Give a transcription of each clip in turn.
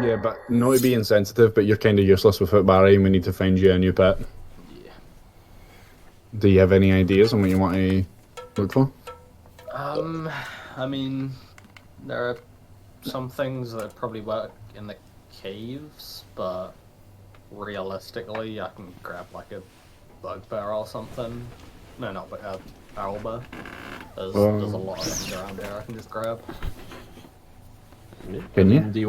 Yeah, but not to be insensitive, but you're kind of useless without Barry, and we need to find you a new pet. Yeah. Do you have any ideas on what you want to look for? I mean, there are some things that probably work in the caves, but realistically, I can grab like a bugbear or something. No, not a owlbear. There's a lot of things around here I can just grab. Can you? Do you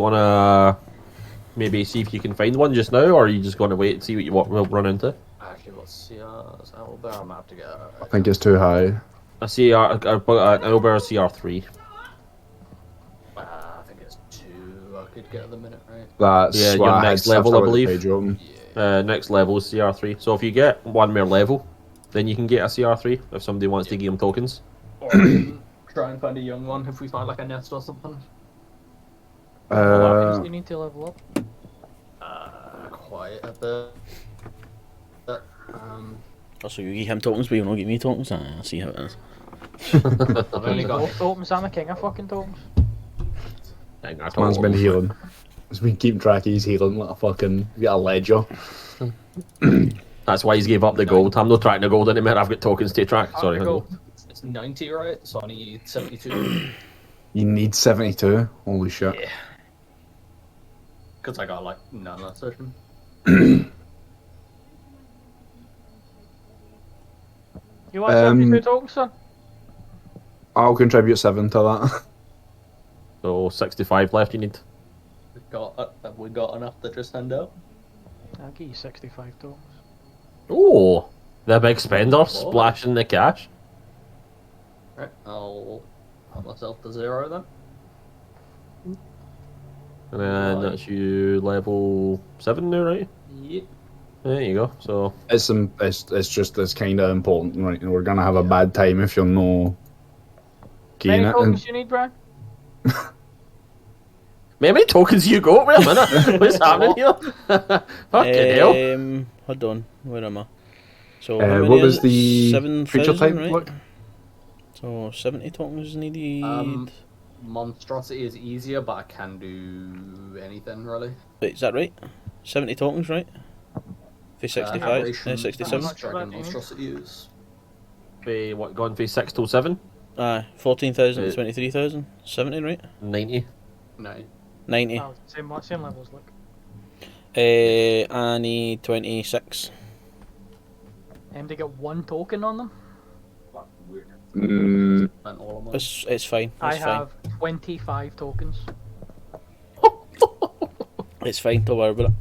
wanna maybe see if you can find one just now, or are you just going to wait and see what we'll run into? Actually, let's see. This owlbear, I'm gonna have to get. I think it's too high. I see an owlbear CR3. I think it's 2 I could get at the minute, right? That's Yeah, what your I next had level, stuff I about the believe. page open. Yeah. Next level is CR3. So if you get one more level, then you can get a CR3 if somebody wants to give them tokens. Or we can try and find a young one if we find like a nest or something. What items do you need to level up? Quite a bit. So you give him tokens, but you don't give me tokens? I see how it is. I've only got. Both tokens, I'm the king of fucking tokens. This man's been healing. He's been keeping track of his healing like a fucking... He's got a ledger. That's why he's gave up the gold. I'm not tracking the gold anymore. I've got tokens to track. Sorry, Go. It's 90, right? So I need 72. You need 72? Holy shit. Yeah. Because I got like none last session. You want 72 tokens, son? I'll contribute 7 to that. So 65 left you need. Have we got enough to just hand out? I'll give you 65 tokens. Oh, the big spender splashing the cash. Right, I'll put myself to 0 then. And then that's you level 7 now, right? Yep. There you go. So It's just it's kind of important, right? We're gonna have a bad time if you're no How many gain it. tokens you need, Brian? how many tokens you got? Wait a minute. What's happening here? Fucking hell. Hold on, where am I? So What was the 7,000, creature type right? look? So 70 tokens needed. Monstrosity is easier, but I can do anything really. Wait, is that right? 70 tokens, right? For 65, Aberration, 67. Dragon Monstrosity is. Be what, gone for 6 till 7? 14,000 to 23,000. 70, right? 90. No. 90. Oh, same levels, look. I need 26. Aim to get 1 token on them. Mm, Spent all of mine. It's fine. I It's fine. have 25 tokens. It's fine, don't worry about it.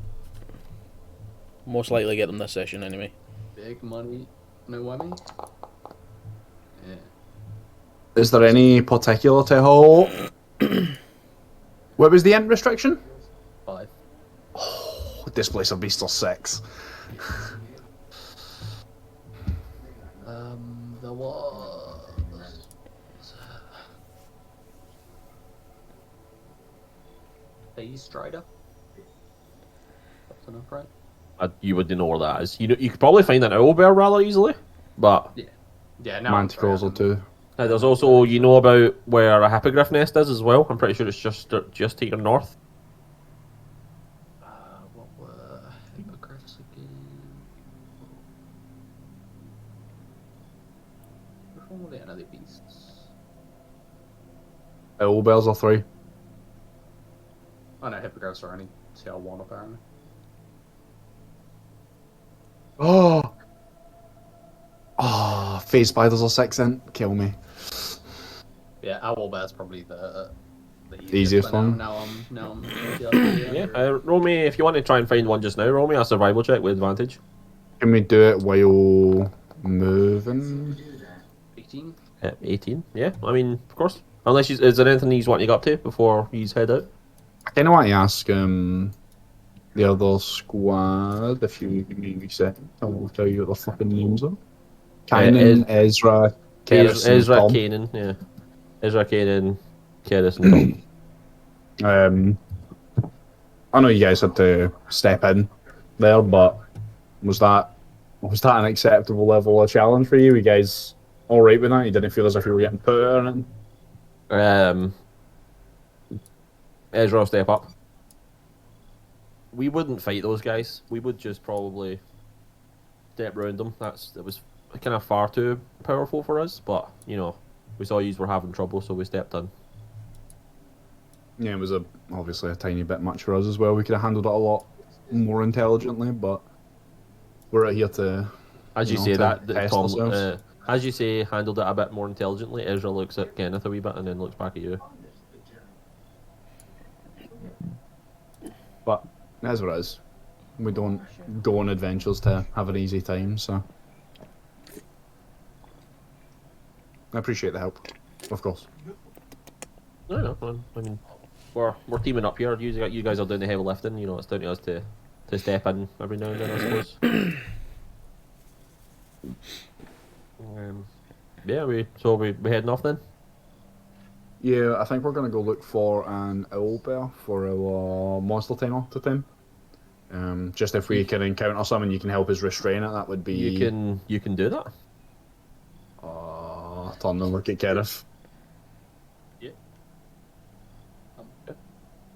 Most likely get them this session anyway. Big money, no whammy. Yeah. is there any particular to how? What was the end restriction? 5. Displacer Beast or 6. There was. Phase Strider. That's enough, right? You would know where that is. You could probably find an owlbear rather easily, but Yeah, now I'm Manticores or 2. there's also about where a hippogriff nest is as well. I'm pretty sure it's just to your north. What were hippogriffs again? Which one were the other beasts? Owlbears are 3. Oh no, hippogriffs are only CL1 apparently. Oh! Oh, phase spiders are 6 then. Kill me. Yeah, owlbear's probably the Easiest but one. Now I'm Yeah, roll me if you want to try and find one just now. Roll me a survival check with advantage. Can we do it while moving? 18. 18. Yeah, I mean, of course. Unless is there anything he's wanting to get up to before he's head out? I kind of want to ask the other squad if you give me a second. I will tell you what the fucking names are. Kynan, Ezra, Keris, and Ezra, Tom. Kanan, yeah. Ezra, Kanan, Keris, and Tom. I know you guys had to step in there, but was that Was that an acceptable level of challenge for you? You guys all right with that? You didn't feel as if you were getting put out or anything? Ezra will step up. We wouldn't fight those guys. We would just probably step round them. It was kind of far too powerful for us, but you know, we saw you were having trouble, so we stepped in. Yeah, it was obviously a tiny bit much for us as well. We could have handled it a lot more intelligently, but we're out here to. As you know, say to that, test Tom. ourselves. As you say, handled it a bit more intelligently. Ezra looks at Kenneth a wee bit and then looks back at you. But that's what it is. We don't go on adventures to have an easy time, so I appreciate the help, of course. No, I mean, we're teaming up here. You guys are doing the heavy lifting. You know, it's down to us to step in every now and then, I suppose. Yeah, we heading off then. Yeah, I think we're gonna go look for an owlbear for our monster tamer to tame. Just if we can encounter something, you can help us restrain it. That would be. You can do that. Turn and look at Kenneth. Yeah.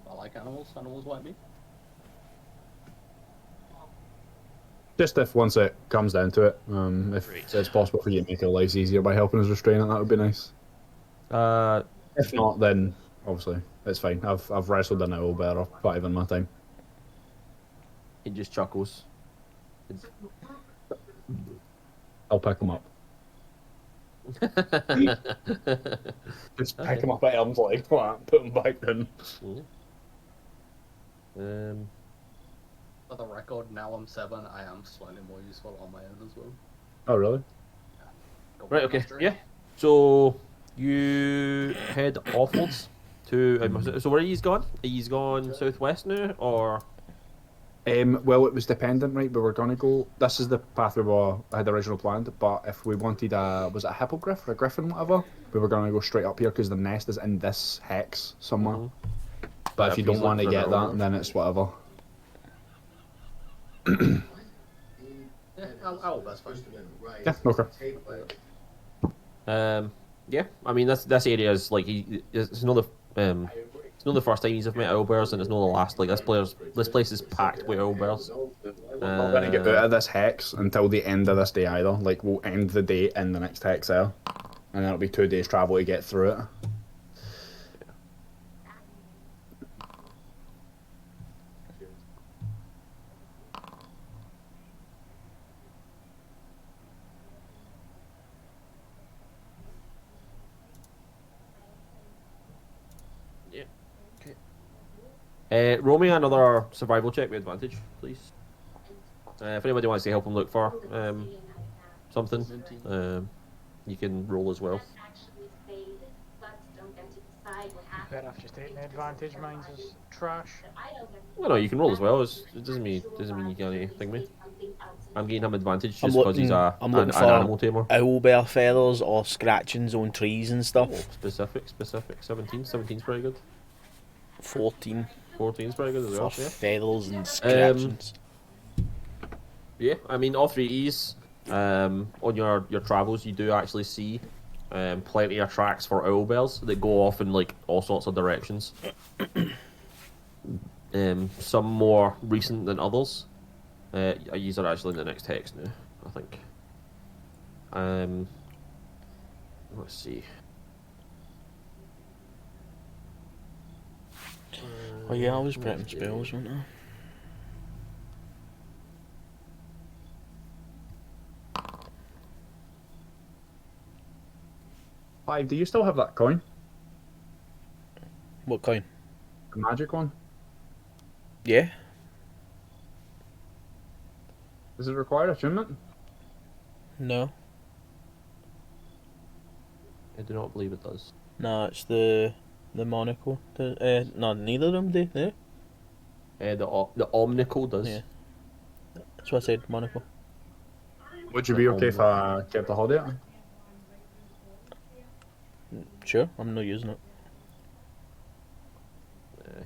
I like animals. Animals like me. Just if once it comes down to it, if it's possible for you to make our lives easier by helping us restrain it, that would be nice. If not, then obviously it's fine. I've wrestled an owlbear or 5 in my time. He just chuckles. I'll pick him up. Just pick him up at arm's length, put him back down. For the record, now I'm 7. I am slightly more useful on my own as well. Oh really? Right. Okay. Yeah. So you head offwards to. So where are you gone? Are you gone southwest now, or? Well, it was dependent, right? But we're gonna go. This is the path we had originally planned. But if we wanted was it a hippogriff or a griffin, whatever, we were gonna go straight up here because the nest is in this hex somewhere. But Yeah, if you if don't he's want to looking for get the that, owner. then it's whatever. Yeah, I'll best fine. Yeah. Okay. Yeah. I mean, this area is like it's not the first time he's met owlbears, and it's not the last. Like this place is packed with owlbears. We're not gonna get out of this hex until the end of this day either. Like we'll end the day in the next hex there, and then it'll be 2 days travel to get through it. Roll me another survival check with advantage, please. If anybody wants to help him look for something, you can roll as well. Better off just taking the advantage. Mine's is trash. Well, no, you can roll as well. It doesn't mean you get anything, mate. I'm giving him advantage I'm just because he's looking an for animal tamer. owlbear feathers or scratchings on trees and stuff. Oh, specific. 17's pretty good. 14 14's pretty good as for well. Yeah. feathers and scratchings. Yeah, I mean, all 3 E's, on your travels, you do actually see plenty of tracks for owlbears that go off in like all sorts of directions. Some more recent than others. These are actually in the next hex now, I think. Let's see. Oh yeah, I was prepping spells, wasn't I? Five, do you still have that coin? What coin? The magic one? Yeah. Does it require attunement? No. I do not believe it does. No, it's the monocle. No, neither of them do. No. The omnicle does. Yeah. That's what I said. Monocle. Would you be okay if I kept the holiday? Sure, I'm not using it.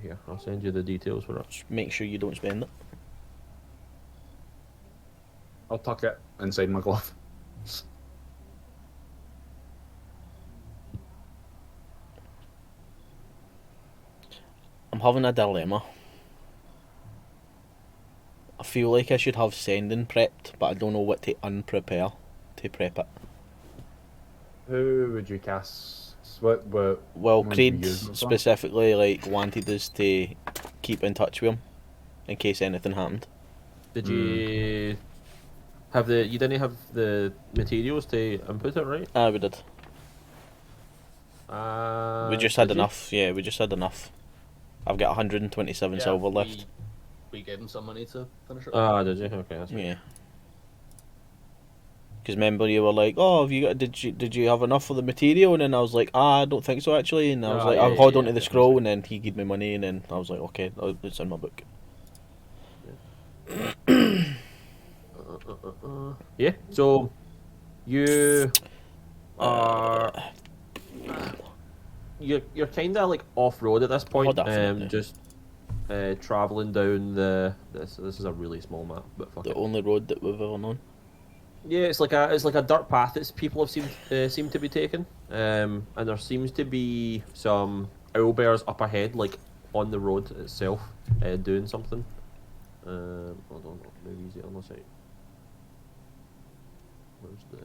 Here, I'll send you the details for it. Just make sure you don't spend it. I'll tuck it inside my glove. I'm having a dilemma. I feel like I should have sending prepped, but I don't know what to unprepare to prep it. Who would you cast? What Well, ones would you Creed use it for? specifically like wanted us to keep in touch with him in case anything happened. Did you have the? You didn't have the materials to input it, right? We did. We just had did you? enough. Yeah, we just had enough. I've got 127 silver left. We gave him some money to finish it. Ah, did you? Okay, that's right. Yeah. Because remember you were like, oh, have you got? Did you have enough for the material? And then I was like, I don't think so actually. And I was like, I'll hold on to the scroll, and then he gave me money, and then I was like, okay, it's in my book. Yeah. So you are you're kind of like off road at this point. definitely. Just traveling down this is a really small map, but fuck The it. only road that we've ever known. Yeah, it's like a dirt path that people have seem to be taking, and there seems to be some owlbears up ahead, like on the road itself, doing something. Hold on, maybe use it on the side. Where's the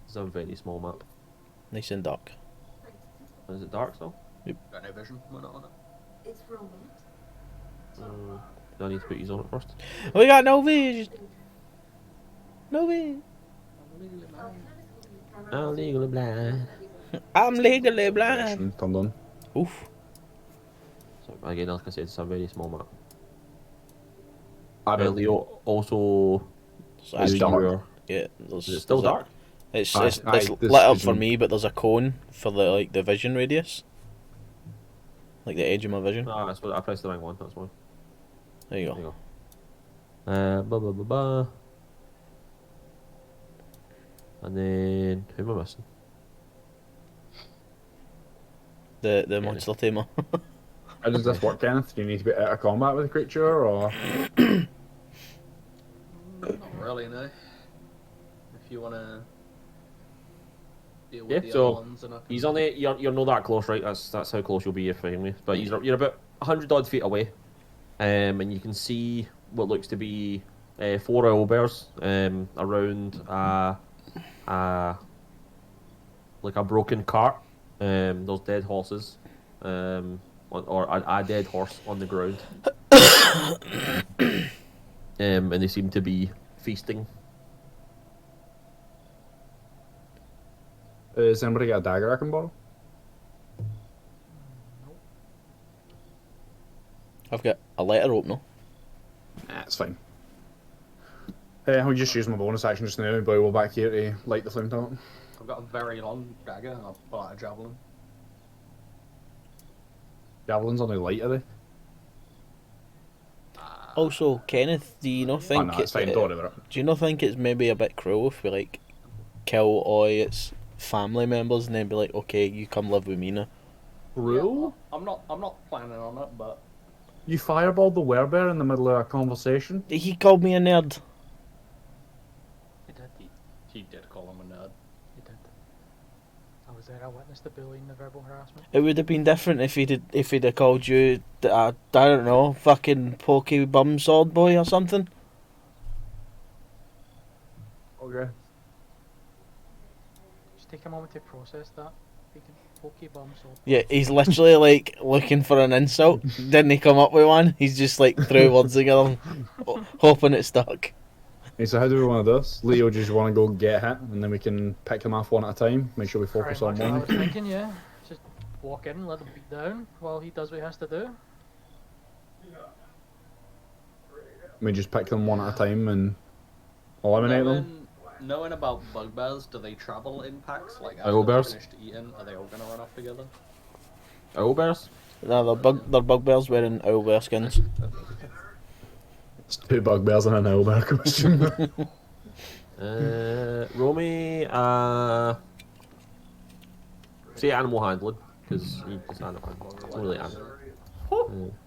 It's a very small map. Nice and dark. Is it dark though? Got no vision when on it. It's for a moment. Do I need to put these on it first? We got no vision. No vision. I'm legally blind. I'm legally blind. Turned on. Oof. So again, like I said, it's a very small map. I don't. Leo also. So It's as dark. you- Yeah. Is it still dark? It's Aye, it's aye, lit this up for isn't- me, but there's a cone for the vision radius. Like the edge of my vision. Ah, that's what I pressed the wrong one. That's why. There you There go. you go. Blah blah blah blah. And then who am I missing? The monster tamer. How does this work, Kenneth? Do you need to be out of combat with a creature, or Not really, no. If you wanna deal Yeah, with the so other ones, and I can... He's on it. You're not that close, right? That's how close you'll be if fighting me. But you're about 100 odd feet away, and you can see what looks to be 4 owlbears around like a broken cart. Those dead horses, or a dead horse on the ground. And they seem to be feasting. has anybody got a dagger I can borrow? I've got a letter opener. Nah, it's fine. I'll just use my bonus action just now and boil back here to light the flame top. I've got a very long dagger, and I'll pull out a javelin. Javelins only light, are they? Also, Kenneth, do you not Oh, think no, it's fine. Don't worry about it. do you not think it's maybe a bit cruel if we like kill all its family members and then be like, okay, you come live with me now? Rule? I'm not planning on it, but You fireballed the werebear in the middle of a conversation? He called me a nerd. He did. he did call him a nerd. He did. I was there. I witnessed the bullying, the verbal harassment. It would have been different if he'd have called you, I don't know, fucking pokey bum sword boy or something. Okay. Just take a moment to process that. Speaking pokey bum sword. Yeah, he's literally like looking for an insult. Didn't he come up with one? He's just like threw words together, hoping it stuck. Hey, so how do we want to do this? Leo, just want to go get hit, and then we can pick them off one at a time. Make sure we focus Very on much what I one. was thinking, yeah. Just walk in, let him beat down while he does what he has to do. We just pick them one at a time and eliminate them. Knowing about bugbears, do they travel in packs? Like after Owlbears? they're finished eating, are they all gonna run off together? Owlbears? No, they're bugbears wearing owlbear skins. It's 2 bugbears and an owlbear costume. Roll me, say animal handling, because you just animal handling. It's not really animal.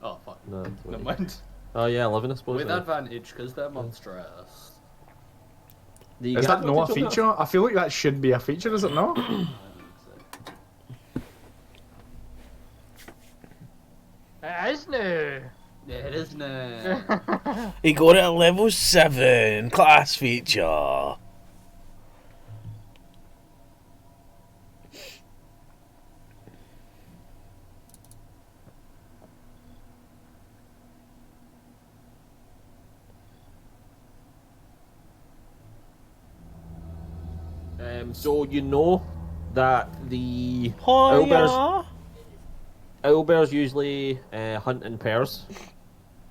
Oh fuck. No, Never mind. Oh yeah, 11 I suppose. With advantage, because they're monstrous. Is that not a feature? I feel like that should be a feature, is it not? It is new. Yeah, it is now. He got it at level 7, class feature. So you know that the Hiya. owlbears usually hunt in pairs.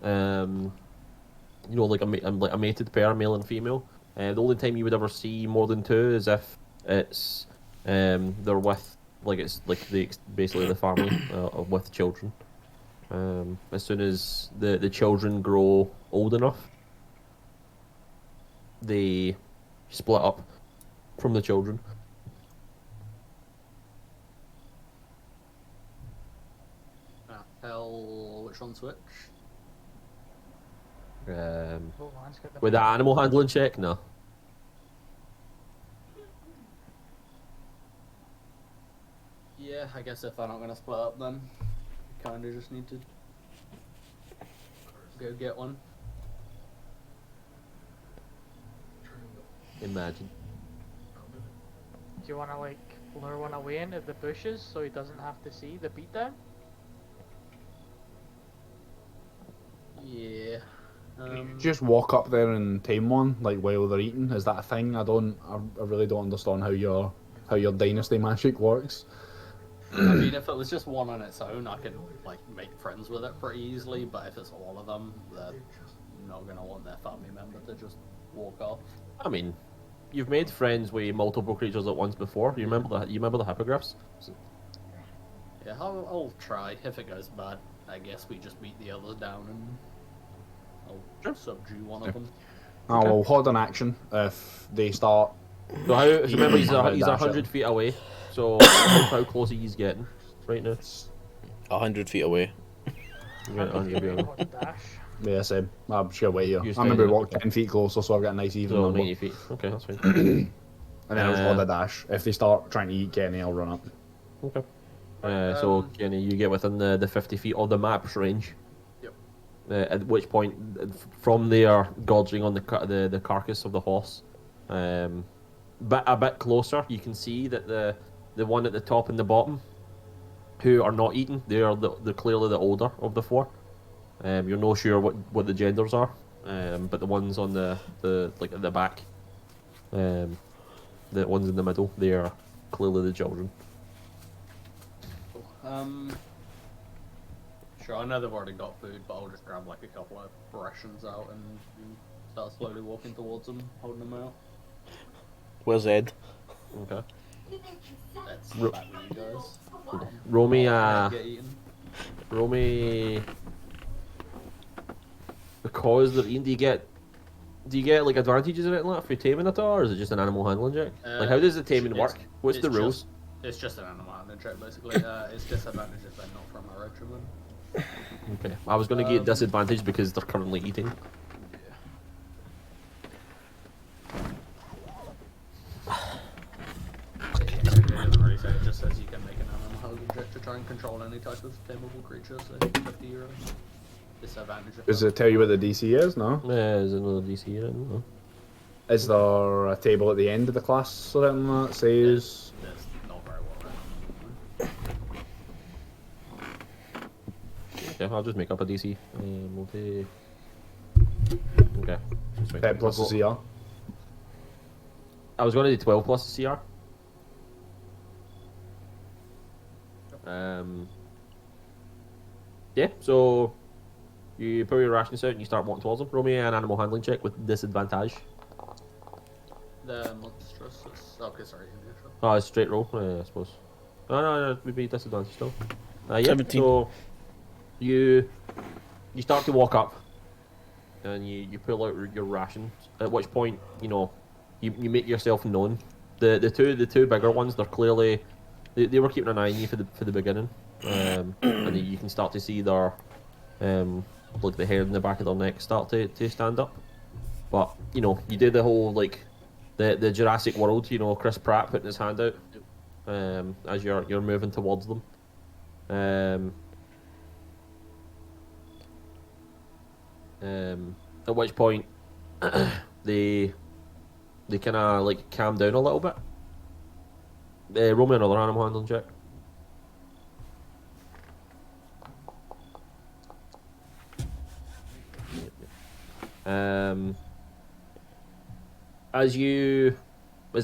You know, like a mated pair, male and female. The only time you would ever see more than two is if it's they're with basically the family with children. As soon as the children grow old enough, they split up from the children. Hell, which one's which? Oh, let's get the With the animal handling check, no. Yeah, I guess if they're not gonna split up, then you kinda just need to go get one. Imagine. Do you want to like lure one away into the bushes so he doesn't have to see the beatdown? Yeah. Just walk up there and tame one, like while they're eating. Is that a thing? I really don't understand how your dynasty magic works. I mean, if it was just one on its own, I could like make friends with it pretty easily. But if it's all of them, they're not gonna want their family member to just walk off. I mean, you've made friends with multiple creatures at once before. You remember the hippogriffs? Yeah, I'll try. If it goes bad, I guess we just beat the others down and I'll subdue one of them. Oh, well, hold on action if they start. So remember he's 100 feet away. So how close are you getting right now? 100 feet away. You're at 100 feet away. What a dash. Yeah, same. I'm sure wait here. You're I remember staying we walked 10 feet closer, so I've got a nice even So number. 90 feet. Okay, that's fine. And then I'll hold a dash. If they start trying to eat Kenny, I'll run up. Okay. So Kenny, you get within the 50 feet of the map's range. Yep. At which point, from there, gorging on the carcass of the horse, but a bit closer, you can see that the one at the top and the bottom, who are not eaten, they are the clearly the older of the four. You're not sure what the genders are, but the ones on the like at the back, the ones in the middle, they are clearly the children. Sure, I know they've already got food, but I'll just grab like a couple of rations out and start slowly walking towards them, holding them out. Where's Ed? Okay. That's back with you guys. Roll me, Get eaten. roll me. Because they're eating, do you get like advantages in it like for taming at all, or is it just an animal handling check? Like how does the taming work? What's the rules? It's just an animal handling check basically. It's disadvantage if they're not from a regiment. Okay, I was gonna get disadvantage because they're currently eating. It doesn't really say, it just says you can make an animal handling check to try and control any type of tameable creature, so 50 euros. Disadvantage if Does it tell you what the DC is? No. Yeah, is another DC here? No. Is there a table at the end of the class or anything that says? There's not very well written. Okay, I'll just make up a DC. Okay. That's fine. 10 plus the CR. I was going to do 12 plus the CR. Yeah, so you pull your rations out and you start walking towards them. Roll me an animal handling check with disadvantage. The monstrous. Okay, sorry. Oh, it's straight roll, I suppose. No, it would be disadvantage still. Yeah, 17. so you start to walk up and you pull out your rations, at which point, you make yourself known. The two bigger ones, they're clearly they were keeping an eye on you for the beginning. and then you can start to see their like the hair in the back of their neck start to stand up. But you know, you do the whole like the Jurassic World, you know, Chris Pratt putting his hand out as you're moving towards them. At which point they kind of like calm down a little bit. Roll me another animal handling check. Is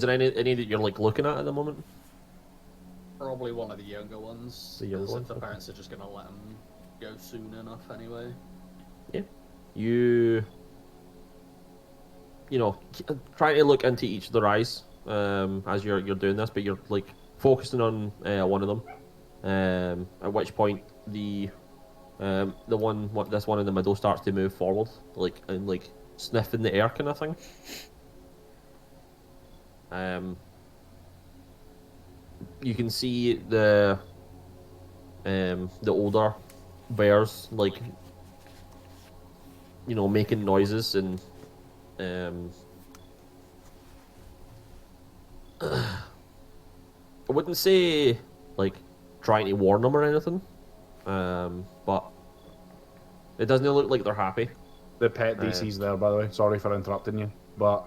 there any that you're like looking at the moment? Probably one of the younger ones. The younger because ones, the okay. parents are just gonna let them go soon enough anyway. Yeah. You know, trying to look into each of their eyes as you're doing this, but you're like focusing on one of them. At which point this one in the middle starts to move forward, like and like sniffing the air kind of thing. You can see the older bears like, you know, making noises and I wouldn't say like trying to warn them or anything, but it doesn't look like they're happy. The pet DC's there, by the way. Sorry for interrupting you, but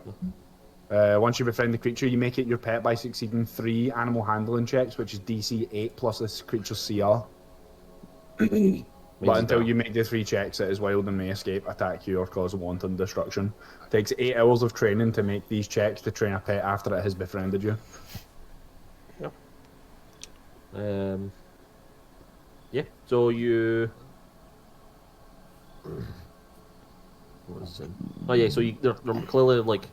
once you befriend the creature, you make it your pet by succeeding 3 animal handling checks, which is DC 8 plus this creature's CR. But until you make the 3 checks, it is wild and may escape, attack you, or cause wanton destruction. It takes 8 hours of training to make these checks to train a pet after it has befriended you. Yep. Yeah. So you. What was it? Oh yeah. So they're clearly like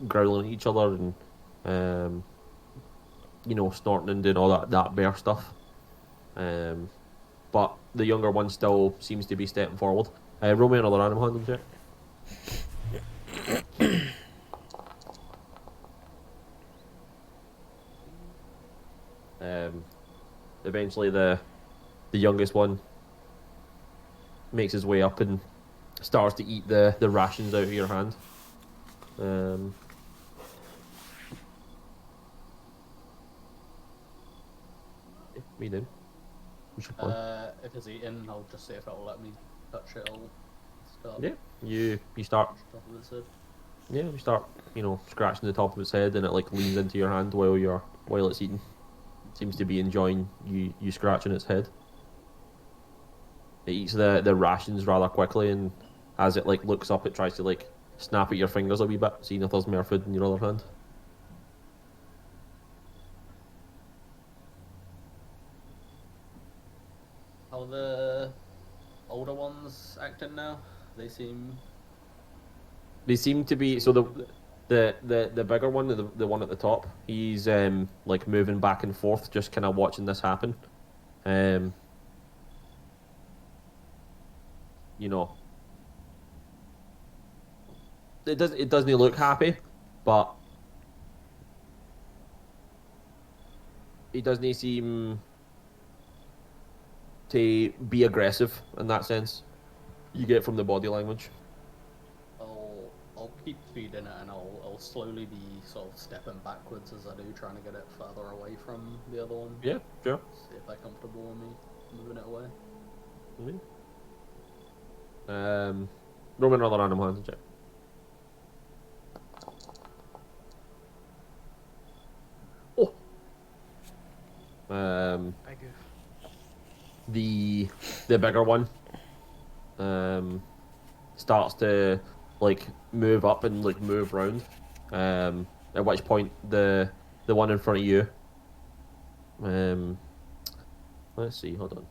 growling at each other and you know, snorting and doing all that bear stuff. But the younger one still seems to be stepping forward. Roll me another animal handling check. Eventually the youngest one makes his way up and starts to eat the rations out of your hand. Me then. What's your plan? If it's eating, I'll just see if it'll let me touch it. I'll start. Yeah, you start. Top of its head. Yeah, you start. You know, scratching the top of its head, and it like leans into your hand while it's eating. It seems to be enjoying you scratching its head. It eats the rations rather quickly, and as it like looks up, it tries to like snap at your fingers a wee bit, seeing if there's more food in your other hand. How are the older ones acting now? They seem to be so the bigger one, the one at the top, he's like moving back and forth, just kind of watching this happen. You know, it doesn't look happy, but he doesn't seem to be aggressive in that sense. You get from the body language. I'll keep feeding it, and I'll slowly be sort of stepping backwards as I do, trying to get it further away from the other one. Yeah, sure. See if they're comfortable with me moving it away. Roll me another animal handling check. Oh. I goof. The bigger one starts to like move up and like move round. At which point the one in front of you. Let's see. Hold on.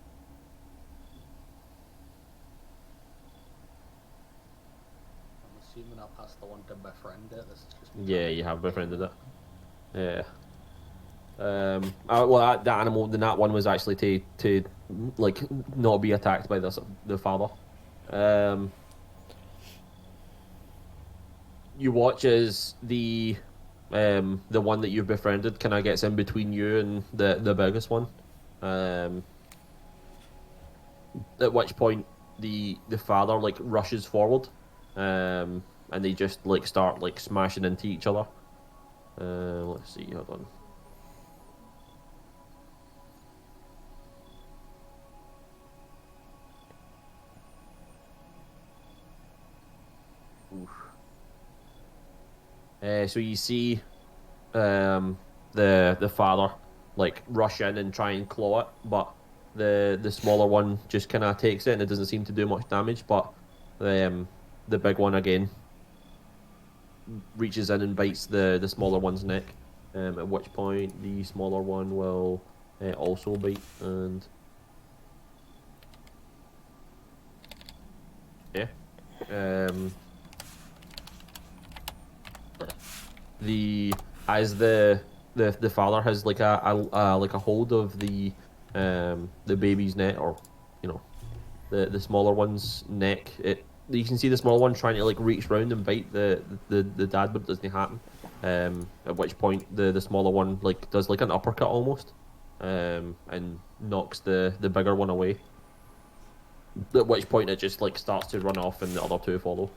I'm assuming I'll pass the one to befriend it. This is just Yeah, you have befriended it. Yeah. Well, that animal, that one was actually to like not be attacked by the father. You watch as the one that you've befriended kind of gets in between you and the biggest one, At which point the father like rushes forward, and they just like start like smashing into each other. Let's see, hold on. So you see, the father like rush in and try and claw it, but the smaller one just kind of takes it, and it doesn't seem to do much damage. But the big one again reaches in and bites the smaller one's neck. At which point the smaller one will also bite, and yeah, the father has like a hold of the baby's neck, or you know, the smaller one's neck. You can see the smaller one trying to like reach round and bite the dad, but it doesn't happen. At which point the smaller one like does like an uppercut almost, and knocks the bigger one away. At which point it just like starts to run off, and the other two follow.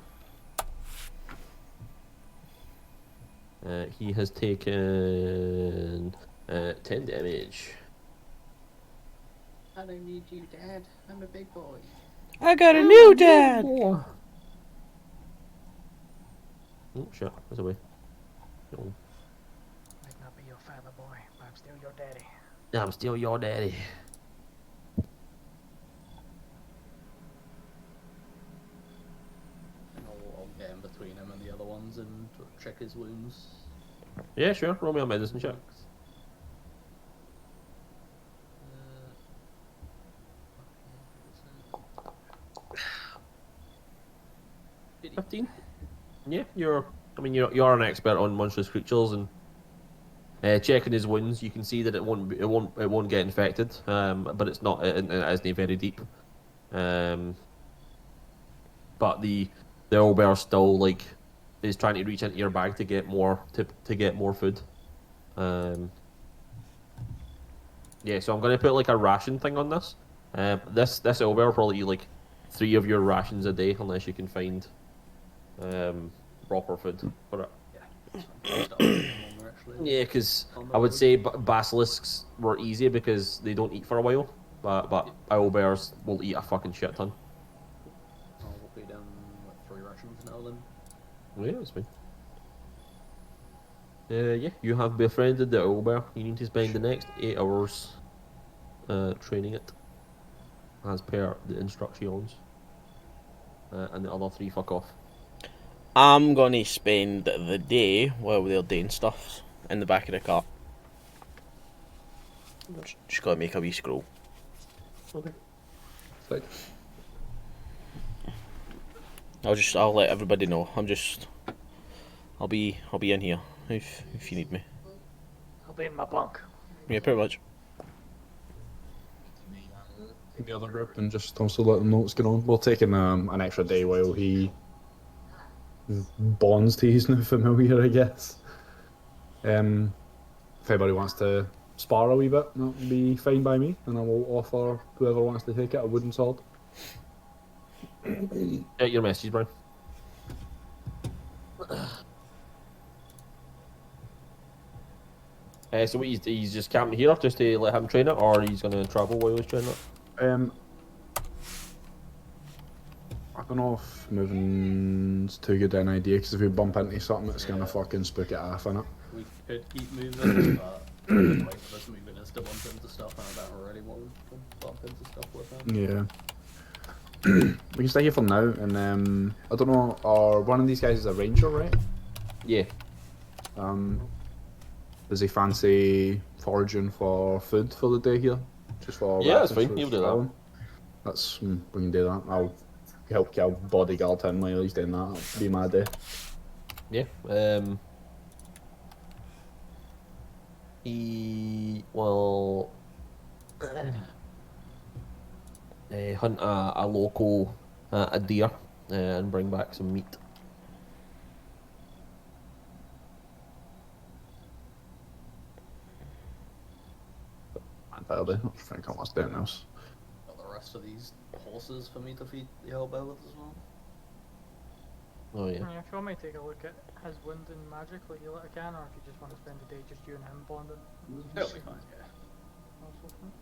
He has taken 10 damage. I don't need you, Dad. I'm a big boy. I got a new dad! Oh shit, that's away. No. Might not be your father, boy, but I'm still your daddy. I'm still your daddy. And I'll get in between him and the other ones and check his wounds. Yeah, sure. Roll me a medicine check. 15. Yeah, you're an expert on monstrous creatures, and checking his wounds, you can see that it won't get infected. But it's not, it isn't very deep. But the owlbear still like is trying to reach into your bag to get more food. Yeah, so I'm gonna put like a ration thing on this. This owlbear will probably eat like 3 of your rations a day unless you can find proper food for it. Yeah, because I would say basilisks were easy because they don't eat for a while, but owlbears will eat a fucking shit ton. I'll be down like 3 rations now then. Yeah, that's fine. Yeah, you have befriended the owlbear. You need to spend the next 8 hours training it, as per the instructions. And the other 3 fuck off. I'm gonna spend the day while they're doing stuff in the back of the car. Just gotta make a wee scroll. Okay. Like, I'll let everybody know. I'll be in here if you need me. I'll be in my bunk. Yeah, pretty much. the other group and just also let them know what's going on. We'll take him an extra day while he bonds to his new familiar, I guess. If anybody wants to spar a wee bit, that would be fine by me, and I will offer whoever wants to take it a wooden sword. Your message, Brian. So he's just camping here just to let him train it, or he's going to travel while he's training it? I don't know if moving's too good an idea, because if we bump into something, it's going to fucking spook it half, innit? We could keep moving, but the way for us moving is to bump into stuff, and I don't really want to bump into stuff with them. Yeah. We can stay here for now, and I don't know, one of these guys is a ranger, right? Yeah. Does he fancy foraging for food for the day here? Just for Yeah, that's reference fine. for He'll do that. traveling? That's we can do that. I'll help kill bodyguard him while he's doing that. That'll be my day. Yeah. He will hunt a local a deer and bring back some meat. That'll do. I think I was doing else. Got the rest of these horses for me to feed the Hellbear with as well. Oh yeah. Yeah, if you want me to take a look at his wind and magic like you let I can, or if you just want to spend the day just you and him bonding. It'll be fine, yeah. Also fine.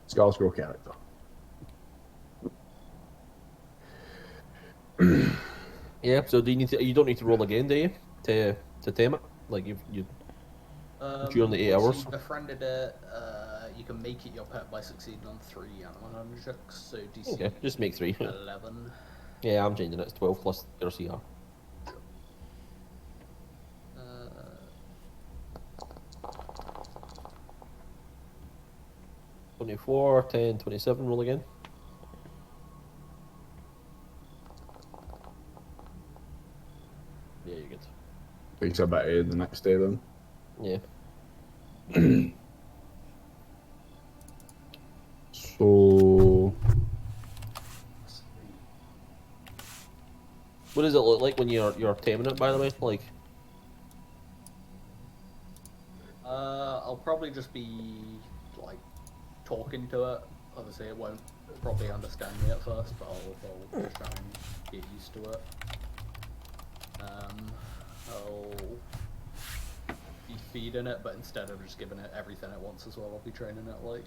Skullscrow character. Yeah. So do you need to? You don't need to roll again, do you? To tame it? Like you during the 8 once hours. you've befriended it, you can make it your pet by succeeding on 3 animal handling checks. So DC Okay, just make 3. 11. Yeah, I'm changing it. It's 12 plus their CR. 24, 10, 27. Roll again. Yeah, you're good. Takes a bit of the next day then. Yeah. So What does it look like when you're taming it? By the way, like. I'll probably just be like talking to it. Obviously, it won't probably understand me at first, but I'll just try and get used to it. I'll be feeding it, but instead of just giving it everything at once as well, I'll be training it like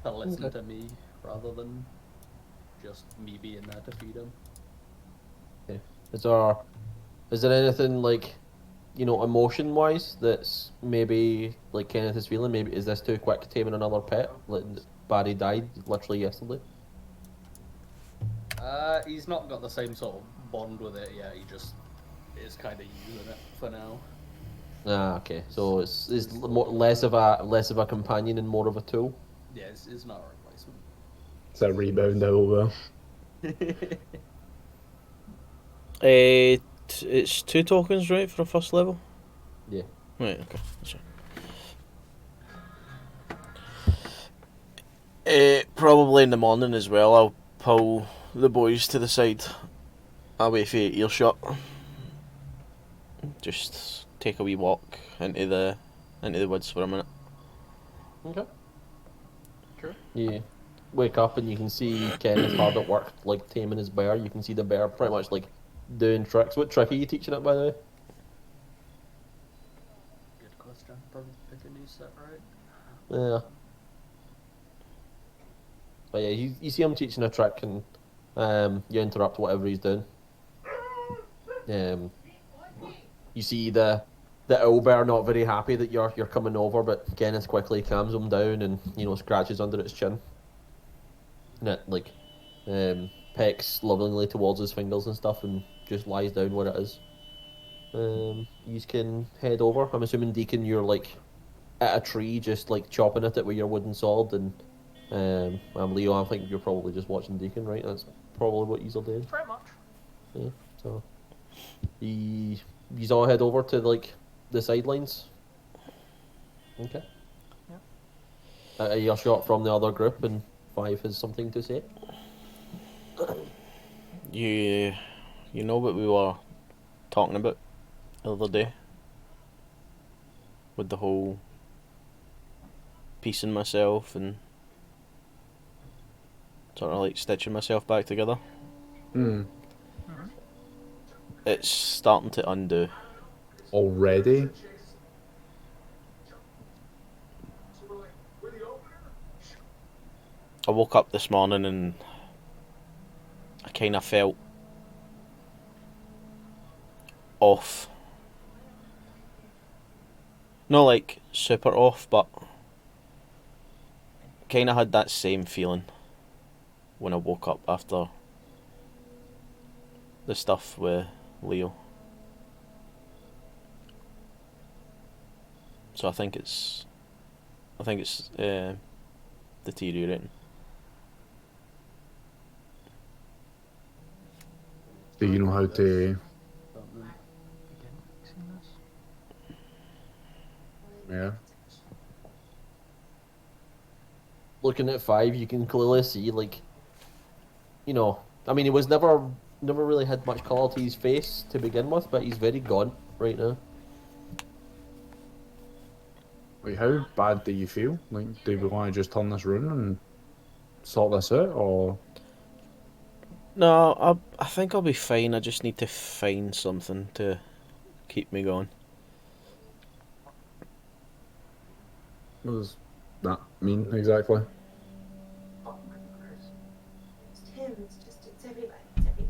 to listen to me rather than just me being there to feed him. Okay. Is there anything like, you know, emotion wise that's maybe like Kenneth is feeling? Maybe is this too quick taming another pet? Like Barry died literally yesterday. He's not got the same sort of bond with it yet. He just is kind of using it for now. Ah, okay. So it's less of a companion and more of a tool. Yeah, it's not a replacement. it's a rebound over. It's 2 tokens, right, for a first level? Yeah. Right, okay. That's right. Probably in the morning as well, I'll pull the boys to the side, away from earshot. Just take a wee walk into the woods for a minute. Okay. Sure. Yeah. Wake up and you can see Kenneth hard at work, like taming his bear. You can see the bear pretty much like doing tricks. What trick are you teaching it, by the way? Good question. Probably pick a new set, right? Yeah. But yeah, you see him teaching a trick and you interrupt whatever he's doing. You see the owlbear not very happy that you're coming over, but Kenneth quickly calms him down and, you know, scratches under its chin. And it like pecks lovingly towards his fingers and stuff and just lies down where it is. You can head over. I'm assuming Deacon, you're like at a tree, just like chopping at it with your wooden sword, and I'm Leo. I think you're probably just watching Deacon, right? That's probably what you're doing. Pretty much. Yeah. So you all head over to like the sidelines. Okay. Yeah. A earshot from the other group, and 5 has something to say. You know what we were talking about the other day? With the whole piecing myself and sort of like stitching myself back together. It's starting to undo. Already? I woke up this morning and I kind of felt off. Not like super off, but kind of had that same feeling when I woke up after the stuff with Leo. So I think it's deteriorating. Do you know how to? Yeah. Looking at 5, you can clearly see, like, you know, I mean, he was never really had much colour to his face to begin with, but he's very gaunt right now. Wait, how bad do you feel? Like, do we want to just turn this rune and sort this out, or No, I think I'll be fine. I just need to find something to keep me going. what does that mean exactly? It's him, it's everywhere, it's everywhere.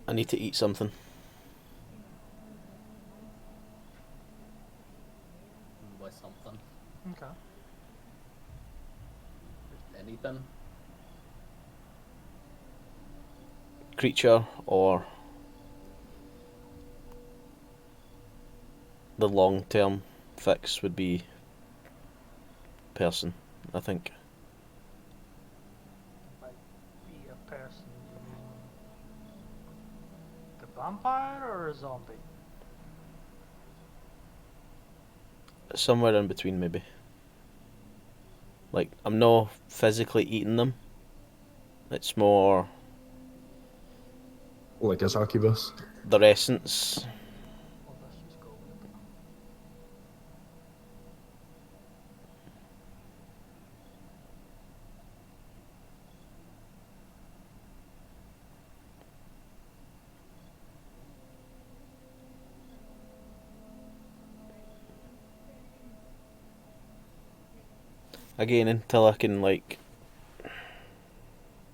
I need to eat something. By something. Okay. Anything. Creature or the long-term fix would be person, I think. Like, be a person, you mean the vampire or a zombie? Somewhere in between, maybe. Like, I'm not physically eating them. It's more Like a succubus? their essence. Well, let's just go with it. Again, until I can, like,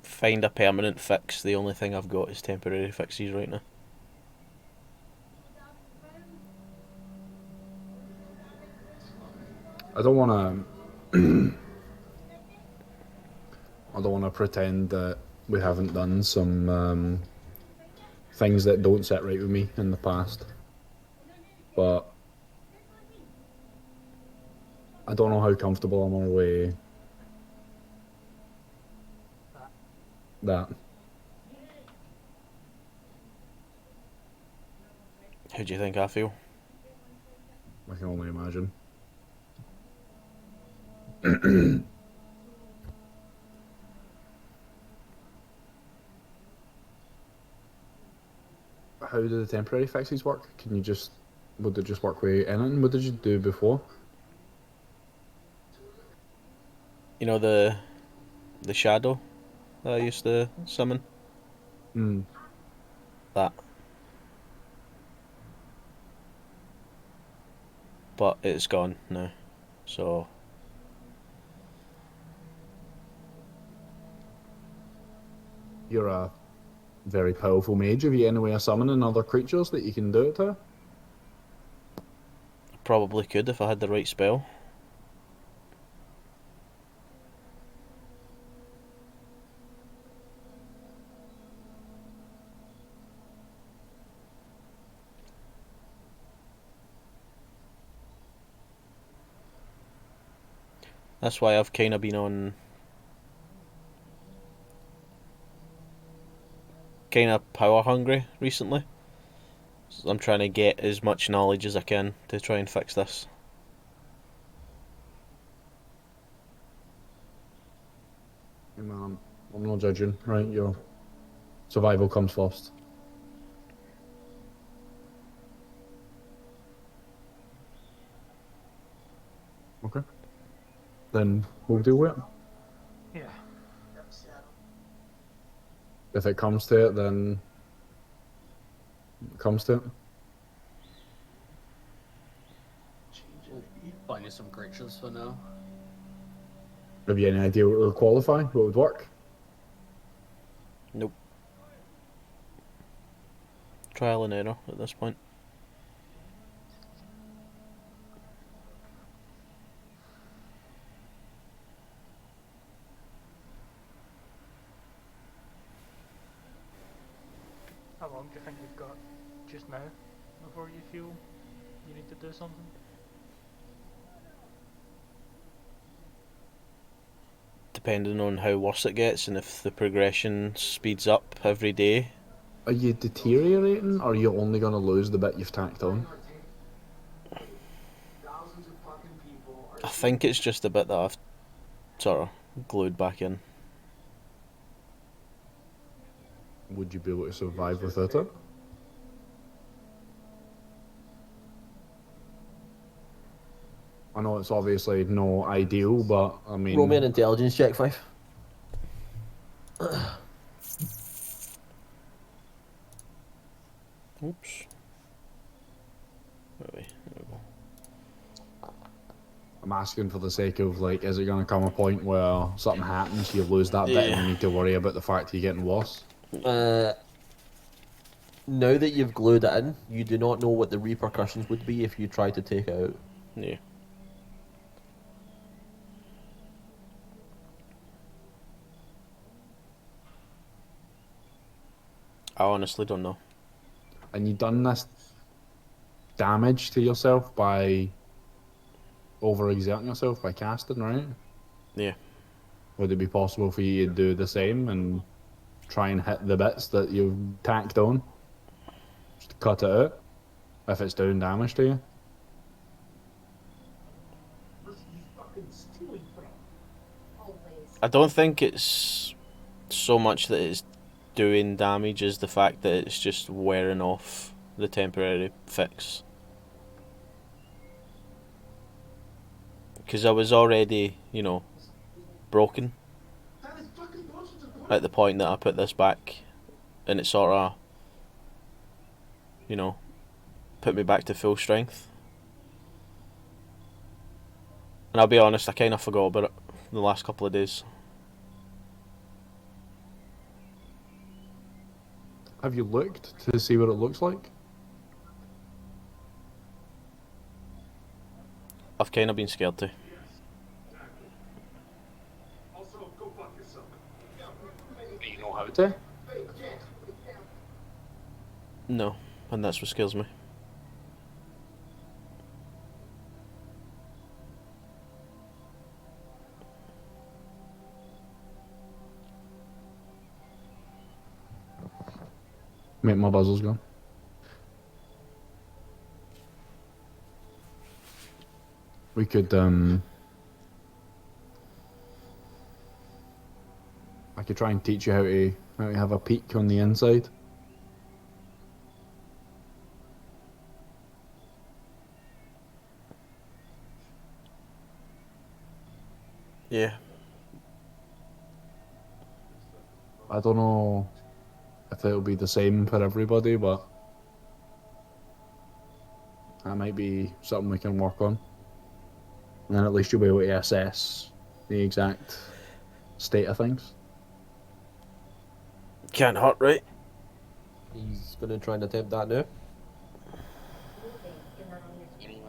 find a permanent fix, the only thing I've got is temporary fixes right now. I don't want to. I don't want to pretend that we haven't done some things that don't sit right with me in the past, but I don't know how comfortable I'm on with that. How do you think I feel? I can only imagine. How do the temporary fixes work? Can you just, would they just work with anything? What did you do before? You know the shadow that I used to summon? Hmm. That. But it's gone now. So You're a very powerful mage. Have you any way of summoning other creatures that you can do it to? I probably could if I had the right spell. That's why I've kind of been on kind of power hungry recently. So I'm trying to get as much knowledge as I can to try and fix this. Hey man, I'm not judging, right? Your survival comes first. Okay. Then we'll deal with it. Yeah. If it comes to it, then it comes to it. Find you some creatures for now. Have you any idea what would qualify? What would work? Nope. Trial and error at this point. How long do you think you've got just now before you feel you need to do something? Depending on how worse it gets and if the progression speeds up every day. Are you deteriorating, or are you only going to lose the bit you've tacked on? I think it's just a bit that I've sort of glued back in. Would you be able to survive without it? I know it's obviously no ideal, but I mean... Roll me an intelligence check, 5. Oops. There we go. I'm asking for the sake of, like, is it going to come a point where something happens, you lose that bit, and you need to worry about the fact you're getting worse? Now that you've glued it in, you do not know what the repercussions would be if you try to take it out. Yeah. I honestly don't know. And you've done this damage to yourself by overexerting yourself by casting, right? Yeah. Would it be possible for you to do the same and try and hit the bits that you've tacked on? Just cut it out if it's doing damage to you? I don't think it's so much that it's doing damage as the fact that it's just wearing off the temporary fix. Because I was already, you know, broken at the point that I put this back, and it sort of, you know, put me back to full strength. And I'll be honest, I kind of forgot about it the last couple of days. Have you looked to see what it looks like? I've kind of been scared to. Do you know how to? No, and that's what scares me. Make my buzzers go. We could, I could try and teach you how to have a peek on the inside. Yeah. I don't know if it'll be the same for everybody, but that might be something we can work on. And then at least you'll be able to assess the exact state of things. Can't hurt, right? He's going to try and attempt that now.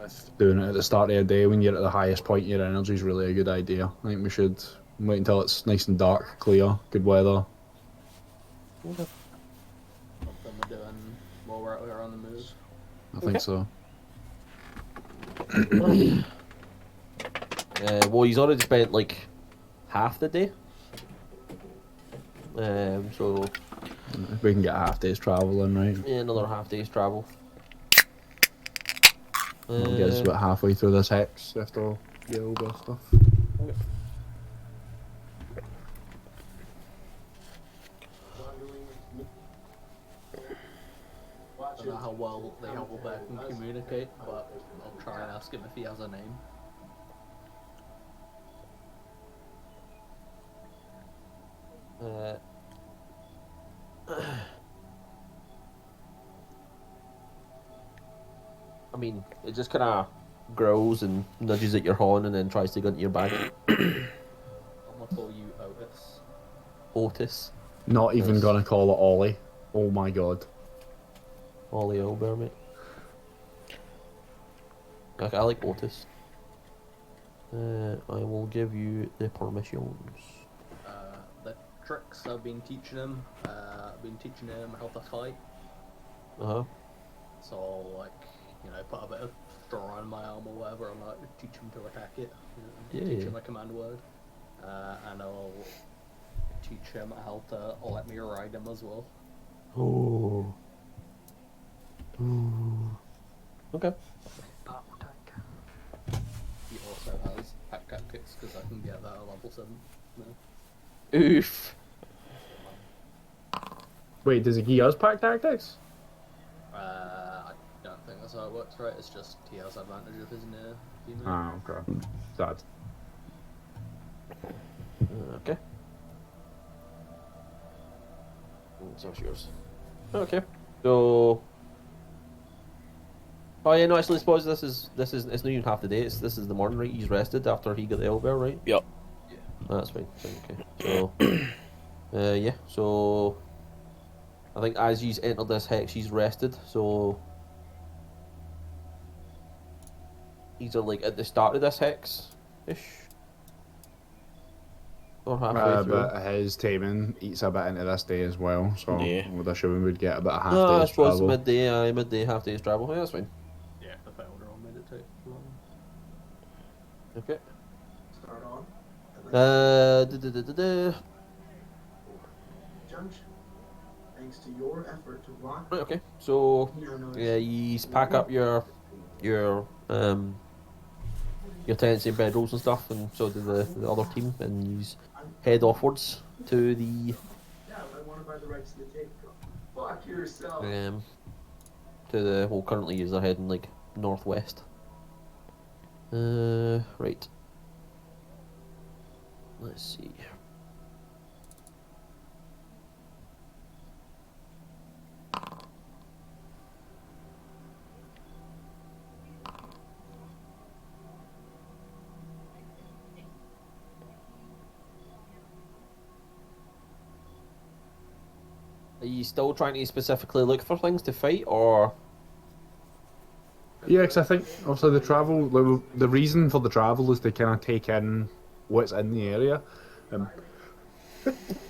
If doing it at the start of the day when you're at the highest point of your energy is really a good idea. I think we should wait until it's nice and dark, clear, good weather. Okay. Something we're doing while we're on the move. I think so. Well, he's already spent like half the day. So If we can get a half day's travel in, right? yeah, another half day's travel. We'll get us about halfway through this hex after all the old stuff. I don't know how well the Owlbear can communicate, but I'll try and ask him if he has a name. I mean, it just kind of growls and nudges at your horn and then tries to go into your bag. I'm gonna call you Otis. Otis. Not even Yes. gonna call it Ollie. Oh my god. Ollie Owlbear, mate. I like Otis. I will give you the permissions. The tricks I've been teaching him. I've been teaching him how to fight. Uh-huh. So like, you know, put a bit of straw on my arm or whatever, and like teach him to attack it. Yeah, Teach yeah. him a command word, and I'll teach him how to let me ride him as well. Oh. Ooh. Okay. Battle tank. He also has pack tactics because I can get that at level 7. No. Oof. Wait, does he us pack tactics? I don't think That's how it works, right? It's just he has advantage of his near female. Ah, okay. Sad. Okay. So it's yours. Okay. So. Oh yeah, no. Actually, I suppose this is it's not even half the day. This is the morning, right? He's rested after he got the owlbear, right? Yep. Oh, that's fine. Okay. So. Yeah. So. I think as he's entered this hex, he's rested. So. He's like at the start of this hex, ish. Or halfway through. But his timing eats a bit into this day as well, so Yeah. I would assume we would get about a half No, I day's suppose travel. midday, half day's travel. Yeah, that's fine. Yeah, if the Elder made it take long. Okay. Start on. Junction. Thanks to your effort to block. Right, okay. So Now notice yeah, you pack up your tenancy and bedrolls and stuff, and so do the other team, and you head offwards to the Yeah, I want to buy the rights to the tape. Fuck yourself. to the well, currently they're heading like northwest. Right. Let's see. Are you still trying to specifically look for things to fight, or? Yeah, because I think obviously the travel, the reason for the travel is to kind of take in what's in the area,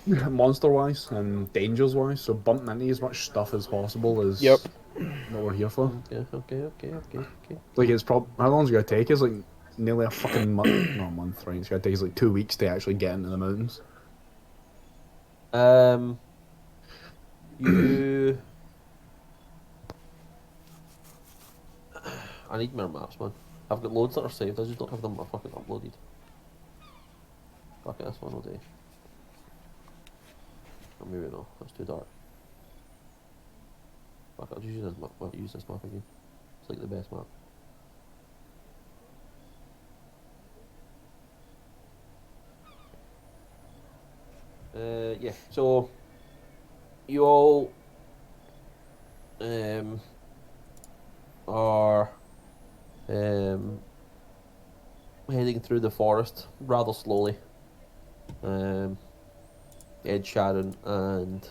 monster-wise and dangers-wise. So bumping into as much stuff as possible is Yep. what we're here for. Okay. Like it's how long is it gonna take us? Like nearly a fucking month, not a month, right? It's gonna take us like 2 weeks to actually get into the mountains. You. I need more maps, man. I've got loads that are saved. I just don't have them fucking uploaded. Fuck it, this one will do. Or maybe no. That's too dark. Fuck it, I'll just use this map again. It's like the best map. Yeah. So you all are heading through the forest rather slowly. Ed Sharon and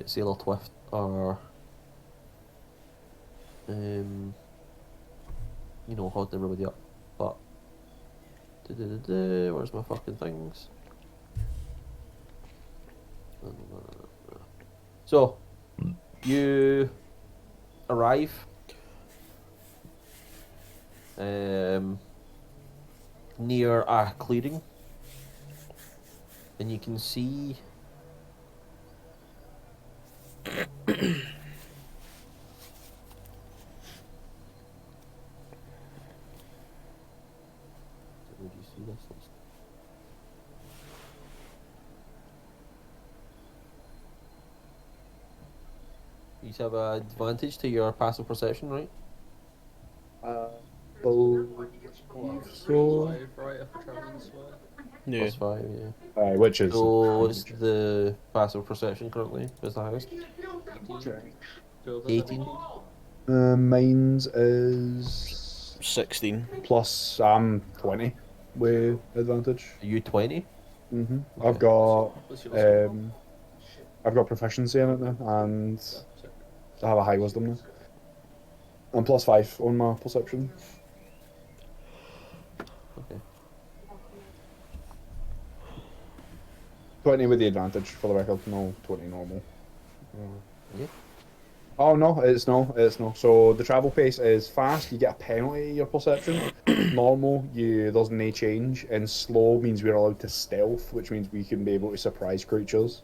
Sailor Twift are holding everybody up. But where's my fucking things? So you arrive near a clearing, and you can see Would you see this? You have an advantage to your passive perception, right? So, Five, right, if we're traveling this way. Yeah. Plus 5, yeah. which is So what's the passive perception currently? What's the highest? 18. mine's is 16. plus 20 with advantage. Are you 20? I've got proficiency in it now, and I have a high wisdom now. And plus 5 on my perception. Okay. 20 with the advantage for the record, no 20 normal. Yeah. Oh no, it's no. So the travel pace is fast, you get a penalty your perception. Normal, there's no change, and slow means we're allowed to stealth, which means we can be able to surprise creatures.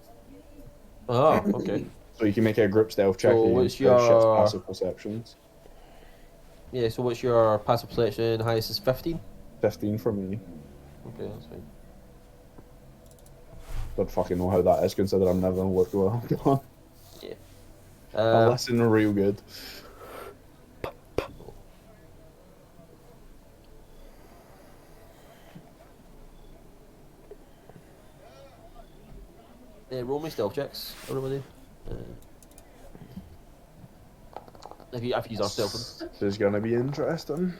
Ah, okay. So you can make a group stealth check So against what's your shit's passive perceptions. Yeah, so what's your passive perception? Highest is 15? 15 for me. Okay, that's fine. Don't fucking know how that is, considering I've never worked with a Yeah. I listen real good. Roll me stealth checks, everybody. If you are stealthing. This is gonna be interesting.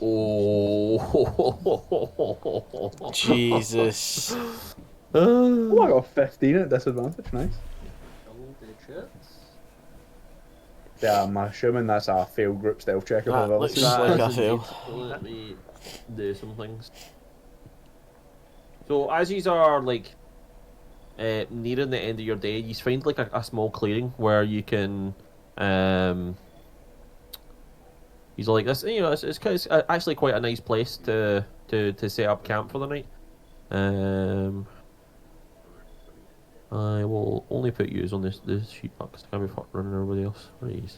Oh. Jesus. Oh, I got 15 at disadvantage. Nice. Double digits. Yeah, I'm assuming that's a failed group stealth check if That I've ever looks seen. like That I is fail. indeed. Let me do some things. So as you are like nearing the end of your day, you find like a small clearing where you can he's like this. You know, it's actually quite a nice place to set up camp for the night. I will only put yous on this sheet because I can't be fucking running everybody else. Please.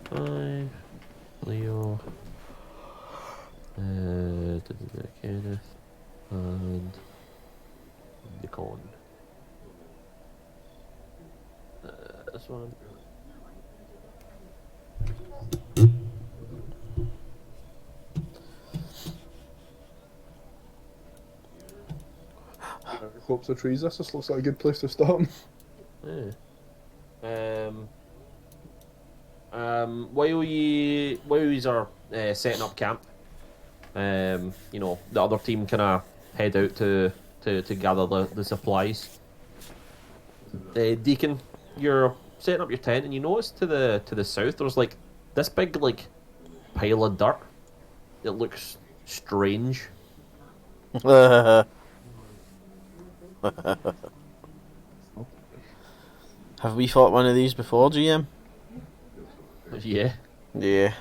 5 Leo, Kenneth, and Deacon. This one. Hopes of trees. This looks like a good place to start. Yeah. While you are setting up camp, you know, the other team kind of head out to gather the supplies. Deacon, you're setting up your tent, and you notice to the south there's like this big like pile of dirt. It looks strange. Have we fought one of these before, GM? Yeah. Yeah.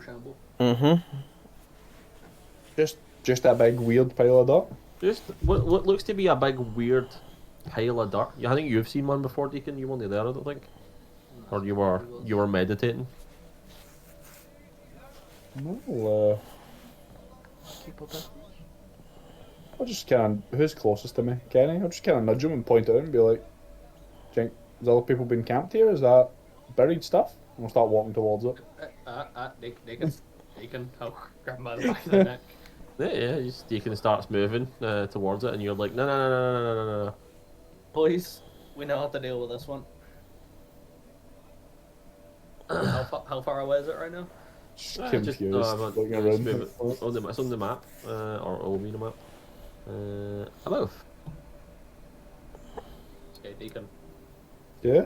Shamble. Mm-hmm. Just a big weird pile of dirt. Just what looks to be a big weird pile of dirt. I think you've seen one before, Deacon. You weren't there, I don't think. Or you were meditating. Well, People do. I'll just kind of... Who's closest to me? Kenny? I'll just kind of nudge him and point it out and be like, "Think, has other people been camped here? Is that buried stuff?" And we'll start walking towards it. Deacon, I'll grab my back of the neck. Yeah. Deacon starts moving towards it, and you're like, no. Boys, we know how to deal with this one. How far away is it right now? Just Just confused, looking just around. move it. It's on the map, or it will be the map. Above. Okay, Deacon. Yeah?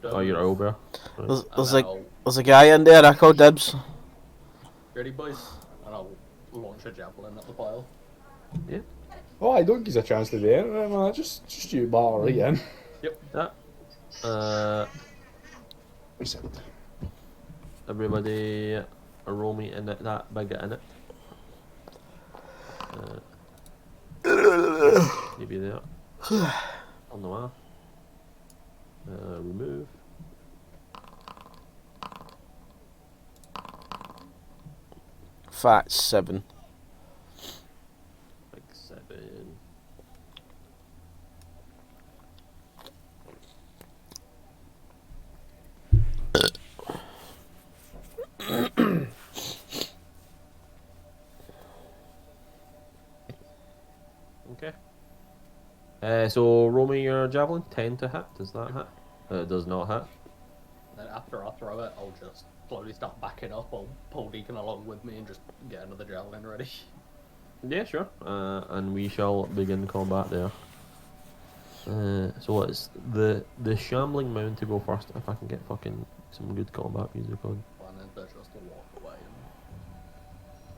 Oh, you're over. There's a guy in there. I call dibs. Ready, boys? And I'll launch a javelin at the pile. Yeah. Oh, I don't give a chance to do it. Man, just you bar again. That. Reset. Everybody, roll me in that big in it. Maybe there. On the map. Remove. Fat 7. Big 7. Okay. So roll me your javelin. 10 to hit. Does that hit? It does not hit. Then after I throw it, I'll just slowly start backing up. I'll pull Deacon along with me and just get another javelin ready. Yeah, sure. And we shall begin combat there. So it's the shambling mound to go first. If I can get fucking some good combat music on. And then they're just to walk away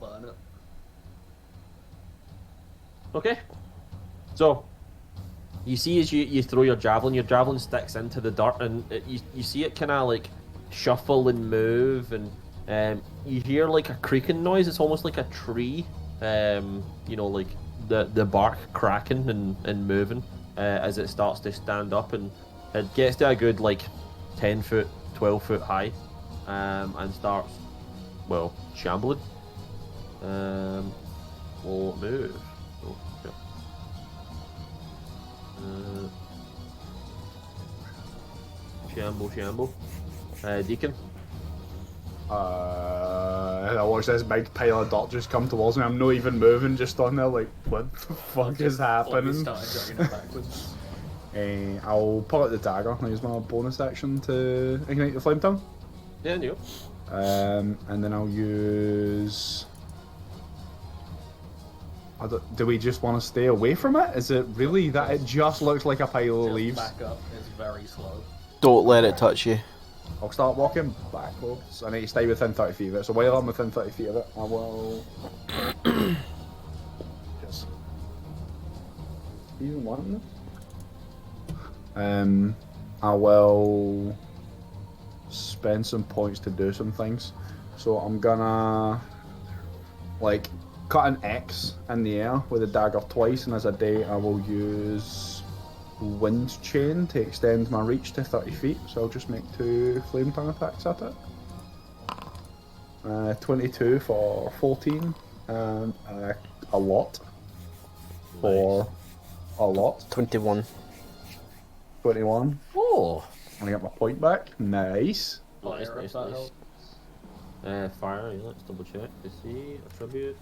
and burn it. Okay. So you see as you throw your javelin sticks into the dirt, and you see it kind of like shuffle and move, and you hear like a creaking noise. It's almost like a tree, you know, like the bark cracking and moving as it starts to stand up, and it gets to a good like 10 foot, 12 foot high, and starts, well, shambling. Will move. Oh, yeah. Shamble. Deacon. And I watch this big pile of dirt just come towards me. I'm not even moving, just on there like, what the fuck is happening? I'll pull out the dagger and use my bonus action to ignite the flame tongue. Yeah, you. And then I'll use. Do we just want to stay away from it? Is it really that it just looks like a pile of leaves? Back up is very slow. Don't let it touch you. I'll start walking backwards. I need to stay within 30 feet of it. So while I'm within 30 feet of it, I will. Yes. Even one. I will spend some points to do some things. So I'm gonna like cut an X in the air with a dagger twice, and as a day I will use Wind Chain to extend my reach to 30 feet. So I'll just make 2 flame tongue attacks at it. 22 for 14, and a lot for a lot. 21. 21. Oh! And I get my point back. Nice. Nice, Fire, nice, if that nice. helps. Fire, yeah, let's double check to see. Attribute.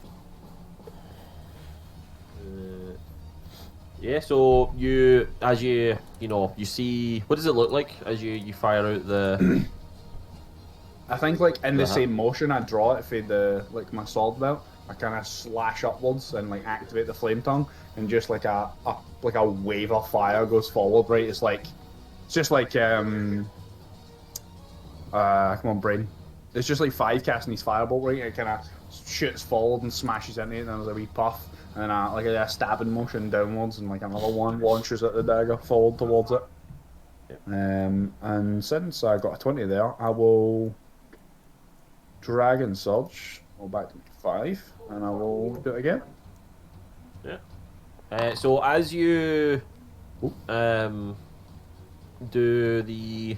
Yeah, so you, as you know, you see, what does it look like as you fire out the... I think like in the Uh-huh. same motion I draw it for the like my sword belt, I kind of slash upwards and like activate the flame tongue, and just like a wave of fire goes forward. Right, it's just like come on brain, it's just like 5 casting his firebolt, right? It kind of shoots forward and smashes into it, and then there's a wee puff, and then like a stabbing motion downwards, and like another one launches at the dagger forward towards it. Yep. And since I got a 20 there, I will Dragon Surge, go back to 5, and I will do it again. Yeah. So as you do the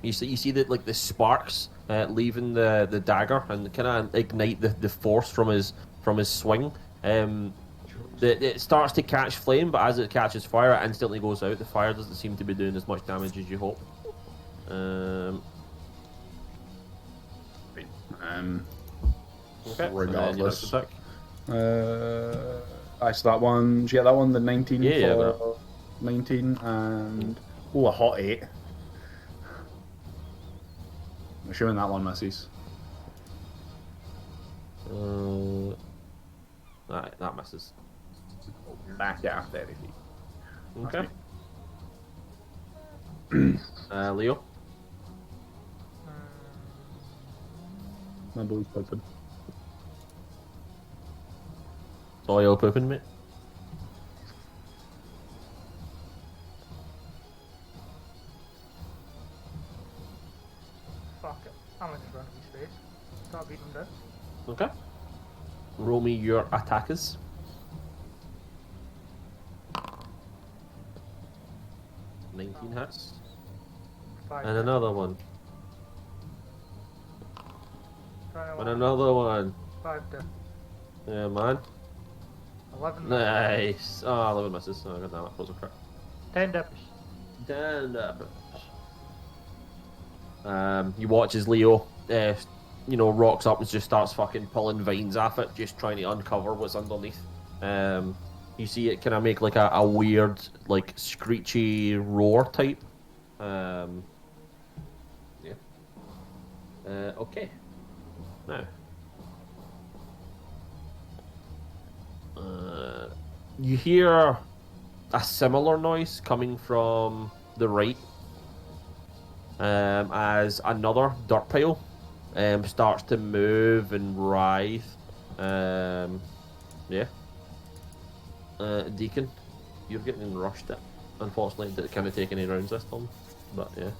you see that like the sparks leaving the dagger and kind of ignite the force from his swing. It starts to catch flame, but as it catches fire, it instantly goes out. The fire doesn't seem to be doing as much damage as you hope. Okay. Regardless. Attack. So that one, did you get that one? The 19 Yeah, yeah, I got for 19, and a hot 8. I'm assuming that one misses. That misses. Back down 30 feet. Okay. Leo. My blue's open. Oil pooping, mate. Fuck it. I'm gonna just run to his face. Start beating him down. Okay. Roll me your attackers. 19 hits. 5 And down. another one. 21. And another one. 5 down. Yeah, man. 11. Nice. Oh, 11 misses. Oh, god damn it. That was a crit. 10 damage. You watch as Leo, rocks up and just starts fucking pulling vines off it, just trying to uncover what's underneath. You see it kind of make like a weird, like screechy roar type. Yeah. Okay. Now. You hear a similar noise coming from the right as another dirt pile starts to move and writhe. Yeah. Deacon, you're getting rushed at. Unfortunately, didn't kind of take any rounds this time, but yeah.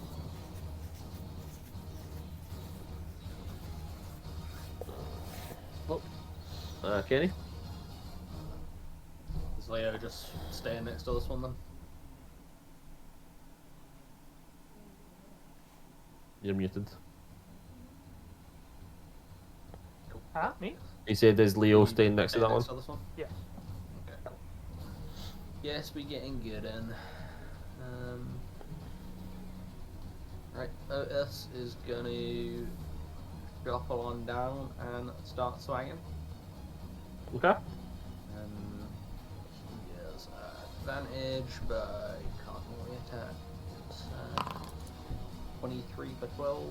Kenny? Is Leo just staying next to this one then? You're muted. Huh? Me? He said, "Is Leo staying next to that one?" Next to this one? Yeah. Okay. Yes, we getting good in. Right, OS is gonna shuffle on down and start swinging. Okay. And he has advantage, but he can't really attack. It's 23 for 12.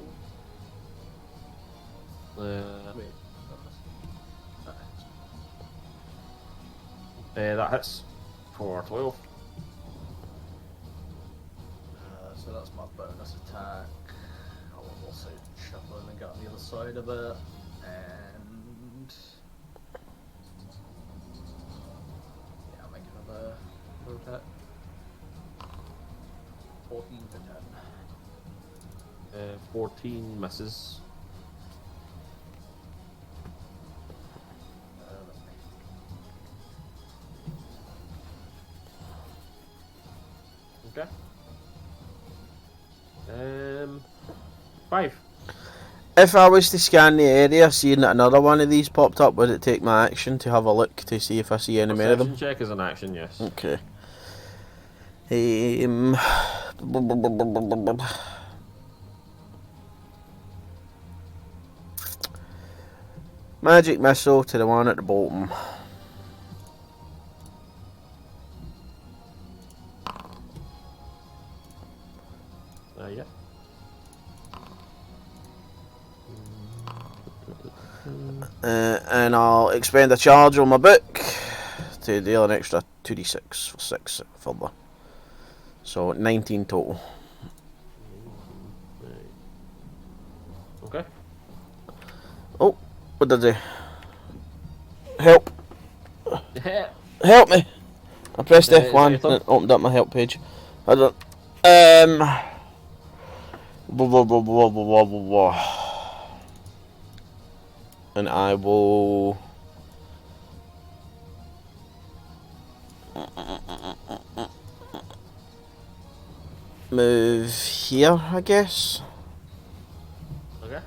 Wait. That hits for 12. So that's my bonus attack. I'll also shuffle and get on the other side of it. And yeah, I'll make another attack. 14 for 10. 14 misses. Okay. 5. If I was to scan the area, seeing that another one of these popped up, would it take my action to have a look to see if I see any more of them? Perception check is an action, yes. Okay. Magic missile to the one at the bottom. Yeah. And I'll expend a charge on my book to deal an extra 2d6 for 6 further. So 19 total. Okay. Oh, what did I do? Help! Help me! I pressed F1 and it opened up my help page. I don't. And I will. Move here, I guess. Okay.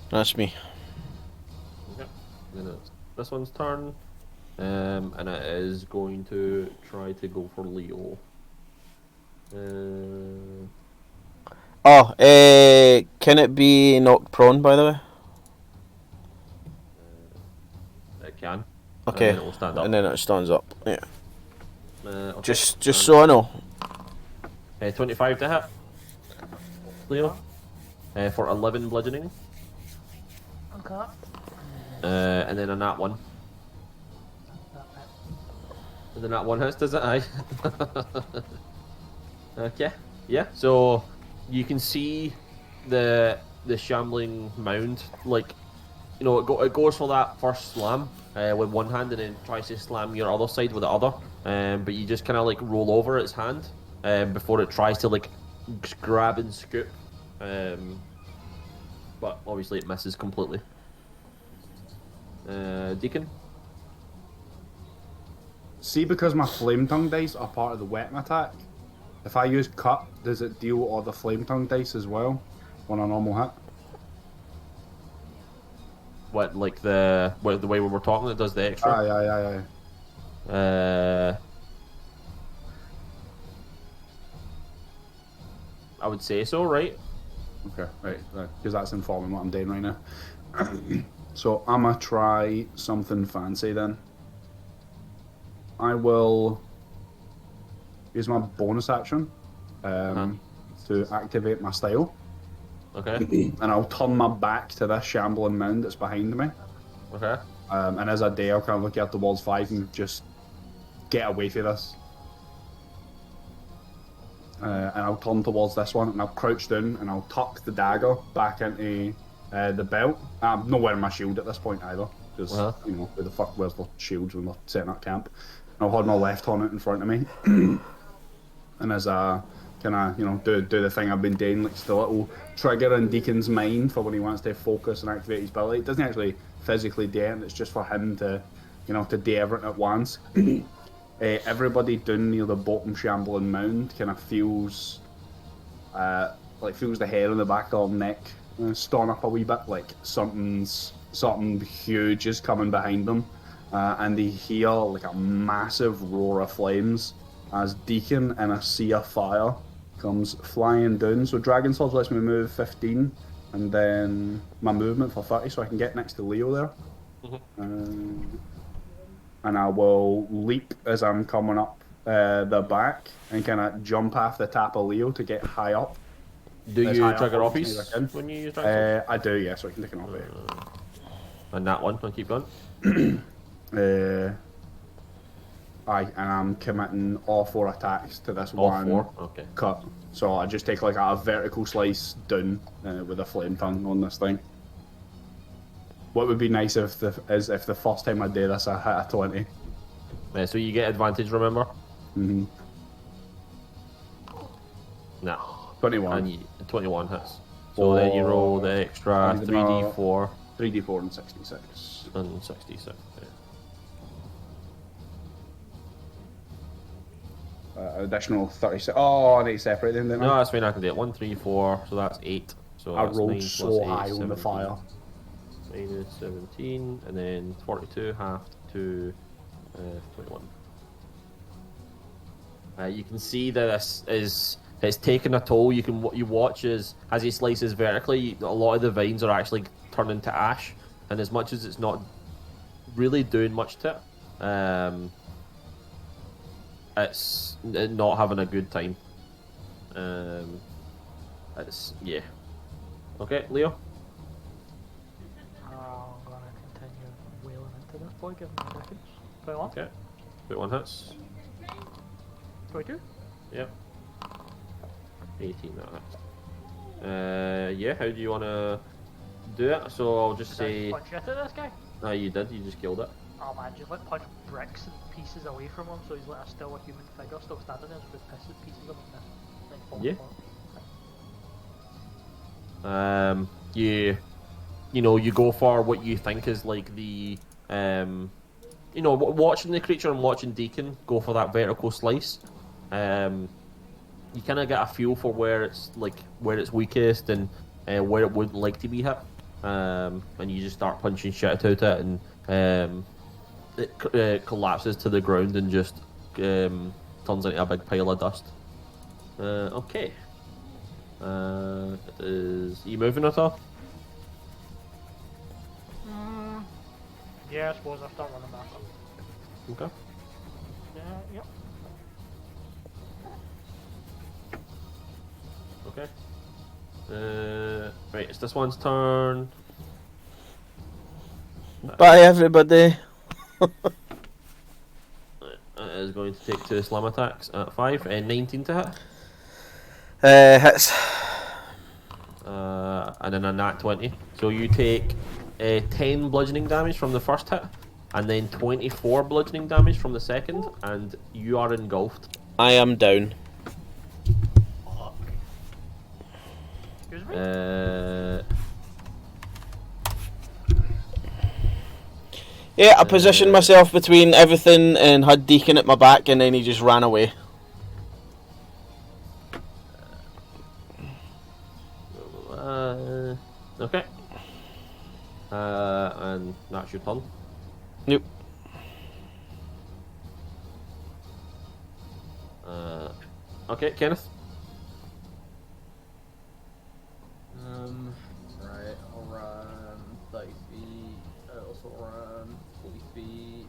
That's me. Okay. Then it's this one's turn. And it is going to try to go for Leo. Can it be knocked prone, by the way? It can. Okay. And then it will stand up. And then it stands up. Yeah. Okay. Just so I know. 25 to hit. Leo. For 11 bludgeoning. Okay. And then a nat 1. And then that one hits, does it? Aye. Okay. Yeah. So you can see the shambling mound, like, you know, it goes for that first slam with one hand, and then tries to slam your other side with the other. But you just kind of like roll over its hand before it tries to like grab and scoop. But obviously it misses completely. Deacon. See, because my flame tongue dice are part of the weapon attack, if I use cut, does it deal all the flame tongue dice as well on a normal hit? What, like the way we were talking, it does the extra? Aye. I would say so, right? Okay, right, because that's informing what I'm doing right now. So I'm gonna try something fancy then. I will use my bonus action to activate my style. Okay. And I'll turn my back to this shambling mound that's behind me. Okay. And as I do, I'll kind of look out towards 5 and just get away from this. And I'll turn towards this one, and I'll crouch down, and I'll tuck the dagger back into the belt. I'm not wearing my shield at this point either, because, you know, who the fuck wears the shields when they're setting up camp? And I'll hold my left horn out in front of me. And as I kind of, you know, do the thing I've been doing, like the little trigger in Deacon's mind for when he wants to focus and activate his ability. It doesn't actually physically do it, it's just for him to, you know, to do everything at once. Everybody down near the bottom shambling mound kind of feels the hair on the back of their neck stand up a wee bit, like something huge is coming behind them, and they hear like a massive roar of flames as Deacon in a sea of fire comes flying down. So Dragon Sword lets me move 15 and then my movement for 30, so I can get next to Leo there. And I will leap as I'm coming up the back and kind of jump off the top of Leo to get high up. Do you trigger as offies I can. when you use drag? I do, yeah, so I can take an off And that one, I'll keep going. Aye, and I'm committing all 4 attacks to this All one 4? Okay. cut. So I just take like a vertical slice down with a flame tongue on this thing. What would be nice if the first time I do this I hit a 20. So you get advantage, remember? Mm-hmm. No. 21. And 21 hits. So then you roll the extra 3d4 3d4 and 66. and 66. Additional 36. Oh, I need to separate them, didn't No, I? that's fine. I can do it. 1, 3, 4. So that's 8. So I that's rolled 9 so plus 8, high on 17. the fire. Minus 17, and then 42 halved to 21. You can see that this is it's taken a toll. You watch as he slices vertically, a lot of the vines are actually turning to ash, and as much as it's not really doing much to it, it's not having a good time. It's yeah. Okay, Leo. I'm gonna continue wailing into this boy. Give him a second. 21. Okay. 21 hits. 22. Yep. 18 that hits. Yeah, how do you want to do it? So I'll just Did I say... punch at this guy? No, you did, you just killed it. Oh man, just like punch bricks and pieces away from him, so he's like still a human figure, still standing there, with pieces of him like falling Yeah. apart. You go for what you think is like the watching the creature and watching Deacon go for that vertical slice. You kind of get a feel for where it's weakest and where it would like to be hit, and you just start punching shit out it, and it collapses to the ground and just turns into a big pile of dust. Okay. Are you moving at all? Yeah, I suppose I'll start running back up. Okay. Yep. Okay. Right, it's this one's turn. Bye, everybody. It is going to take 2 slam attacks at 5 and 19 to hit. Hits. And then a nat 20. So you take 10 bludgeoning damage from the first hit, and then 24 bludgeoning damage from the second, and you are engulfed. I am down. Excuse me? Yeah, I positioned myself between everything and had Deacon at my back, and then he just ran away. Okay. And that's your turn. Nope. Okay, Kenneth. Right, I'll run 30 feet, I'll also run 40 feet.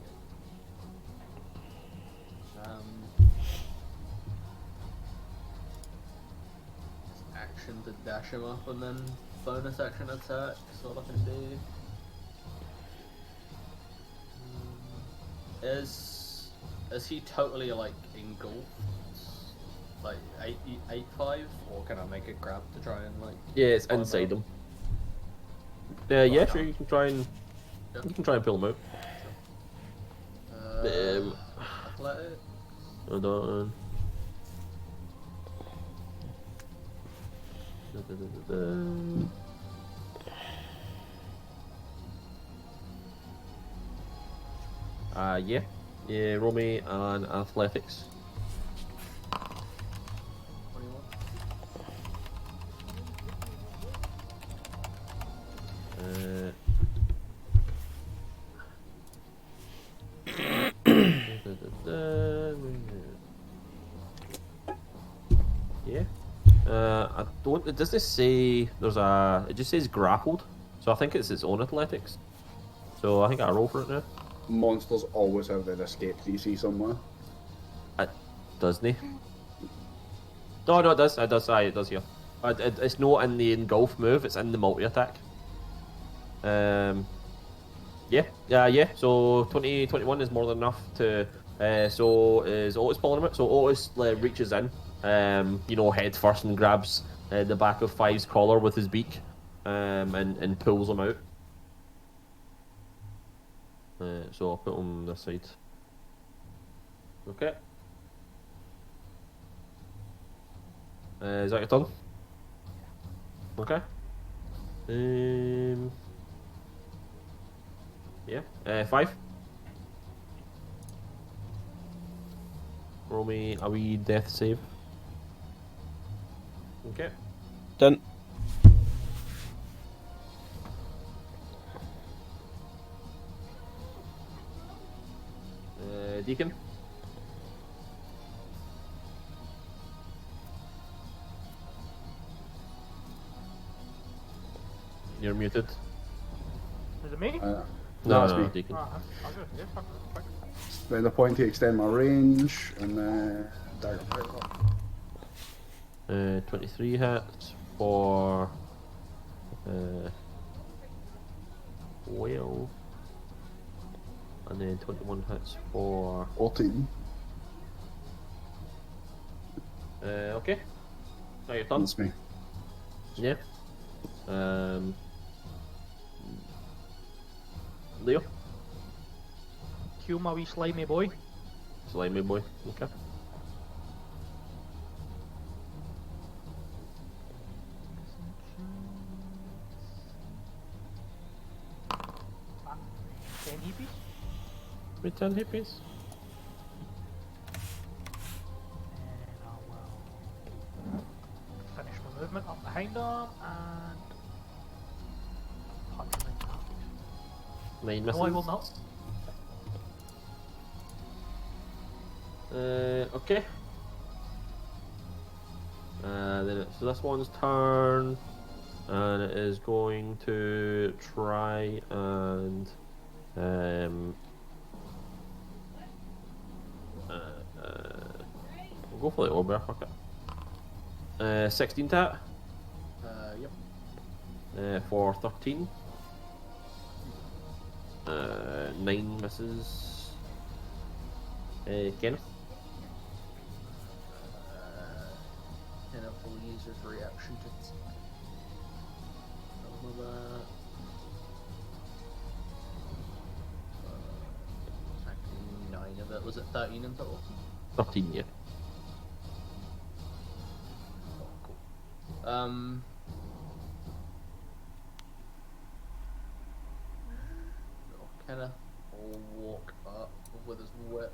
Action to dash him up and then bonus action attack, so I can do. Is he totally like engulfed? Like 8-5, or can I make a grab to try and like? Yeah, it's pull him inside out? him. Yeah, sure. You can try and pull him out. Athletic. Hold on. Yeah, roll me an athletics. 21. Yeah. I don't. It doesn't say there's a. It just says grappled. So I think it's its own athletics. So I think I roll for it now. Monsters always have their escape DC somewhere. Doesn't he? No, it does. It does. Aye, it does here. It's not in the engulf move. It's in the multi attack. Yeah. So 21 is more than enough to. So is Otis pulling him? So Otis reaches in, head first and grabs the back of Five's collar with his beak, and pulls him out. So I'll put him this side. Okay. Is that your turn? Okay. Yeah. 5. Roll me a wee death save. Okay. Done. Deacon. You're muted. Is it me? No, No, me. Deacon. I'll go. Yeah, fuck. Spend a point to extend my range, and then dagger. 23 hits for 12, and then 21 hits for 14. okay. Now you're done. That's me. Yeah. Leo, Cue my wee slimy boy. slimy boy. Okay. Ten hippies. Return hippies. And I will finish my movement up behind him and punch him in the face. 9 misses. No, I will not. Okay. So this one's turn, and it is going to try and we'll go for the Obeah, fuck it. 16 tat Yep. for 13. 9 misses. Kenneth. Kenneth will use his reaction to some of that. Attacking 9 of it. Was it 13 in total? 13, yeah. Kenneth will walk up with his whip.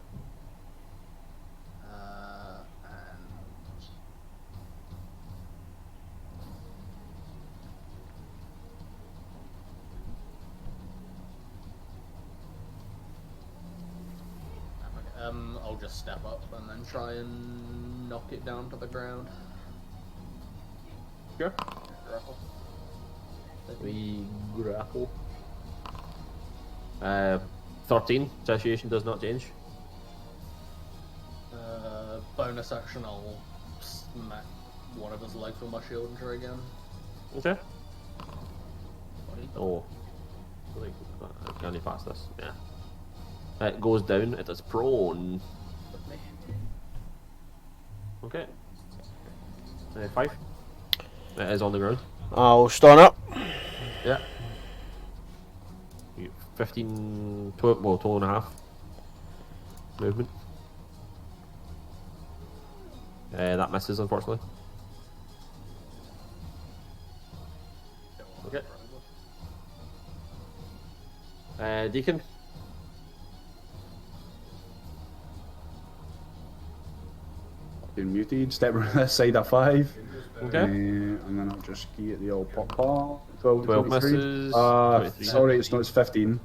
I'll just step up and then try and knock it down to the ground. Sure. Grapple. We grapple. 13. Situation does not change. Bonus action, I'll smack one of his legs with my shield and try again. Okay. 20. Oh. Can you pass this? Yeah. It goes down, it is prone. With me. Okay. 5. It is on the ground. I'll stand up. Yeah. 15, 12, well, 12 and a half movement. That misses, unfortunately. Okay. Deacon. Been muted. Step around this side of 5. Okay. And then I'll just ski at the old pop. 12, 12 23. misses. 23 Sorry, it's not. It's 15.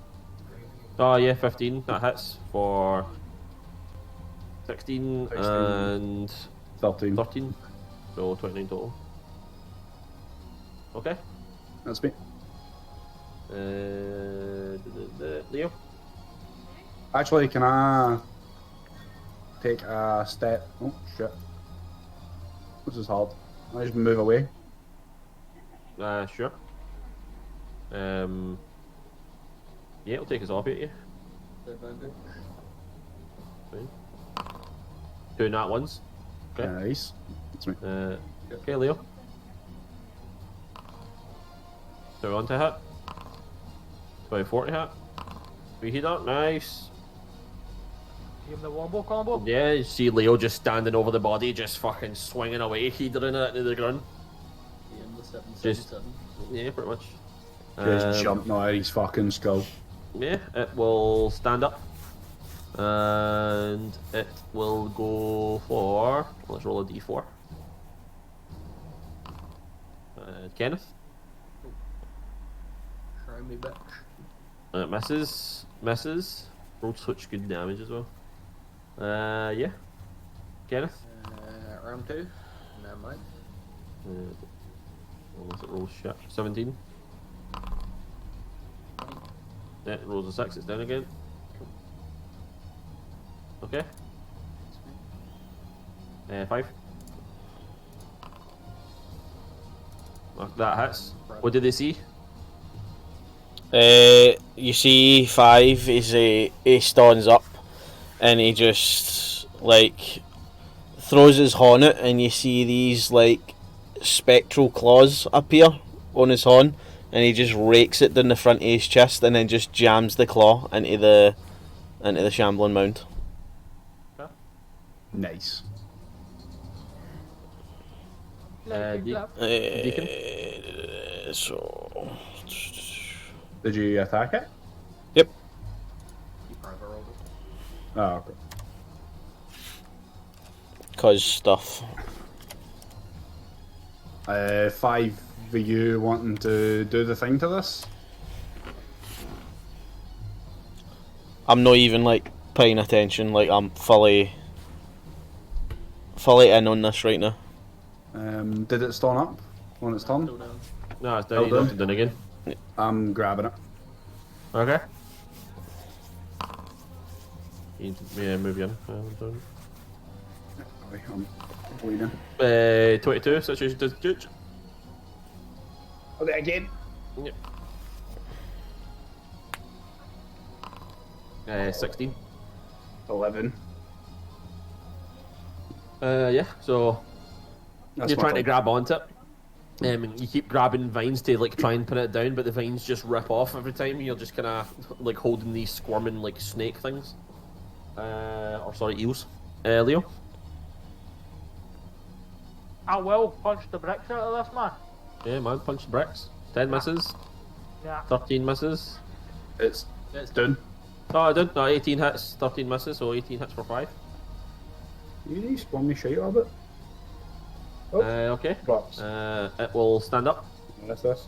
Oh yeah, 15. That hits for 16 and 13. 13. So 29 total. Okay. That's me. Leo? Actually, can I take a step? Oh shit! This is hard. I just move away. Sure. Yeah, it'll take us off at you. Advantage. Fine. 2 nat ones. Okay. Nice. That's me. Okay, Leo. So on to hit. 40 hit. 3 hit up. Nice. Give him the wombo combo. Yeah, you see Leo just standing over the body, just fucking swinging away, heedering it into the ground. In the 777. Just- Yeah, pretty much. Just jumping out of his fucking skull. Yeah, it will stand up. And it will go for... Let's roll a d4. Kenneth. Try me, bitch. Misses. Misses. Rolled such good damage as well. Yeah. Kenneth. Round 2. Never mind. Unless it rolls shit. 17. Yeah, it rolls a 6, it's down again. Okay. 5. That hits. What did they see? You see 5, he stands up and he just like throws his horn out and you see these like spectral claws appear on his horn and he just rakes it down the front of his chest and then just jams the claw into the shambling mound. Nice. Deacon? So Did you attack it? yep. You private rolled it. Oh, okay. Cause stuff. 5 of you wanting to do the thing to this? I'm not even like paying attention, like I'm fully in on this right now. Did it stun up on its turn? Still down. No, it's down. Well You knocked done. it down again. I'm grabbing it. Okay. You move in. Sorry, I'm bleeding. 22, situation does judge. Oh, there again. Yep. 16. 11. Yeah, so That's you're my trying to turn. grab onto it. You keep grabbing vines to like try and put it down, but the vines just rip off every time. You're just kind of like holding these squirming like snake things. Or sorry, eels. Leo. I will punch the bricks out of this man. Yeah, man, punch the bricks. 10 misses. Yeah. 13 misses. It's It's done. Oh, I did. No, 18 hits, 13 misses, so 18 hits for 5. You need to spawn me shite a bit. Oh, Okay. drops. It will stand up. What's this?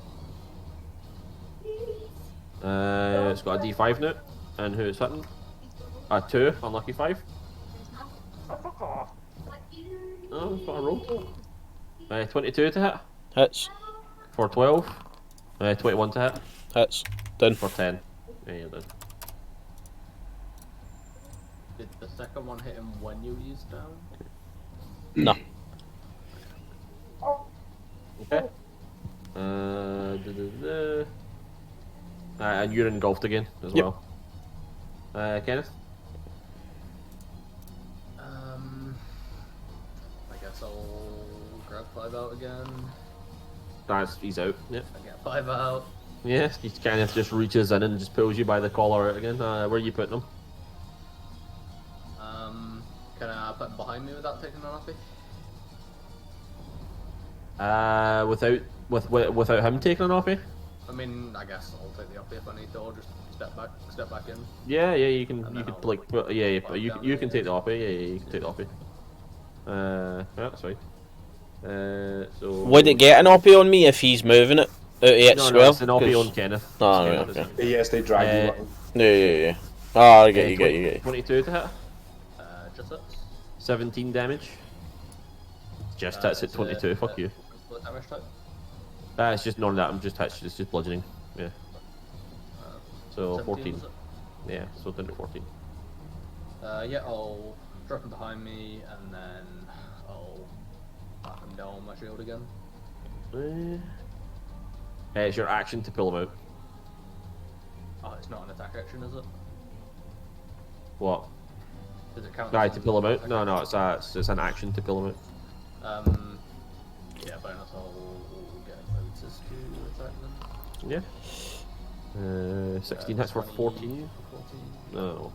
It's got a D5 now. And who it's hitting? A 2, unlucky 5. Oh, it's got a roll. 22 to hit. Hits. For 12. 21 to hit. Hits. Done. For 10. Yeah, you're done. Did the second one hit him when you used down? No. Okay. And you're engulfed again as Yep. well. Kenneth? I guess I'll grab 5 out again. He's out. Yep. I get 5 out. Yeah, he kind of just reaches in and just pulls you by the collar out again. Where are you putting him? Can I put him behind me without taking an offie? Without him taking an offie? I mean, I guess I'll take the offie if I need to, or just step back in. Yeah, you can. And You then could I'll like. You down you can there. take the offie. Yeah, you can take the offie. Yeah, that's fine. So. Would it get an OP on me if he's moving it out of its No, swell? it's an offie 'Cause- on Kenneth. Oh, It's right, Kenneth, okay. isn't it? Yes, they drag you. Uh, up. Yeah. Oh, I get you, 22 to hit. Just hits. 17 damage. just hits at 22. Fuck you. What damage type? It's just none of that. I'm just hits. It's just bludgeoning. Yeah. So 17, 14. was it? Yeah. So down to 14. Yeah, I'll drop him behind me and then I'll knock him down on my shield again. It's your action to pull him out. Oh, it's not an attack action, is it? What? Does it count? Right, as to an pull him out? attack No, action? it's an action to pull him out. Yeah, bonus. I'll get notice to attack them. Yeah. 16 hits for 14. 14. No.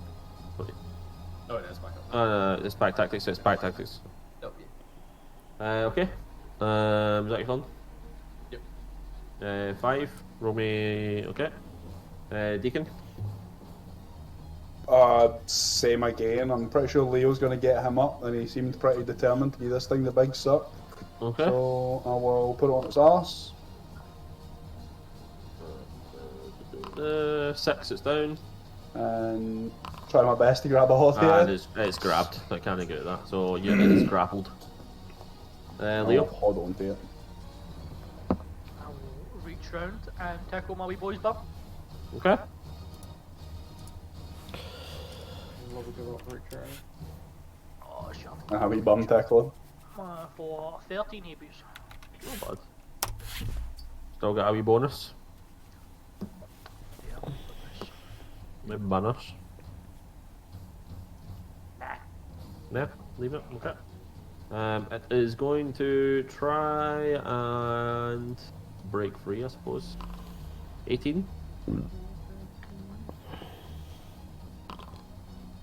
Oh, it is back up. No, it's back tactics. It's back tactics. Oh, yeah. Okay. Is that your turn? Yep. 5. Roll me. Okay. Deacon. Same again. I'm pretty sure Leo's going to get him up, and he seemed pretty determined to be this thing the big suck. Okay. So I will put it on its ass. 6. It's down. And try my best to grab a hot And head. it's grabbed. I can't get at that. So yeah, it is grappled. Leo. Hold on to it. I will reach round and tackle my wee boy's bum. Okay. Oh, shit. I have a bum tackle. For 13 ABs. Not bad. Still got a wee bonus. Yeah. Maybe bonus. Nah. Yeah, leave it. Okay. It is going to try and break free, I suppose. 18.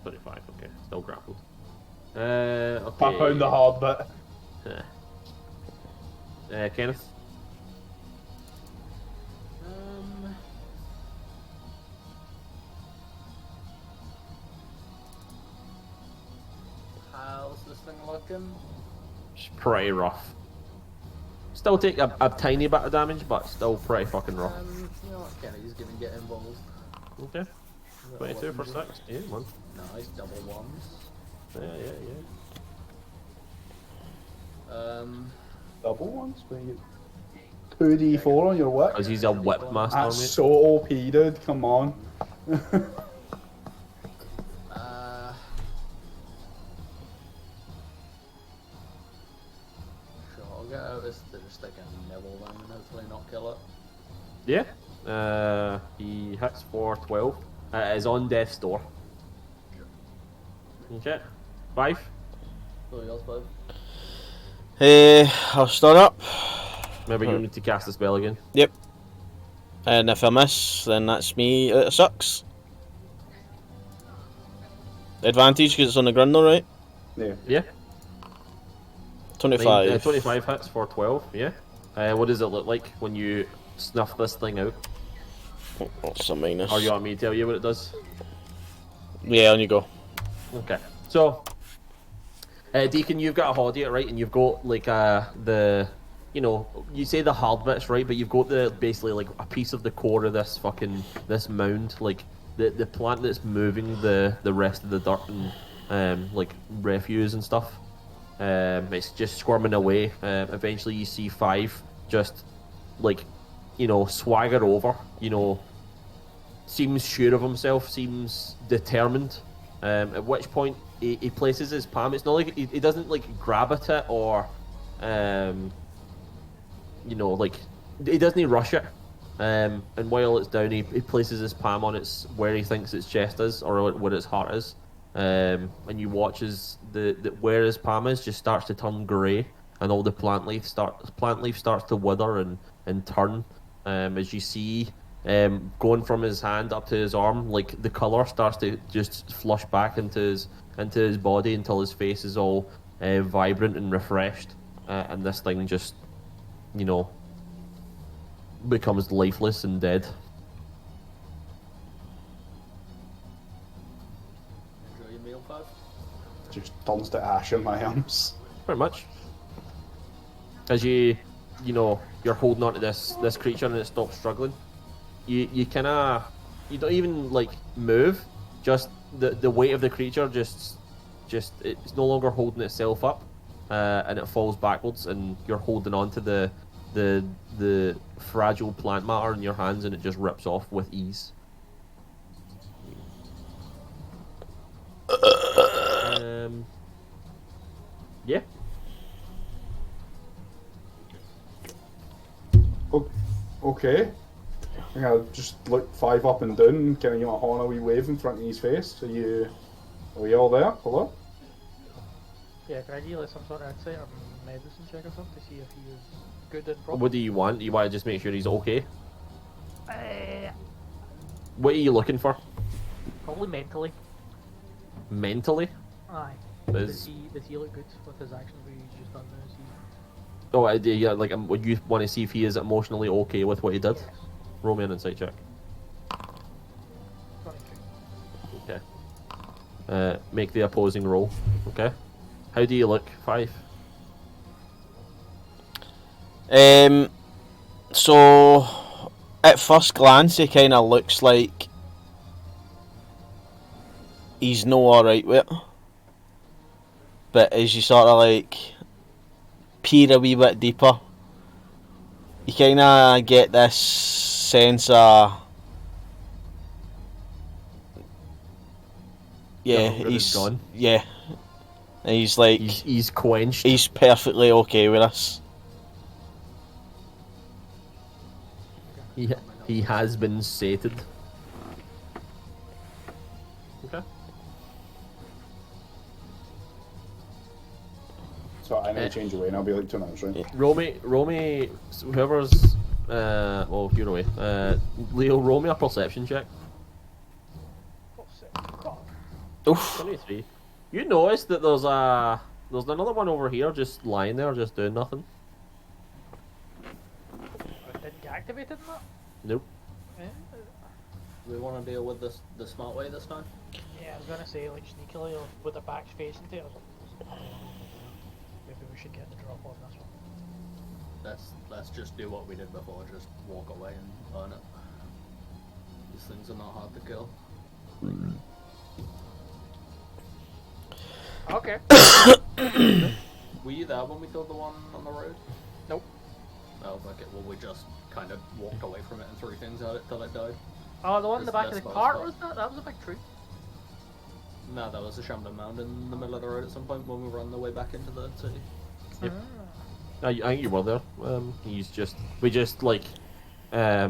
25. Okay, still grappled. Okay. I found the hard bit. Kenneth. How's this thing looking? It's pretty rough. Still take a tiny bit of damage, but still pretty fucking rough. You know what, Kenny's gonna get involved. Okay. 22 for 6. Yeah, man. Nice, double ones. Yeah. Double ones? Where you 2d4 on your whip? Because he's a whip master, That's mate. so OP, dude. Come on. Sure, I'll get out this to just stick a nibble down and hopefully not kill it. Yeah. He hits for 12. It is on death's door. Okay. 5. So yours, bud. I'll start up. Maybe you need to cast the spell again. Yep. And if I miss, then that's me out of 6. Advantage because it's on the ground, though, right? Yeah. 25. 25 hits for 12, yeah. What does it look like when you snuff this thing out? What's a minus? Or you want me to tell you what it does? Yeah, on you go. Okay. So, Deacon, you've got a Haudiet, right? And you've got, like, the... You know, you say the hard bits, right? But you've got basically, like, a piece of the core of this mound. Like, the plant that's moving the rest of the dirt and, like, refuse and stuff. It's just squirming away. Eventually you see 5 just, like, you know, swagger over, you know, seems sure of himself, seems determined. At which point he places his palm. It's not like he doesn't like grab at it or, you know, like he doesn't rush it. And while it's down, he places his palm on its where he thinks its chest is or where its heart is. And you watch as the where his palm is just starts to turn grey, and all the plant leaf starts to wither and turn. As you see, going from his hand up to his arm, like the color starts to just flush back into his body until his face is all vibrant and refreshed, and this thing just, you know, becomes lifeless and dead. Enjoy your meal, Five. Just turns to ash in my arms. Pretty much. As you know, you're holding on to this creature and it stops struggling. You kinda, you don't even like move. Just the weight of the creature just it's no longer holding itself up. and it falls backwards, and you're holding on to the fragile plant matter in your hands, and it just rips off with ease. Yeah. Okay. I think I'll just look 5 up and down, kind of give my horn a wee wave in front of his face. Are we all there? Hello? Yeah, can I give like some sort of insight or medicine check or something to see if he is good and proper? What do you want? You want to just make sure he's okay? Uh, What are you looking for? probably mentally. Mentally? Aye. Is... Does he look good with his actions what he's just done now? Is he... Oh, yeah, like, would you want to see if he is emotionally okay with what he did? Yes. Roll me an insight check. 22. Okay. Make the opposing roll. Okay. How do you look? 5. So at first glance, he kind of looks like he's no alright with it. But as you sort of like peer a wee bit deeper, you kind of get this sense of The hunger is gone. Yeah, and he's like He's quenched. he's perfectly okay with us. He has been sated. Okay. So I need to change away and I'll be like 2 minutes, right? Yeah. Roll me, whoever's, well, you're away. Leo, roll me a perception check. Oof. 23. You noticed that there's another one over here just lying there, just doing nothing. Didn't get activated in that? Nope. Yeah. Do we want to deal with this the smart way this time? Yeah, I was gonna say like sneakily or with the back facing to it. Maybe we should get the drop on this one. Let's just do what we did before, just walk away and burn it. These things are not hard to kill. Okay. Were you there when we killed the one on the road? Nope. Oh, okay. Well, we just kind of walked away from it and threw things at it till it died. Oh, the one in the back of That's the what cart I was that? That was a big tree. No, that was a Shambler Mound in the middle of the road at some point when we were on the way back into the city. Yep. Ah. I think you were there. We just like, Yeah,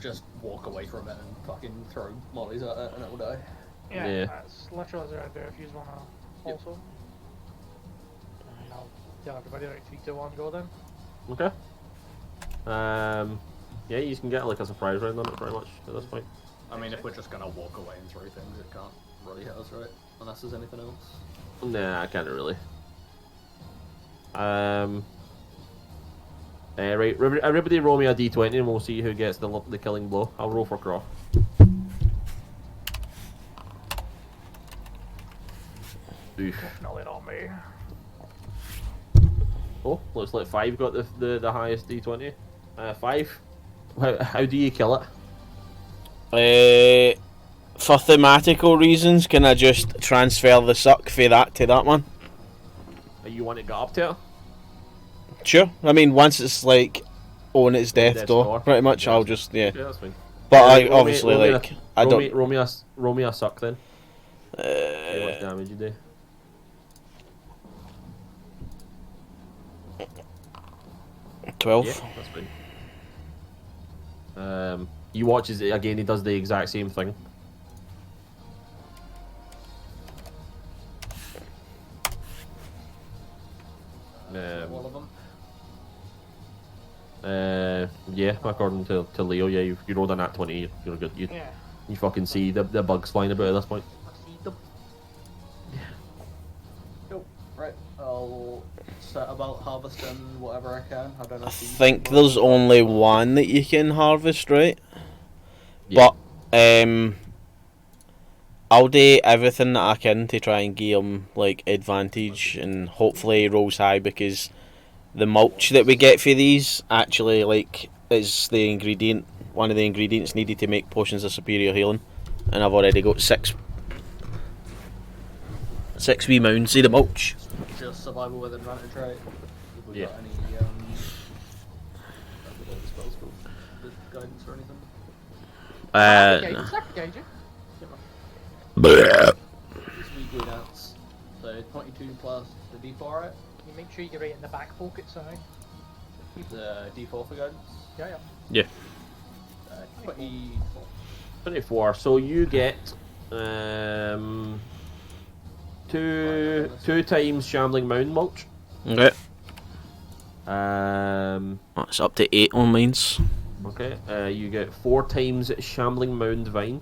just walk away from it and fucking throw mollies at it and it'll die. Yeah, Yeah. that's literally what I do if you wanna Yep. also. And I'll tell everybody like 3, 2, 1, go then. okay. Yeah, you can get like a surprise round on it pretty much at this point. I mean, if we're just gonna walk away and throw things, it can't really hit us, right? Unless there's anything else. Nah, I can't really. Right, everybody roll me a d20 and we'll see who gets the killing blow. I'll roll for Croft. Oof. Definitely not me. Oh, looks like 5 got the highest d20. 5. How do you kill it? For thematical reasons, can I just transfer the suck for that to that one? You want to get up to it? Sure. I mean, once it's like on its death's Death's door, door. pretty much, Yeah. I'll just Yeah, that's fine. But Yeah, I roll me- obviously roll me like a- I don't. roll me a suck then. See how much Uh, damage you do. Yeah, 12. that's fine. You watch as again he does the exact same thing. All of them. Yeah, according to Leo, yeah, you rolled a nat 20, you're good. You Yeah. fucking see the bugs flying about at this point. I see them. Cool. Right. I'll set about harvesting whatever I can. I don't know I if you think can there's work. only one that you can harvest, right? Yeah. But I'll do everything that I can to try and give him like advantage, and hopefully he rolls high, because the mulch that we get for these actually like is one of the ingredients needed to make potions of superior healing, and I've already got six wee mounds of the mulch. just survival with advantage, right? Have we Yeah. got any spells with guidance or anything? Okay, second gauge. It's weekly dance. So 22 plus the D4, right? You make sure you get right in the back pocket, sorry. The D4 for guidance. Yeah. Yeah. 24. 24. So you get two times Shambling Mound mulch. Okay. It's up to 8 on mines. Okay. You get 4 times Shambling Mound Vine.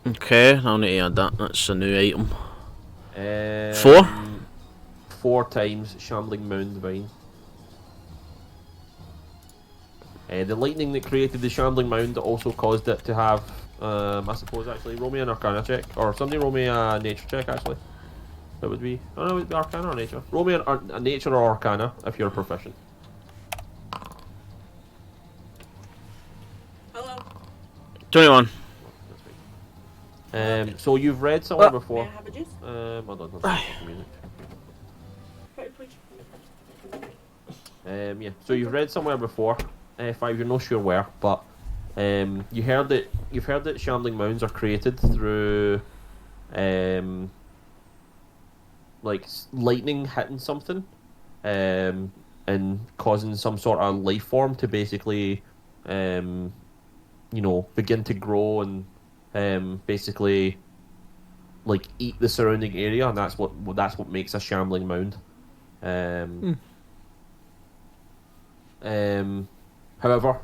Okay, I'll need to add that. That's a new item. 4? 4 times Shambling Mound Vine. The lightning that created the Shambling Mound also caused it to have, I suppose actually, roll me an Arcana check. Or somebody roll me a Nature check actually. That would be, oh no, it would be Arcana or Nature. Roll me a Nature or Arcana if you're proficient. Hello. 21. So you've read somewhere before. May I have a juice? Hold on, hold on. Music. Right, please. Yeah. So you've read somewhere before. 5, you're not sure where, but you've heard that Shambling Mounds are created through like lightning hitting something, and causing some sort of life form to basically, begin to grow and basically like eat the surrounding area, and that's what makes a Shambling Mound. However,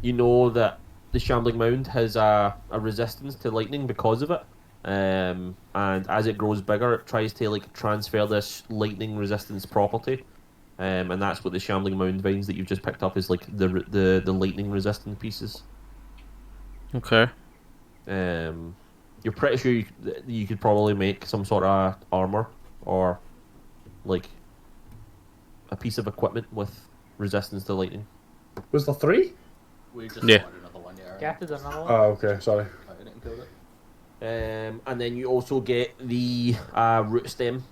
you know that the Shambling Mound has a resistance to lightning because of it, and as it grows bigger, it tries to like transfer this lightning resistance property, and that's what the Shambling Mound vines that you've just picked up is like the lightning resistant pieces. Okay. You're pretty sure you could probably make some sort of armor or like a piece of equipment with resistance to lightning. Was there 3? We just Yeah. wanted another one, yeah. Get another one. Oh, okay, sorry. I didn't kill it. And then you also get the root stem.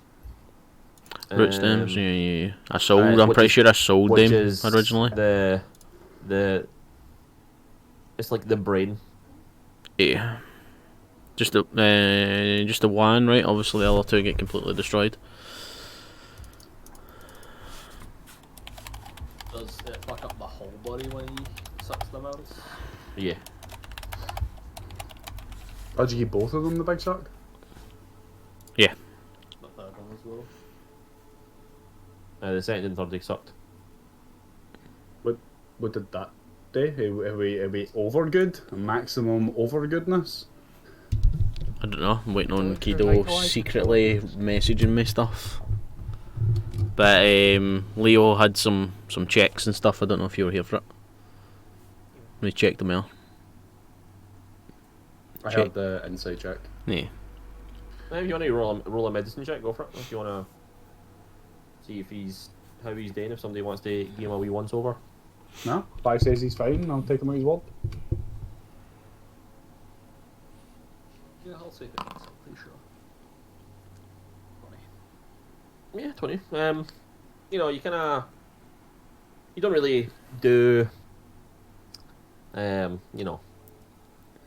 Root stems, yeah. I sold, I'm which pretty is- sure I sold which them is originally. the it's like the brain. Yeah. Just the one, right? Obviously the other 2 get completely destroyed. Does it fuck up the whole body when he sucks them out? Yeah. How'd you get both of them, the big shark? Yeah. The third one as well. The second and third they sucked. What did that do? Are we over good? Maximum over goodness? I don't know. I'm waiting on Look, you're Kido right, secretly messaging me stuff. But Leo had some checks and stuff. I don't know if you were here for it. We checked them out. I Check. had the insight check. Yeah. If you want to roll a medicine check, go for it. If you want to see how he's doing, if somebody wants to give him a wee once over. No? 5 says he's fine, I'll take him at his word. Yeah, I'll say 15, I'm pretty sure. 20. Yeah, 20. You don't really do,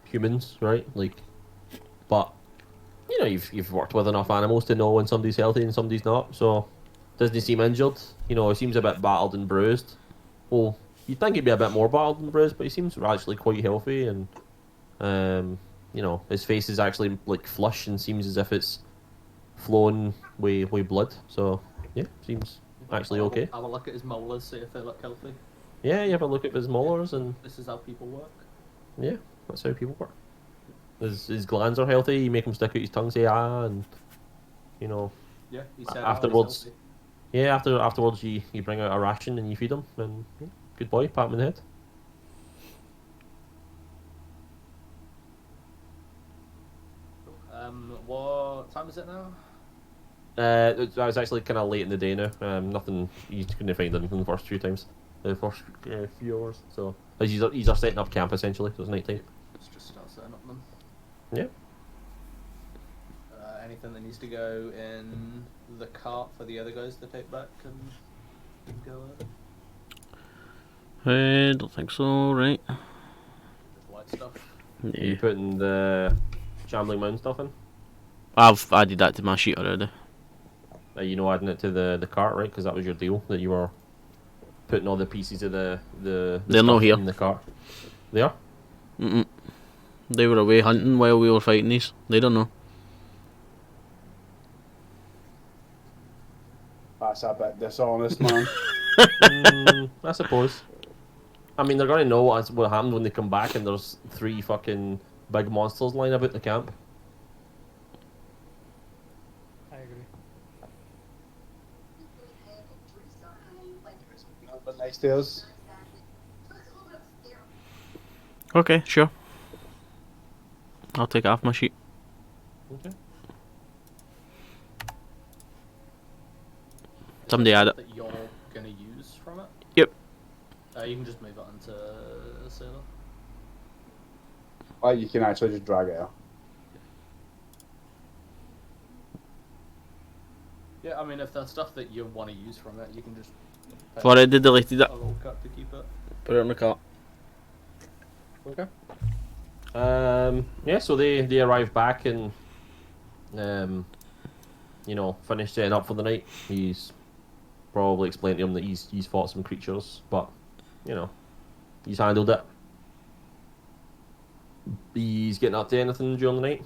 humans, right? Like, but you've worked with enough animals to know when somebody's healthy and somebody's not. So, doesn't he seem injured? He seems a bit battered and bruised. Well, you'd think he'd be a bit more battered and bruised, but he seems actually quite healthy, and his face is actually like flush and seems as if it's flowing with blood. So yeah, seems actually okay. Have a look at his molars, see if they look healthy. Yeah, you have a look at his molars, and This is how people work. yeah, that's how people work. His glands are healthy. You make him stick out his tongue, say ah, and Yeah, he said Afterwards. healthy. yeah. Afterwards, you bring out a ration and you feed him, and yeah, good boy, pat him in the head. What time is it now? I was actually kind of late in the day now. Nothing. You couldn't find anything the first few few hours. So these are setting up camp essentially. So it's night time. Let's just start setting up then. Yeah. anything that needs to go in the cart for the other guys to take back and go at? Don't think so, right? Just light stuff. Are Yeah. you putting the Shambling Mound stuff in? I've added that to my sheet already. You know, adding it to the cart, right? Because that was your deal, that you were putting all the pieces of the They're stuff not here. in the cart. They are? Mm-mm. They were away hunting while we were fighting these. They don't know. That's a bit dishonest, man. I suppose. I mean, they're going to know what happens when they come back and there's 3 fucking big monsters lying about the camp. I agree. But nice to us. Okay, sure. I'll take it off my sheet. Okay. Somebody add it. That you're gonna use from it? Yep. You can just move it onto Sailor. You can actually just drag it out. Yeah, I mean, if there's stuff that you want to use from it, you can just. I've already deleted it. A little cut to keep it. Put it in the cart. Okay. Yeah, so they arrive back and you know, finish setting up for the night. He's probably explained to him that he's fought some creatures, but you know, he's handled it. He's getting up to anything during the night.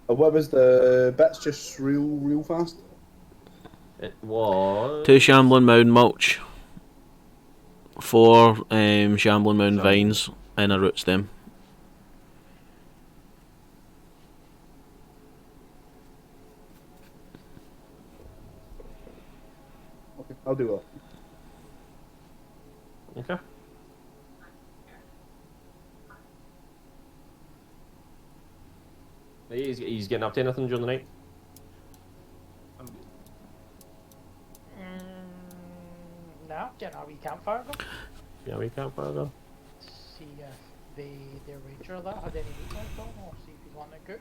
What was the bits just real fast? It was 2 Shambling Mound mulch. 4 Shambling Mound vines and a root stem. Okay, I'll do that. okay. He's getting up to anything during the night. No, getting a wee campfire going. Yeah, we can't find him. See if the ranger that had any meat left on, or see if he's wanting to cook.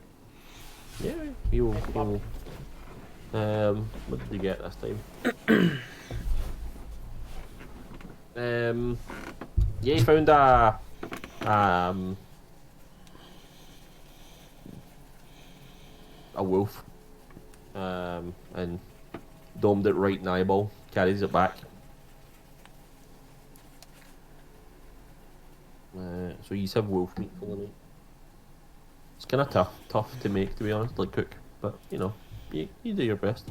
Yeah, he'll. What did he get this time? Yeah, he found a wolf, and domed it right in the eyeball. Carries it back. So he's have wolf meat for the night. It's kind of tough to make, to be honest, like cook. But you know, you do your best.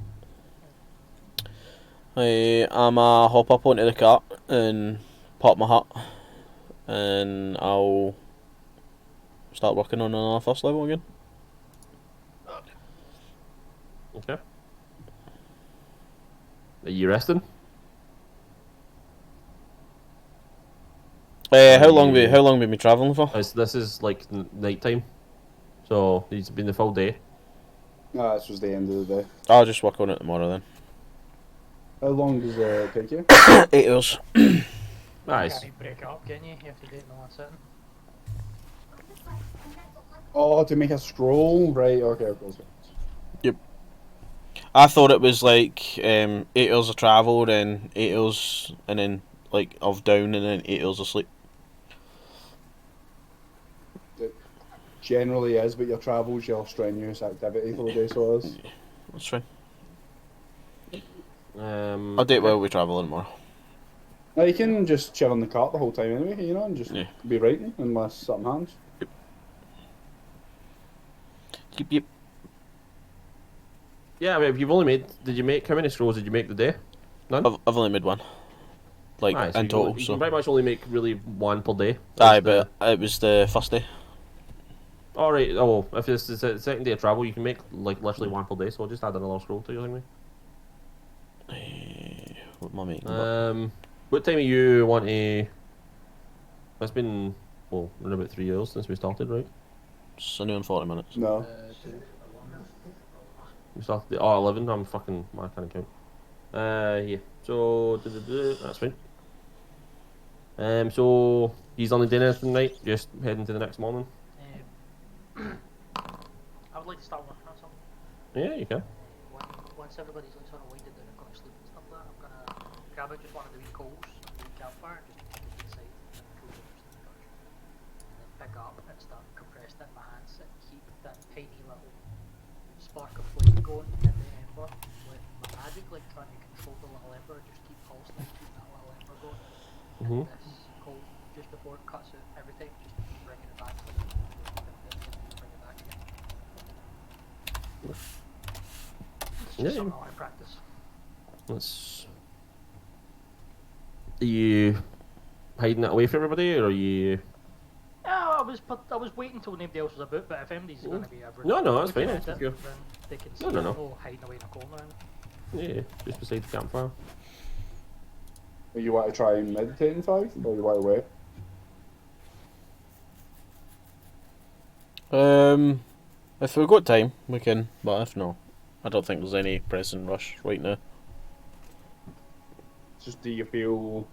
I'ma hop up onto the cart and pop my hut, and I'll start working on another first level again. Okay. Are you resting? How long we been travelling for? This is like night time, so it's been the full day. No, this was the end of the day. I'll just work on it tomorrow then. How long does it take you? 8 hours. Nice. Can't break it up, can you? You have to do it in one sitting. Oh, to make a scroll? Right, okay, of course. I thought it was like 8 hours of travel, then 8 hours, and then like of down, and then 8 hours of sleep. It generally is, but your travel's your strenuous activity for the day, so it is. That's fine. I'll I'll do it while we travel tomorrow. Now you can just chill on the cart the whole time anyway, you know, and just Yeah. be writing unless something happens. Yep. Yeah, I mean, you've only made. Did you make how many scrolls did you make the day? None. I've only made one. Like Aye, so in you total. can So. pretty much only make really one per day. Aye, That's but it was the first day. all right. Oh, well, if it's the second day of travel, you can make like literally one per day. So I'll just add another scroll to your thing. What am I making? What time are you want to? It's been in about 3 years since we started, right? It's only in 40 minutes. No. We started 11. I'm fucking. I can't count. Yeah. So that's fine. So he's only doing anything tonight. Just heading to the next morning. I would like to start working on something. Yeah, you can. Once everybody's like sort of winded down and gone to sleep and stuff like that, I'm gonna grab out just one of the wee coals and the wee campfire and just keep it inside and cool it just in the touch. And then pick up and start compressing it in my hands and keep that tiny little spark of flame going in the ember with my magic, like trying to control the little ember, just keep pulsing and keep that little ember going. And this coal, just before it cuts out every time, just keep bringing it back so that you bring it back again. It's just something I want to practice. Are you hiding it away from everybody, or are you? Yeah, I was waiting until nobody else was about, but if anybody's going to be ever No, that's looking fine. at it, If you're... then they can see No. I'm not hiding away in a corner. Yeah, just beside the campfire. You want to try and meditate in 5, or you want to wait? If we've got time, we can. But if not, I don't think there's any pressing rush right now. Just do you feel...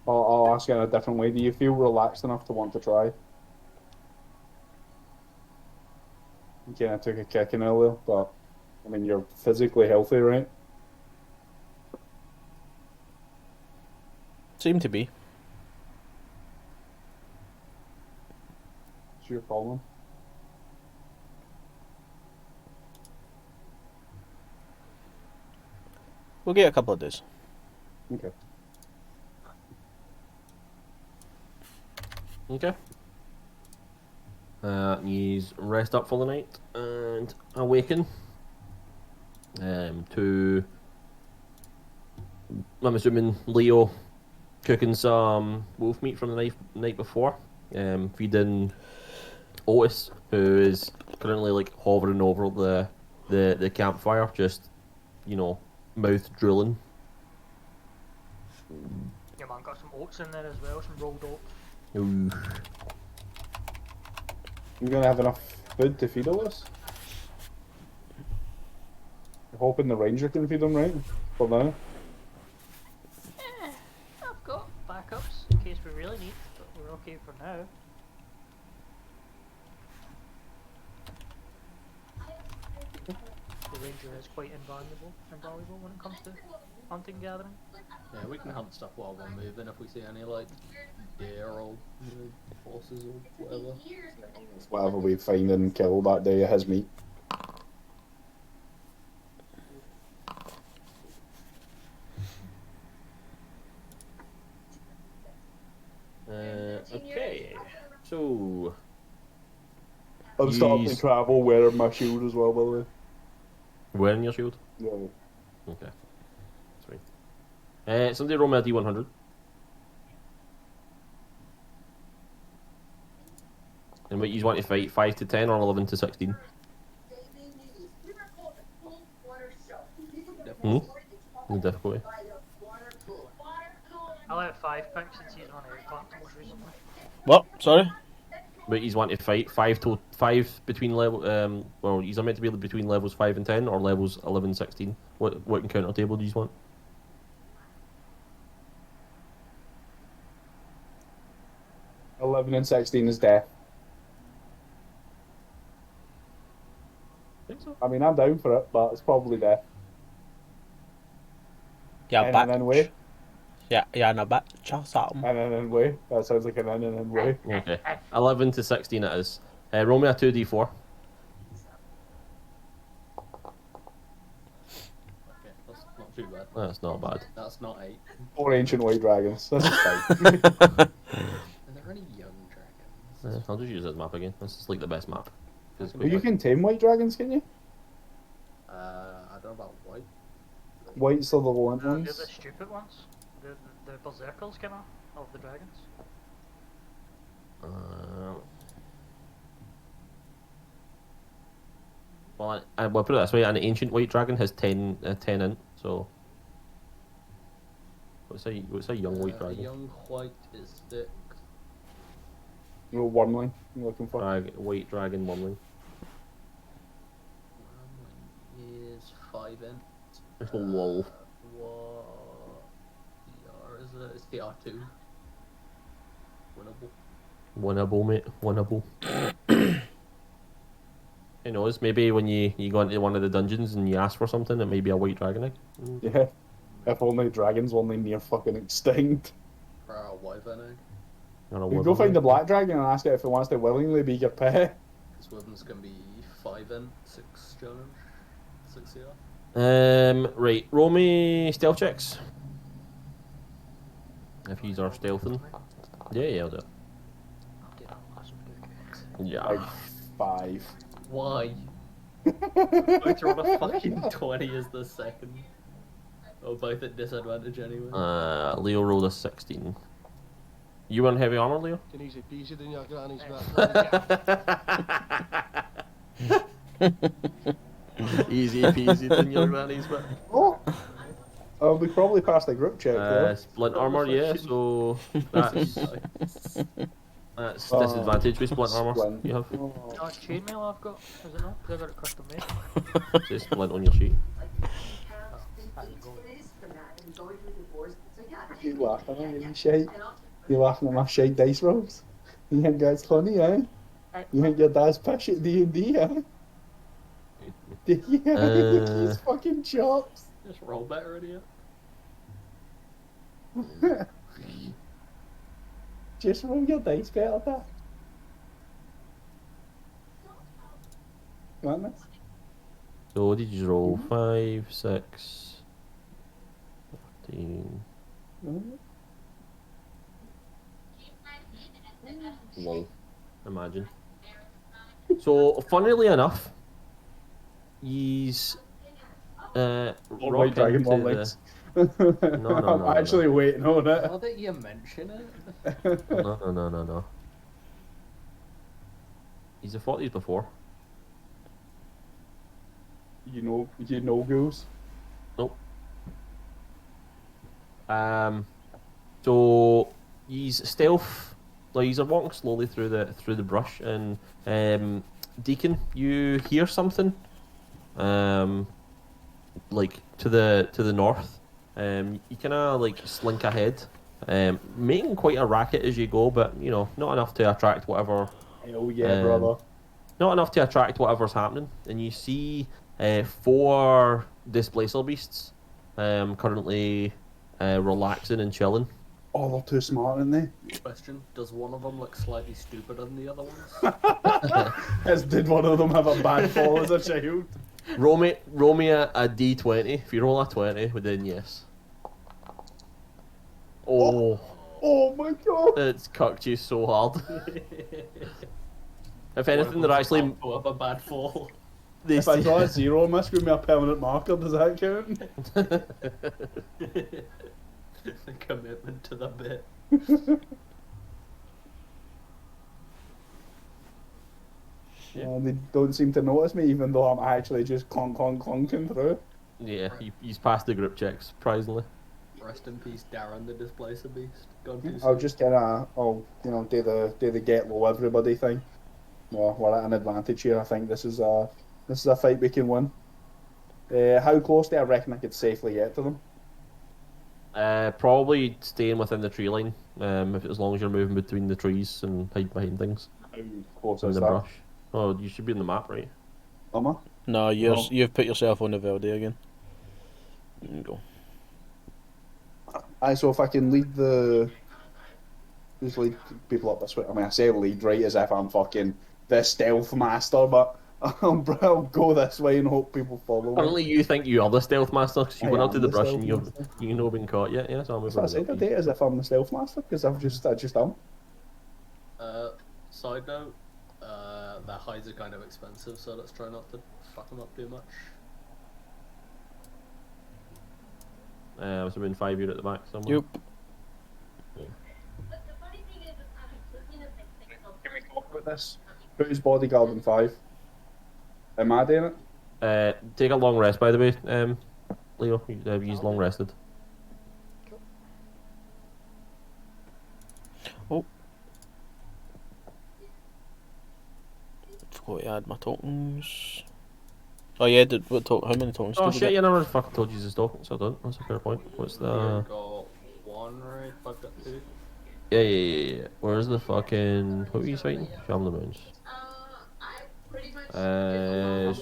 I'll ask you in a different way. Do you feel relaxed enough to want to try? You kind of took a kick in earlier, but I mean, you're physically healthy, right? Seem to be. It's your problem. We'll get a couple of days. Okay. Okay. He's rest up for the night and awaken. To I'm assuming Leo cooking some wolf meat from the night before. Feeding Otis, who is currently like hovering over the campfire, just mouth drooling. Yeah, man, got some oats in there as well, some rolled oats. Ooh. You gonna have enough food to feed all this? I'm hoping the ranger can feed them, right? For now. I've got backups in case we really need, but we're okay for now. The ranger is quite invaluable when it comes to hunting gathering. Yeah, we can hunt stuff while we're moving if we see any like deer or horses or whatever. Whatever we find and kill that day of his meat. Okay. So I'm starting to travel wearing my shield as well, by the way. wearing your shield? Yeah. Okay. Sweet. Somebody roll me a D100. And what you want to fight, 5 to 10 or 11 to 16? The difficulty. I'll let 5 pick since he's on a class most recently. What? Sorry? But he's want to fight 5 between level. Well, he's meant to be between levels 5 and 10 or levels 11 and 16. What encounter table do you want? – 11 and 16 is death. Think so. I mean, I'm down for it, but it's probably death. Yeah, and then way. Yeah, no batch or something. And then way. That sounds like an and then way. Okay. 11 to 16 it is. Roll me a 2d4. Okay, that's not too bad. That's not bad. That's not 8. 4 ancient white dragons. That's fine. Are there any young dragons? I'll just use this map again. This is like the best map. But you can tame white dragons, can you? I don't know about white. Whites are the low-end They're the ones. stupid ones. The berserkers kind of the dragons. Well, we'll put it this way: an ancient white dragon has 10 int. So, what's a young white A dragon? young white is 6. No wormling you're looking for. White dragon wormling. Is 5 int. It's a lol. What PR is it? It's PR2. Winnable. Winnable, mate. Winnable. Who knows? Maybe when you go into one of the dungeons and you ask for something, it may be a white dragon egg. Yeah. If only dragons were only near fucking extinct. For a wyvern egg. Or a You can wood go one. find the black dragon and ask it if it wants to willingly be your pet. This wyvern's gonna be 5 in, 6 challenge, 6 CR. Right. Roll me stealth checks. If he's our stealthing. Yeah, I'll do it. I'll do that last Yeah. Like 5. Why? I throw a fucking 20 as the second. Oh, both at disadvantage anyway. Leo rolled a 16. You weren't heavy armor, Leo? Easy peasy, then your granny's Easy peasy than your granny's, but. Oh! We probably passed the group check though. Splint armor, yeah, so that's disadvantage with splint armor. Splint. You have Oh. No, it's chainmail I've got, is it not? 'Cause I got it custom made. say splint on your sheet. You laughing at me, shite? You laughing at my shite dice rolls? You think that's funny, eh? You think your dad's pish at D&D, eh? Yeah, he's fucking chops. Just roll better, idiot. Just roll your dice better, Dad. You want this? So what did you roll? 5, 6, 14. Lol. Imagine. So, funnily enough, he's White rocked dragon into one the... legs. no, I'm no, actually waiting on it. Now that you mention it. No. He's a fought these before. You know, goose. Nope. So he's stealth. Like he's walking slowly through the brush, and Deacon, you hear something, like to the north. You kind of like slink ahead, making quite a racket as you go, but you know not enough to attract whatever. Hell yeah, brother. Not enough to attract whatever's happening, and you see 4 displacer beasts currently relaxing and chilling. Oh, they're too smart, aren't they? Question: does one of them look slightly stupider than the other ones? As did one of them have a bad fall as a child? Roll me a d20. If you roll a 20, then yes. Oh, Oh my god! it's cucked you so hard. If anything, they're actually have a bad fall. they If I draw a 0 on my screen with a permanent marker, does that count? The commitment to the bit. They don't seem to notice me, even though I'm actually just clunking through. Yeah, he's passed the group check surprisingly. Rest in peace, Darren, the Displacer Beast. Gone too I'll soon. just get do the get low everybody thing. Well, we're at an advantage here. I think this is a fight we can win. How close do I reckon I could safely get to them? Probably staying within the tree line. As long as you're moving between the trees and hide behind things How close in is the that? brush. Oh, you should be in the map, right? Am I? No, you've put yourself on the Velde again. There you go. Aye, so if I can just lead people up this way. I mean, I say lead right as if I'm fucking the stealth master, but I'll go this way and hope people follow me. Apparently, you think you are the stealth master because you I went up am to the the brush stealth and master. you know been caught. Yeah, so I'm That's what I said moving. today, as if I'm the stealth master, because I just am. Side note, their hides are kind of expensive, so let's try not to fuck them up too much. So been 5 years at the back somewhere. Yep. Can we talk about this? Who's bodyguard in 5? Am I doing it? Take a long rest, by the way, Leo. He's long rested. Forgot to add my tokens. Oh yeah, how many tokens Oh did we shit, get? you never fucking told you his talking, so I don't. That's a fair point. What's We the... got 1, right? I've got 2. Yeah. Where's the fucking... Who are you fighting? Shamla Moons. I pretty much So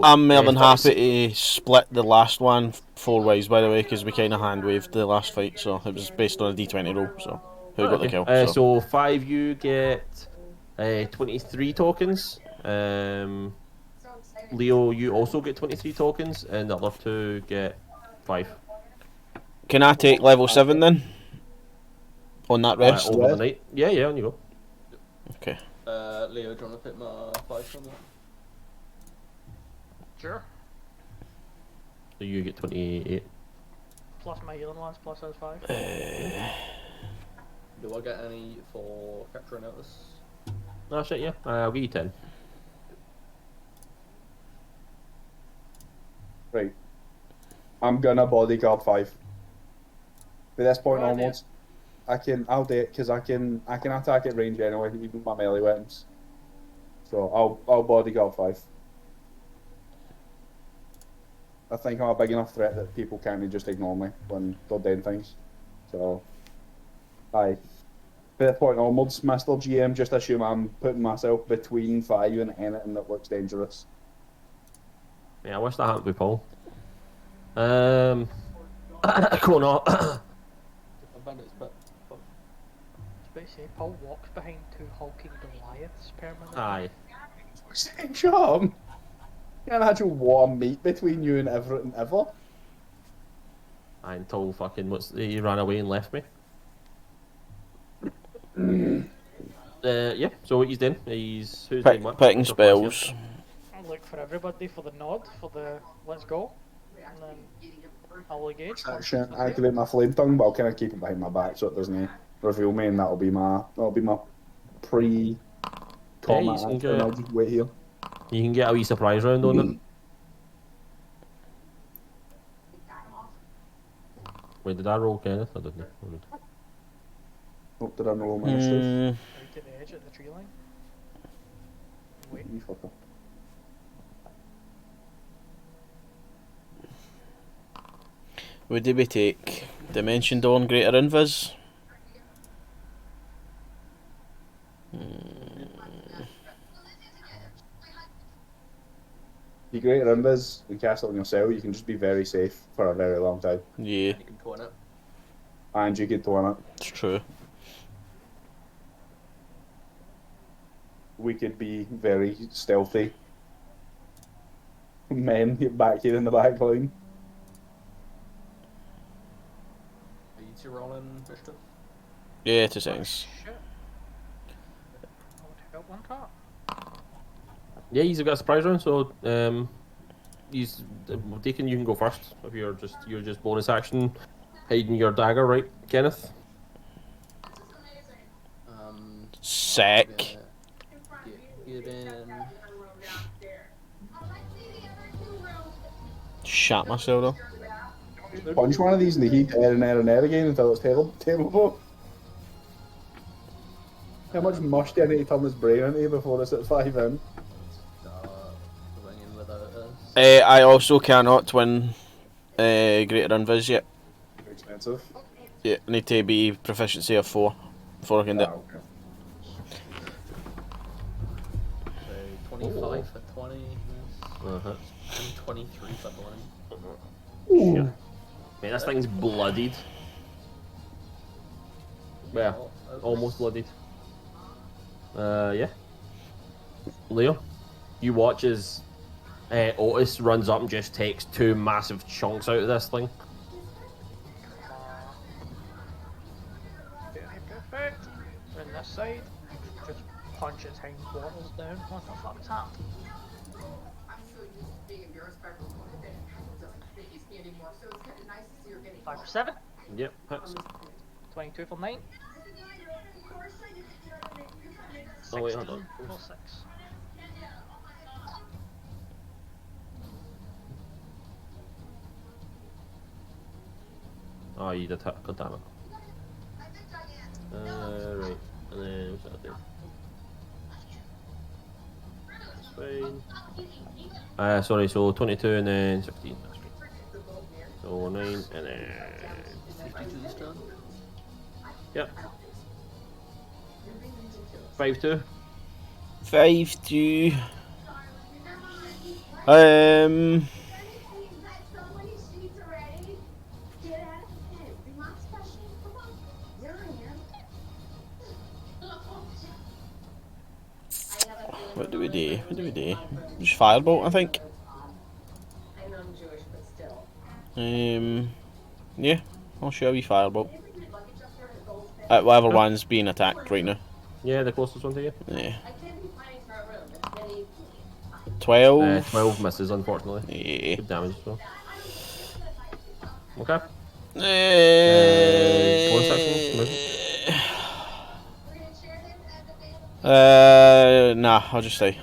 I'm more than starts- happy to split the last one 4 ways, by the way, because we kind of hand waved the last fight, so it was based on a D20 roll. So who got the kill? So 5 you get 23 tokens. Leo, you also get 23 tokens, and the other 2 get 5. Can I take level 7 then? On that rest? Over the night. Yeah, on you go. Okay. Leo, do you want to pick my 5 from that? Sure. So you get 28. Plus my healing ones, plus those 5. Do I get any for capturing notice? Oh shit, yeah. I'll give you 10. Right. I'm gonna bodyguard 5. At this point Good idea. onwards, I'll do it because I can attack at range anyway, even with my melee weapons. So I'll bodyguard 5. I think I'm a big enough threat that people can't just ignore me when they're doing things. So, aye. At this point onwards, Mr. GM, just assume I'm putting myself between 5 and anything that looks dangerous. Yeah, I wish that happened with Paul. Going on. Basically, Paul walks behind 2 hulking Goliaths permanently. Aye. Charm! Can't imagine warm meat between you and everything ever. Until fucking he ran away and left me. Yeah, so what he's doing, who's doing what? Picking spells. I'll look for everybody for the nod, for the let's go, and then I'll engage. Action, activate my flame tongue, but I'll kind of keep it behind my back so it doesn't reveal me, and that'll be my pre-combat action. I'll just wait here. You can get a wee surprise round on it. Wait, did I roll Kenneth? I didn't. Oh, did I roll my initiative? Right to the edge at the tree line. Wait. You fucker. Would we take Dimension Dawn Greater Invis? You greater invis, you cast it on yourself, you can just be very safe for a very long time. Yeah, You can go in it. And you get to win it. it's true. We could be very stealthy. Men get back here in the back line. Are you 2 rolling initiative? Yeah, 2 seconds. Shit. I want to help one part. Yeah, he's got a surprise round, so he's Deacon. You can go first if you're just bonus action, hiding your dagger, right, Kenneth? Sick. Get in. Shat myself though. Punch one of these in the heat, air and air and air again until it's terrible. How much mush do I need to turn this brain into before it's at 5 in? Going in without us. I also cannot win Greater Invis yet. Too expensive. Yeah, I need to be proficiency of 4 before I can do it. Okay. So 25 for 20. Uh-huh. And 23 for blind. Shit. Man, this thing's bloodied. Well, almost bloodied. Yeah. Leo, you watch as Otis runs up and just takes 2 massive chunks out of this thing. Perfect. We're in this side. Just punch its hind quarters down. What the fuck's that? I'm so used to being embarrassed by everyone that it doesn't make me anymore. So it's kind of nice to see you're getting 5 for 7. Yep, hits. 22 for 9. Oh wait, hold on. Plus 6. Oh, you did hit. God damn it. Right. And then what's that do? That's fine. Sorry, so 22 and then 16. That's right. So 9 and then 52 this turn. yep. 5-2. 5-2. Um, what do we do? What do we do? Just firebolt, I think. Yeah, I'll show you firebolt. Whatever one's being attacked right now. Yeah, the closest one to you. Yeah. 12. 12 misses, unfortunately. Yeah. Good damage as well. Okay. Bonus action, move. Nah, I'll just stay.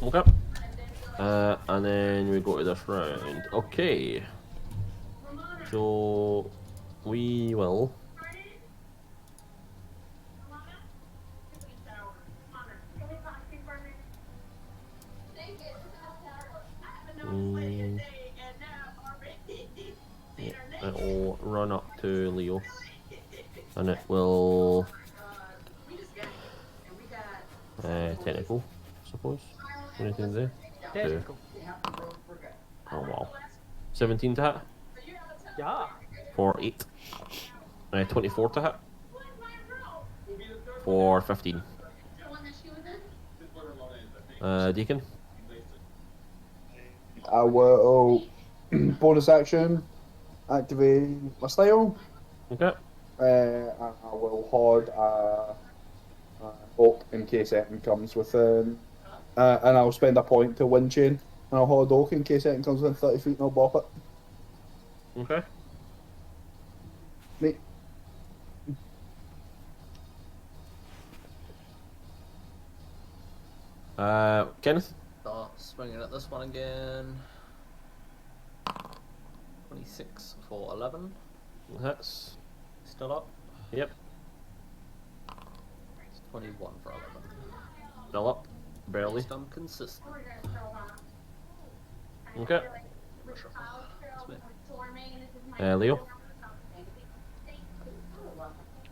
Okay. And then we go to this round. Okay. So we will. It will run up to Leo, and it will technical, I suppose. Anything there? Technical. Oh wow. 17 to hit. Yeah. For 8. 24 to hit. For 15. Deacon. I will bonus action, activate my style. Okay. And I will hoard a oak in case anything comes within. And I'll spend a point to wind chain. And I'll hoard oak in case anything comes within 30 feet and I'll bop it. Okay. Me. Kenneth. Start swinging at this one again. 26 for 11. Hits. Still up. Yep. 21 for 11. Still up. Barely. I'm consistent. Okay. Leo.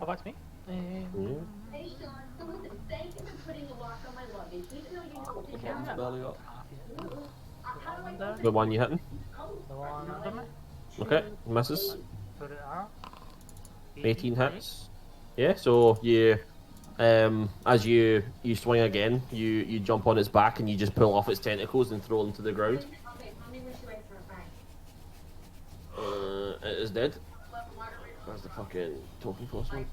Oh, that's me. Belly up. The one you hitting? The one under me. Okay. Misses. Put it out. 18 hits. Yeah, so you as you swing again, you jump on its back and you just pull off its tentacles and throw them to the ground. It is dead. Where's the fucking token for this one?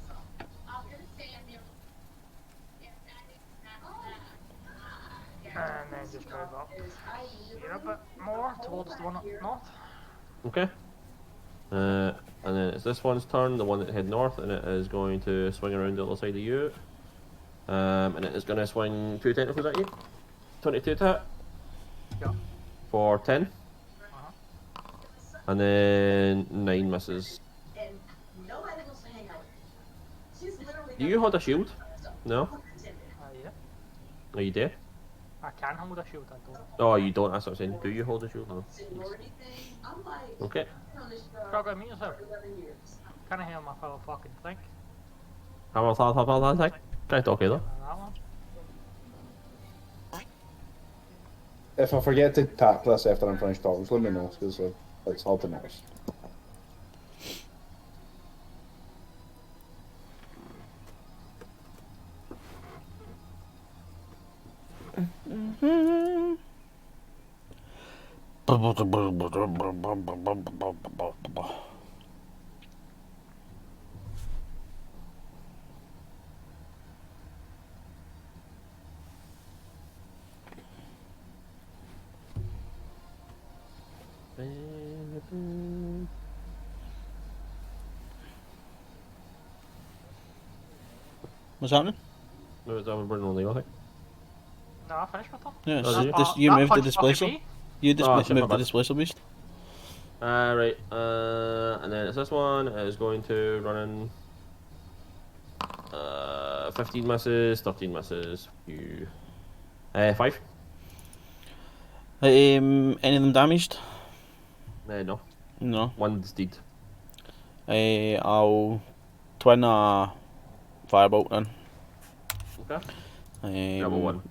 And then just move up here a bit more towards the one up north. Okay. And then it's this one's turn, the one that head north, and it is going to swing around the other side of you. And it is going to swing 2 tentacles at you. 22 to hit. Yeah. For 10. And then 9 misses. Do you hold a shield? No? Yeah. Are you dead? I can hold a shield, I don't. Oh, you don't, that's what I'm saying. Do you hold a shield? No. Okay. Frog, mute yourself. Can I hear my fellow fucking think? How about that? Can I talk either? That one. If I forget to tap this after I'm finished talking, just let me know, because it's hard to notice. What's happening? No, it's over Bruno Leo, I think. No, I finished my turn. Yeah, Oh, did you That moved the punch displacer. fucking me. You Oh, shit, my moved the bad. displacer beast. Right, and then it's this one. It is going to run in 15 misses, 13 misses. 5. Any of them damaged? No. No. One's dead. I'll twin a firebolt then. Okay. Double one.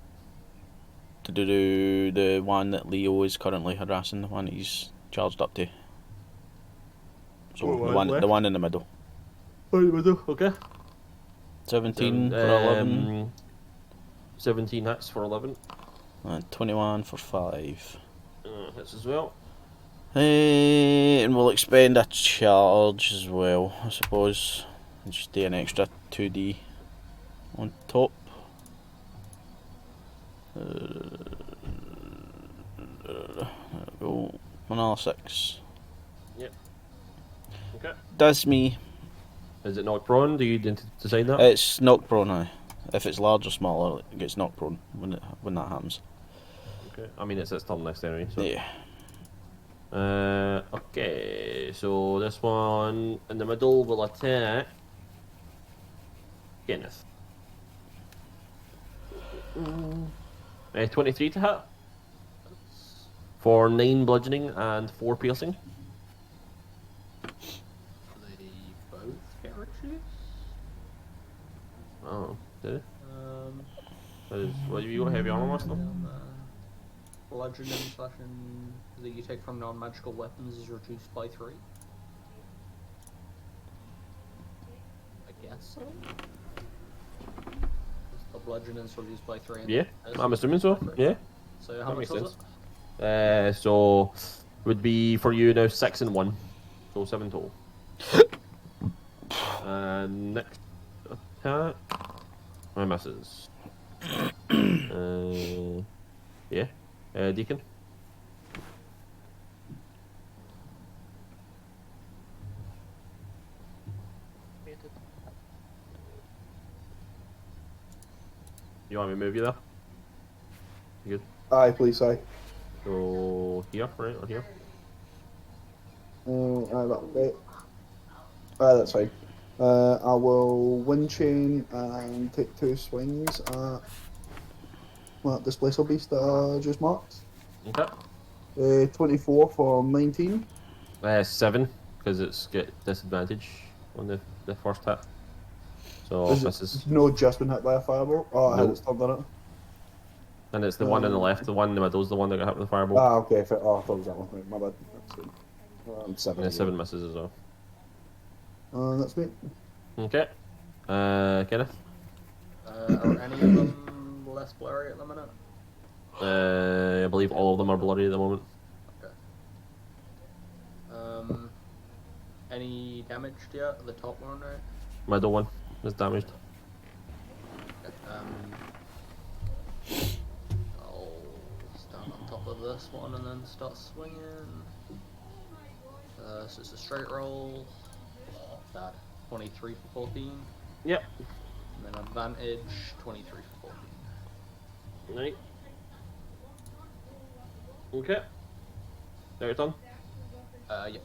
The one that Leo is currently harassing, the one that he's charged up to. So the one in the middle. Okay. 17 for 11. 17 hits for 11. And 21 for 5. Hits as well. And we'll expend a charge as well, I suppose. And just do an extra 2d on top. There we go. Another 6. Yep. Okay. That's me. Is it knocked prone? Do you decide that? It's knocked prone now. If it's large or smaller, it gets knocked prone when that happens. Okay. I mean, it's its turn next anyway. So. Yeah. Okay. So this one in the middle will attack Kenneth. 23 to hit. For 9 bludgeoning and 4 piercing. They both get reduced? Oh, did it? What have you got? Heavy armor master? Bludgeoning slashing that you take from non-magical weapons is reduced by 3. I guess so. The bludgeoning is reduced by 3. Yeah, I'm assuming so. Yeah. So how That much makes was sense. So would be for you now 6 and 1, so 7 total. And next attack, my misses. Yeah, Deacon. Muted. You want me to move you there? You good? Aye, please, aye. So here, right, or here? Aye, that'll be it. Aye, that's fine. I will wind chain and take 2 swings at that displacer beast that I just marked. Okay. 24 for 19. 7, because it's get disadvantage on the first hit. So Is this it is, no just been hit by a fireball? Oh, I had Nope. it still done it. and it's the one on the left, the one in the middle is the one that got hit with the fireball. Ah, okay. Oh, I thought it was that one. Right, my bad. That's good. 7. Yeah, 7 misses as well. That's me. Okay. Kenneth. Are any of them less blurry at the minute? I believe all of them are blurry at the moment. Okay. Any damage yet? The top one, right? Middle one is damaged. Okay. I'll stand on top of this one and then start swinging. So it's a straight roll. Bad. 23 for 14. Yep. And then advantage, 23 for 14. Right. Okay. Now your turn. Yep.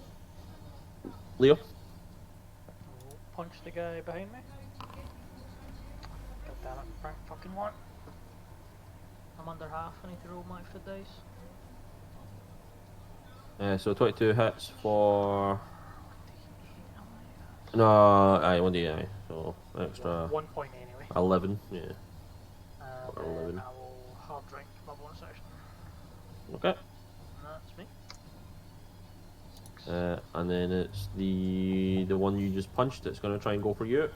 Leo. I'll punch the guy behind me. God damn it, rank fucking 1. I'm under half, I need to roll my extra dice. So 22 hits for. No, aye, 1d, aye. So extra 1 point anyway. 11, yeah. And Or then 11. I will hard drink my bonus action. Okay. And that's me. And then it's the one you just punched that's going to try and go for you.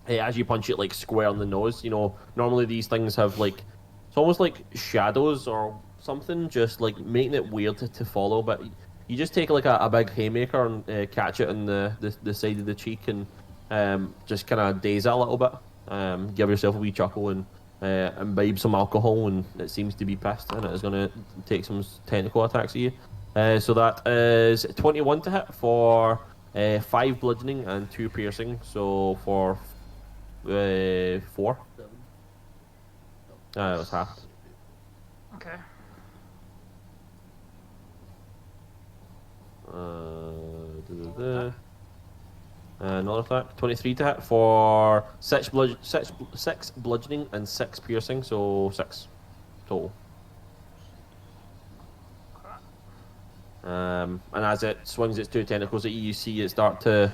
Hey, as you punch it like square on the nose, you know, normally these things have like, it's almost like shadows or something, just like making it weird to follow, but you just take like a big haymaker and catch it on the side of the cheek and just kind of daze it a little bit. Give yourself a wee chuckle and imbibe some alcohol, and it seems to be pissed, and it is going to take some technical attacks at you. So that is 21 to hit for 5 bludgeoning and 2 piercing, so for 4. It was half. Okay. Another attack, 23 to hit for 6 bludgeoning and 6 piercing, so 6 total. And as it swings its 2 tentacles at you, you see it start to,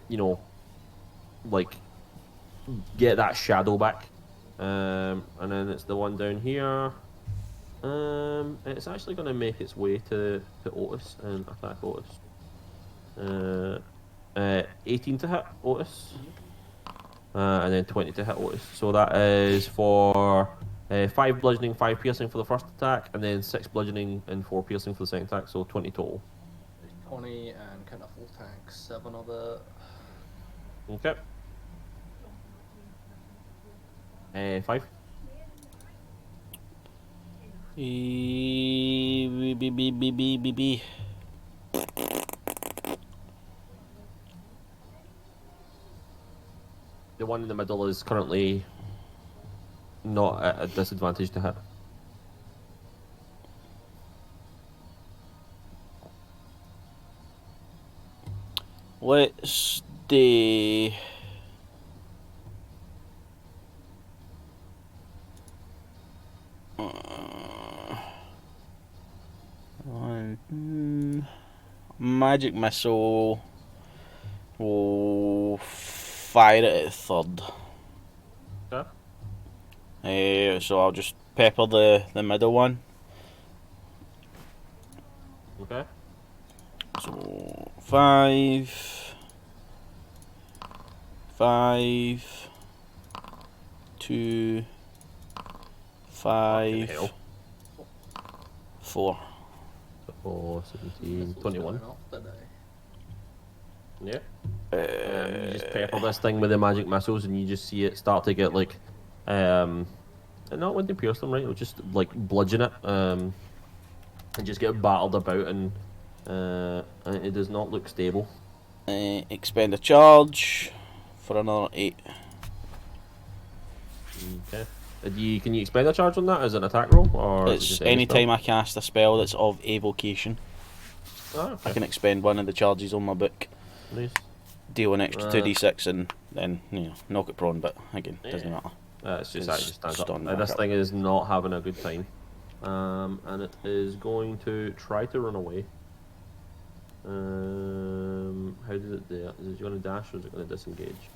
you know, like get that shadow back, And then it's the one down here. It's actually going to make its way to Otis and attack Otis. 18 to hit Otis. And then 20 to hit Otis. So that is for 5 bludgeoning, 5 piercing for the first attack, and then 6 bludgeoning and 4 piercing for the second attack, so 20 total. 20 and kind of full tank, 7 of it. Okay. 5. B. The one in the middle is currently not at a disadvantage to hit. Let's do. Magic missile. Will fire it at third. Okay. So I'll just pepper the middle one. Okay. So 5, 5, 2, 5, hell. 4. Oh, 17, 21. Yeah. You just pepper this thing with the magic missiles, and you just see it start to get like, and not when they pierce them, right? It'll just like bludgeon it, and just get battled about, and it does not look stable. Expend a charge for another 8. Okay. Can you expend a charge on that as an attack roll, or is it It's just any spell? time I cast a spell that's of evocation. Ah, okay. I can expend one of the charges on my book, Nice. deal an extra Ah. 2d6, and then knock it prone. But again, doesn't Yeah. matter. It's just It's actually stands up. stunned This back up. thing is not having a good time, and it is going to try to run away. How does it do that? Is it going to dash or is it going to disengage?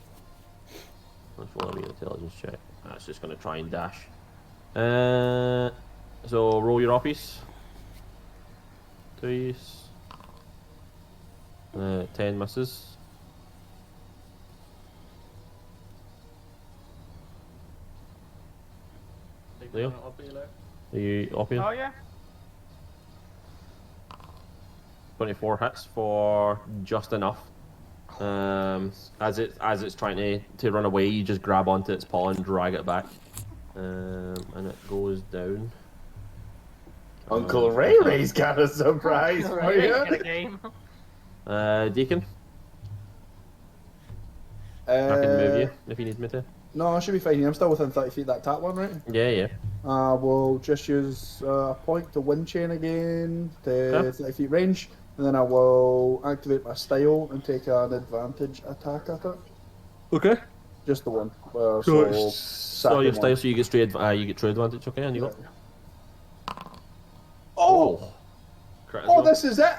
Let's roll me an intelligence check. It's just going to try and dash. So roll your office. 2 10 misses. Leo? Are you Oppian? Oh yeah. 24 hits for just enough. As it's trying to run away, you just grab onto its paw and drag it back, and it goes down. Uncle Ray Ray's got a surprise for Right, you. get a game. Deacon, I can move you if you need me to. No, I should be fine. I'm still within 30 feet of that tap one, right? Yeah, yeah. We'll just use a point to wind chain again to Okay. 30 feet range, and then I will activate my style and take an advantage attack at it. Okay. Just the one. So so your second style, one. so you get true advantage. Okay, and you go. Oh! Crit as Oh, well. this is it!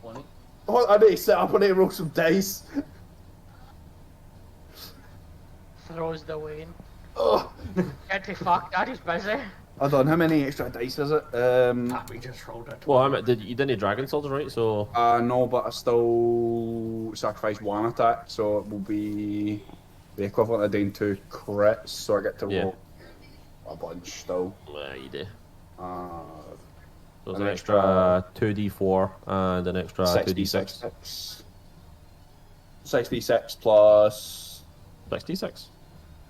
20. Oh, I need to set up and roll some dice. Throws the Wayne. Oh! Get to fuck, daddy's busy. Hold on, how many extra dice is it? We just rolled it. Well, you didn't dragon swords, right? So No, but I still sacrificed one attack, so it will be the equivalent of doing 2 crits, so I get to Yeah. roll a bunch still. you do. Uh, So there's An an extra 2d4 and an extra 2d6. 66 plus 66.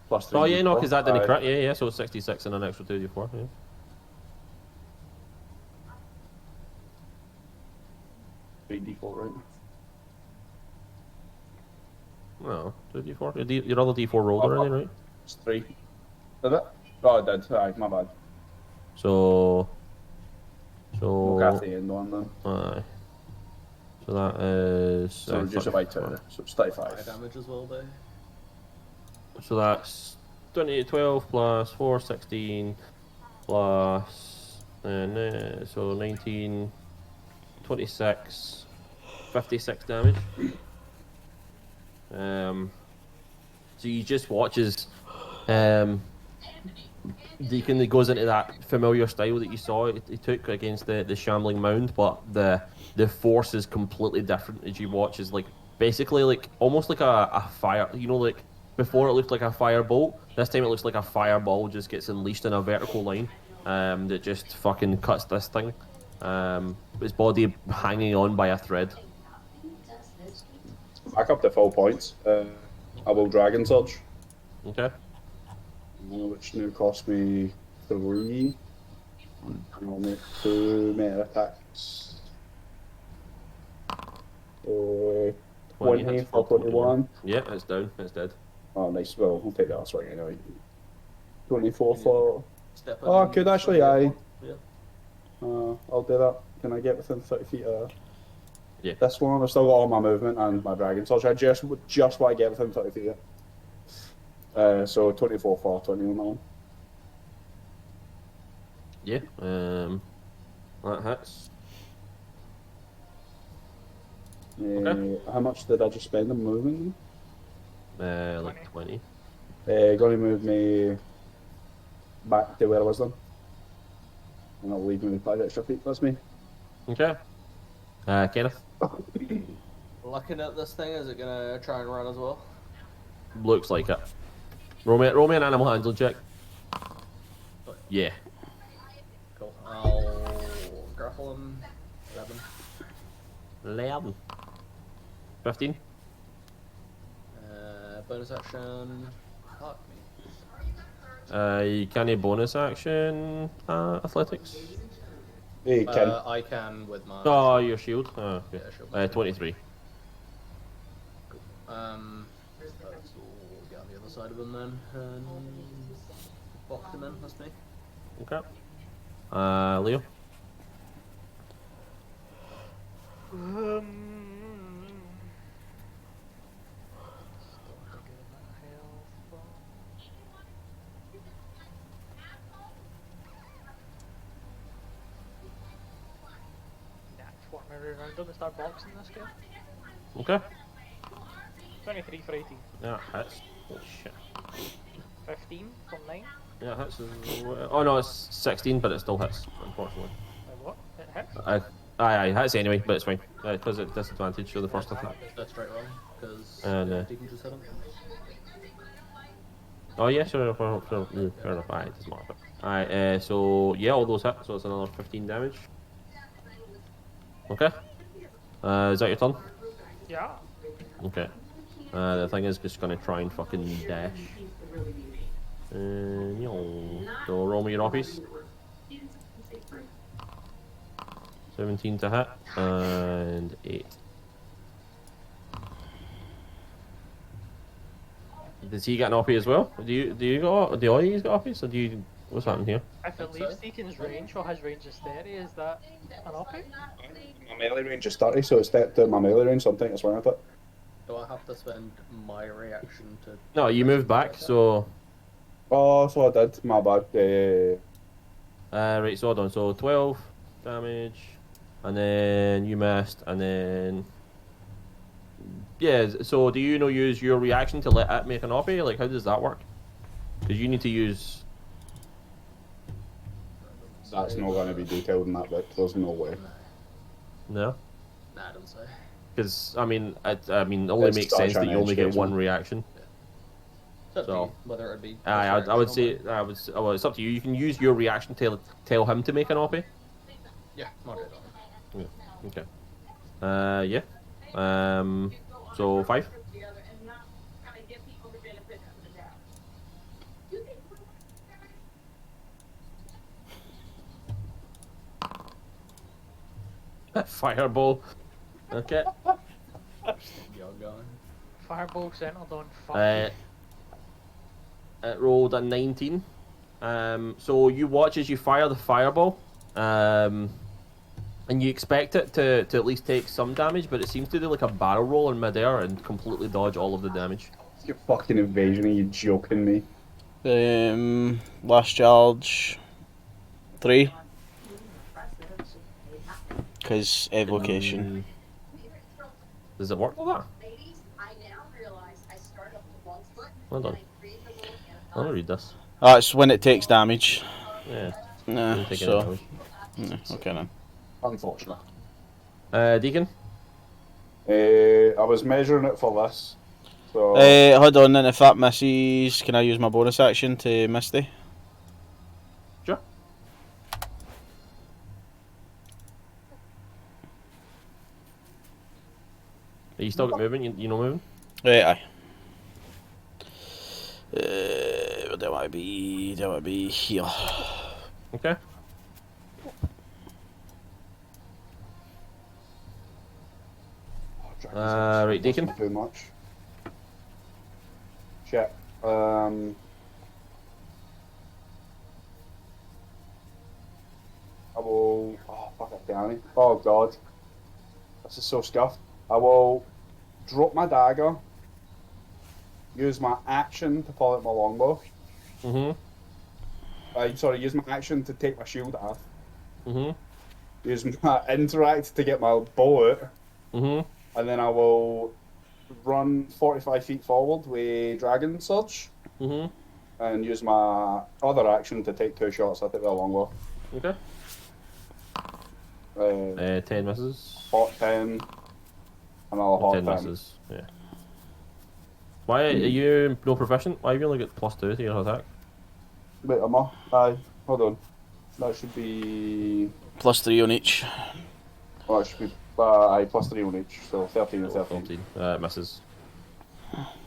plus 3. Oh yeah, no, because that didn't crit. Yeah, yeah. So it's 66 and an extra 2d4. Yeah. Default, right? No, 2d4. Your other d4 rolled already, right? It's 3. Did it? Oh, it did. Aye, my bad. So. We'll get the end one then. Aye. So that is. So reduce it by 2. So it's 35. Damage as well, though. So that's 28, 12 plus 4, 16 plus. And so 19, 26, 56 damage. So you just watch as Deacon goes into that familiar style that you saw he took against the shambling mound, but the force is completely different as you watch. Is like basically like almost like a fire. You know, like before it looked like a firebolt. This time it looks like a fireball just gets unleashed in a vertical line. That just fucking cuts this thing. His body hanging on by a thread. Back up to full points. I will Dragon Surge. Okay. Which now cost me 3. And I'll make 2 meta attacks. 20 for 21. Yeah, it's down. It's dead. Oh, nice. Well, I'll take that swing anyway. 24 for. Step Oh, I in could and actually, swing aye. it. I'll do that. Can I get within 30 feet of Yeah. this one? I've still got all my movement and my Dragon Surge. I just want to get within 30 feet of it. So 24 for 20 on that one. Yeah. That hits. Okay. How much did I just spend on moving? Like 20. Going to move me back to where I was then. And I'll leave me with 5 extra feet. That's me. Okay. Kenneth. Looking at this thing, is it gonna try and run as well? Looks like it. Roll me an animal handling check. Yeah. Cool. I'll grapple him. 11. 15. Bonus action. Fuck me. You can a bonus action athletics. Hey, Ken. I can with my. Oh, your shield. Oh, okay. Yeah, shield. 23. Let's all get on the other side of him then and box him in. That's me. Okay. Leo. Around them and start boxing this guy. Okay. 23 for 18. Yeah, hits. Oh shit. 15 from 9. Yeah, hits. Oh no, it's 16, but it still hits, unfortunately. What? It hits? Aye, hits anyway, but it's fine. Because it's disadvantage for the first attack. That's straight wrong, because And, Deacon just hit him. Oh yeah, sure, fair enough. Aye, it doesn't matter. Alright, so yeah, all those hit, so it's another 15 damage. Okay. Is that your turn? Yeah. Okay. The thing is just gonna try and fucking dash. So roll me your office. 17 to hit and 8. Does he get an OP as well? Do you all of you got OPs, or do you? What's happening here? If it leaves Deacon's range or his range is 30, is that an OP? My melee range is 30, so it's stepped out my melee range, so I'm taking a swing at it. Do I have to spend my reaction to? No, you moved back, so. Oh, so I did. My bad. Right, so hold on. So 12 damage, and then you missed, and then. Yeah, so do you use your reaction to let it make an OP? Like, how does that work? Because you need to use. That's not going to be detailed in that bit. There's no way. No? Nah, I don't say. Because, I mean, it only Let's makes start sense that trying you to only get educate one them. reaction. It's up to So- you, whether it be. I would say, well, it's up to you. You can use your reaction to tell him to make an OP. Yeah, I'll do that. Okay. Yeah. So 5. Together and not kind of give people the benefit of the doubt. You think Fireball. Okay. You're going. Fireball centered on fuck. It rolled a 19. So you watch as you fire the fireball, and you expect it to at least take some damage, but it seems to do like a barrel roll in midair and completely dodge all of the damage. You fucking evasion, are you joking me? Last charge 3. Because evocation. Does it work like that? ladies, I now realize I started off with the wrong foot. Well done. and I created a little I'll read this. That's when it takes damage. Yeah. Nah, Didn't take any so. damage. Okay then. Unfortunate. Deacon? I was measuring it for this. So Hold on then, if that misses, can I use my bonus action to Misty? Sure. Are you still got movement? You know moving? Aye. Where do I be? Do I be here? Okay. Right, Deacon. Too much. Shit. I will. Oh fuck it, Danny. Oh god. This is so scuffed. I will drop my dagger. Use my action to pull out my longbow. Sorry, use my action to take my shield off. Use my interact to get my bow out. And then I will run 45 feet forward with Dragon Surge. And use my other action to take 2 shots at it with a longbow. Okay. 10 misses. Hot 10. Another hot 10 10. misses. Yeah. Why are you no proficient? Why have you only got +2 to your attack? Wait, am I? Aye, hold on. That should be. +3 on each. Oh, it should be. Aye, +3 on each. So 13 and 13. 14. Misses.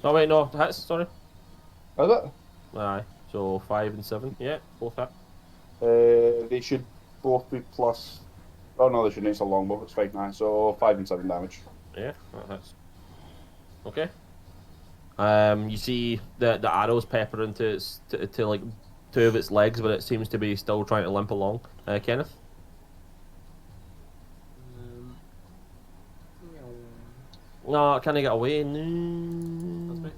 Oh wait, no, hits. Sorry. Is it? Aye. So 5 and 7. Yeah, both hit. They should both be plus. Oh no, they shouldn't. It's a longbow. It's fine now. So 5 and 7 damage. Yeah, that hits. Okay. You see the arrows pepper into its to like 2 of its legs, but it seems to be still trying to limp along. Kenneth. No, can I get away? No. That's me.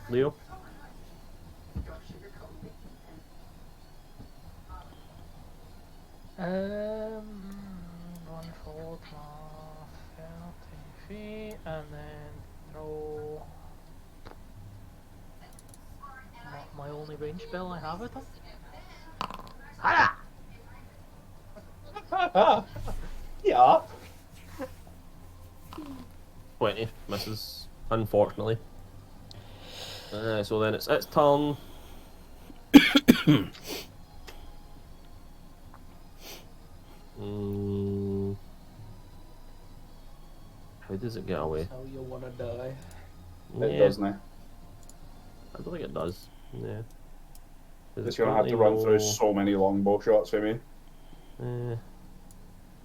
Leo. One foot, 30 feet, and then throw my only range spell I have with him. Yeah. 20 misses, unfortunately. So then it's turn. How does it get away? How you wanna die? It does now. I don't think it does. Yeah. It's gonna have to run through so many longbow shots for me.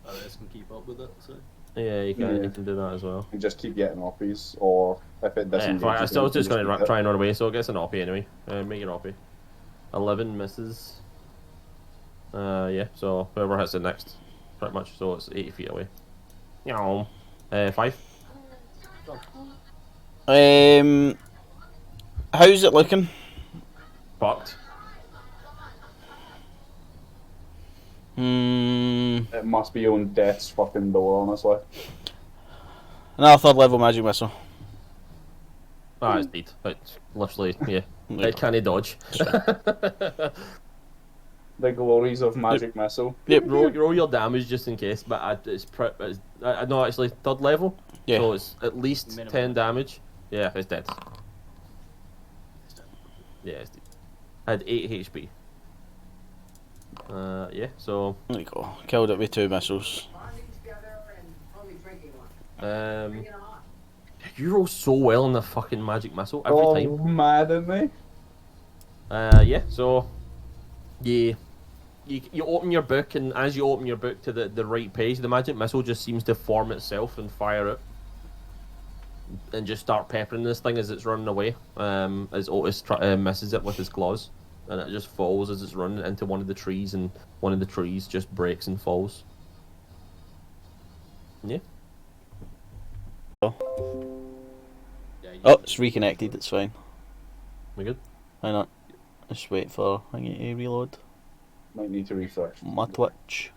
Others can keep up with it, so. Yeah, you can do that as well. And just keep getting oppies, or if it doesn't. I still just going to try and run away, so it gets an oppie anyway. Make your oppie. 11 misses. Yeah, so whoever hits it next, pretty much. So it's 80 feet away. 5. How's it looking? Fucked. It must be on death's fucking door, honestly. Another 3rd level magic missile. Ah, it's dead. It's literally, yeah. It can't dodge. The glories of magic missile. Yep. roll your damage just in case, but it's no, actually 3rd level. Yeah. So it's at least Minimum. 10 damage. Yeah, it's dead. Yeah, it's dead. I had 8 HP. Yeah, so There you go. Killed it with 2 missiles. Bonding together and only drinking one. Bring it on. you roll so well on the fucking magic missile every time. Mad at me. Yeah, so you open your book, and as you open your book to the right page, the magic missile just seems to form itself and fire it, and just start peppering this thing as it's running away. As Otis misses it with his claws, and it just falls as it's running into one of the trees, and one of the trees just breaks and falls. Yeah. Yeah, Oh, it's reconnected, it's fine. We good? Why not? Just wait for thingy to reload. Might need to refresh. My Twitch.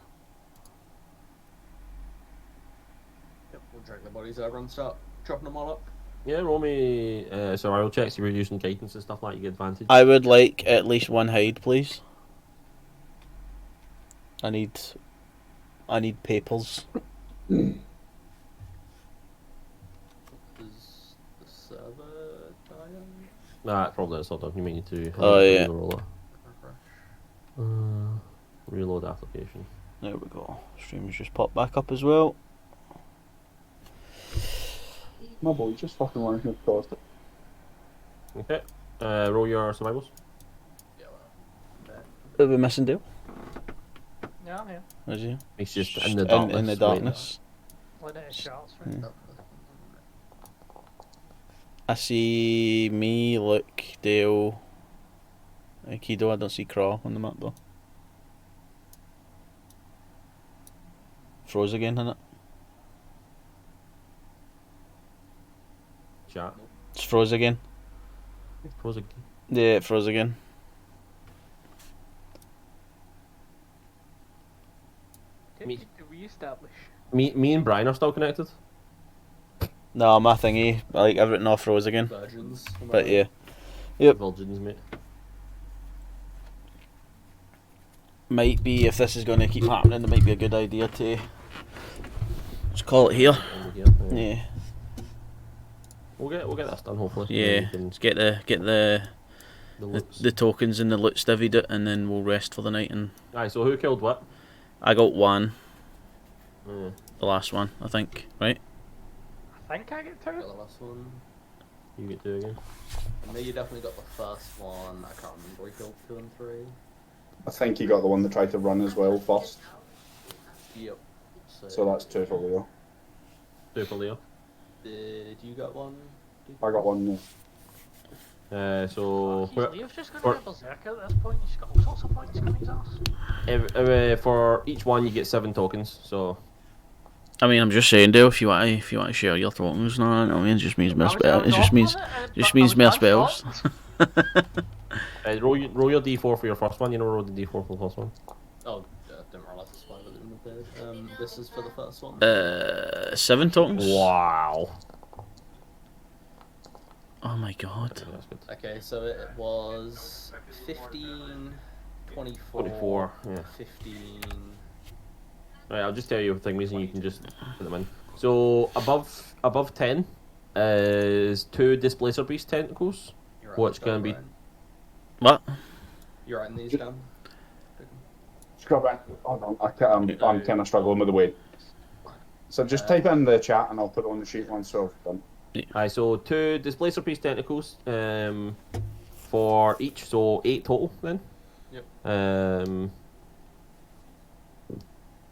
Yep, we'll drag the bodies over and start chopping them all up. Yeah, roll me survival checks. You were using guidance and stuff like that, you get advantage. I would like at least one hide, please. I need papers. Is the server dying? Nah, probably it's not done. You may need to Yeah. roll it. Reload application. There we go. Stream's just popped back up as well. My boy just fucking wanted to cross it. Okay. Roll your survivals. Yeah, well, Are we missing Dale? Yeah, I'm here. Is he? He's just in the darkness. In the darkness. Let it shots, right? Hmm. I see me, Luke, Dale, Aikido. I don't see Craw on the map though. Froze again, innit? Chat. It's froze again. Froze again. Yeah, it froze again. Me- Did we establish? Me and Brian are still connected. No, my thingy, like everything off froze again. Virgins. But yeah. Yep. Virgins, mate. Might be, if this is going to keep happening, it might be a good idea to just call it here. Over here. Yeah. We'll get this done hopefully. Yeah. And then Let's get the loots. the tokens and the loot divvied it, and then we'll rest for the night. And Aye, so who killed what? I got one, Yeah. the last one, I think, right? I think I get Got two. the last one. You get 2 again. I know you definitely got the first one. I can't remember. We killed 2 and 3. I think he got the one that tried to run as well first. Yep. So that's 2 for Leo. 2 for Leo. Did you get one? I got one. So Leo's just for- gonna go berserk at this point. He's got all sorts of points coming his ass. for each one you get 7 tokens. So I mean, I'm just saying, Dale, if you want to share your tokens, no, I mean, it just means more spells. It just means more spells. roll your d4 for your first one. You know, roll the d4 for the first one. Oh, didn't realize this one was in the bed. This is for the first one. 7 tokens. Wow. Oh my god. Okay, that's good. Okay, so it was 15, 24, 24, yeah. 15. Right, I'll just tell you the reason you can just put them in. So above 10 is 2 Displacer Beast tentacles. You're What's gonna be- What? You're writing these down. Scrub back. Hold on. I'm kind of struggling with the weight. So just type it in the chat and I'll put it on the sheet once we're done. Aye, so 2 Displacer Beast tentacles for each, so 8 total then. Yep.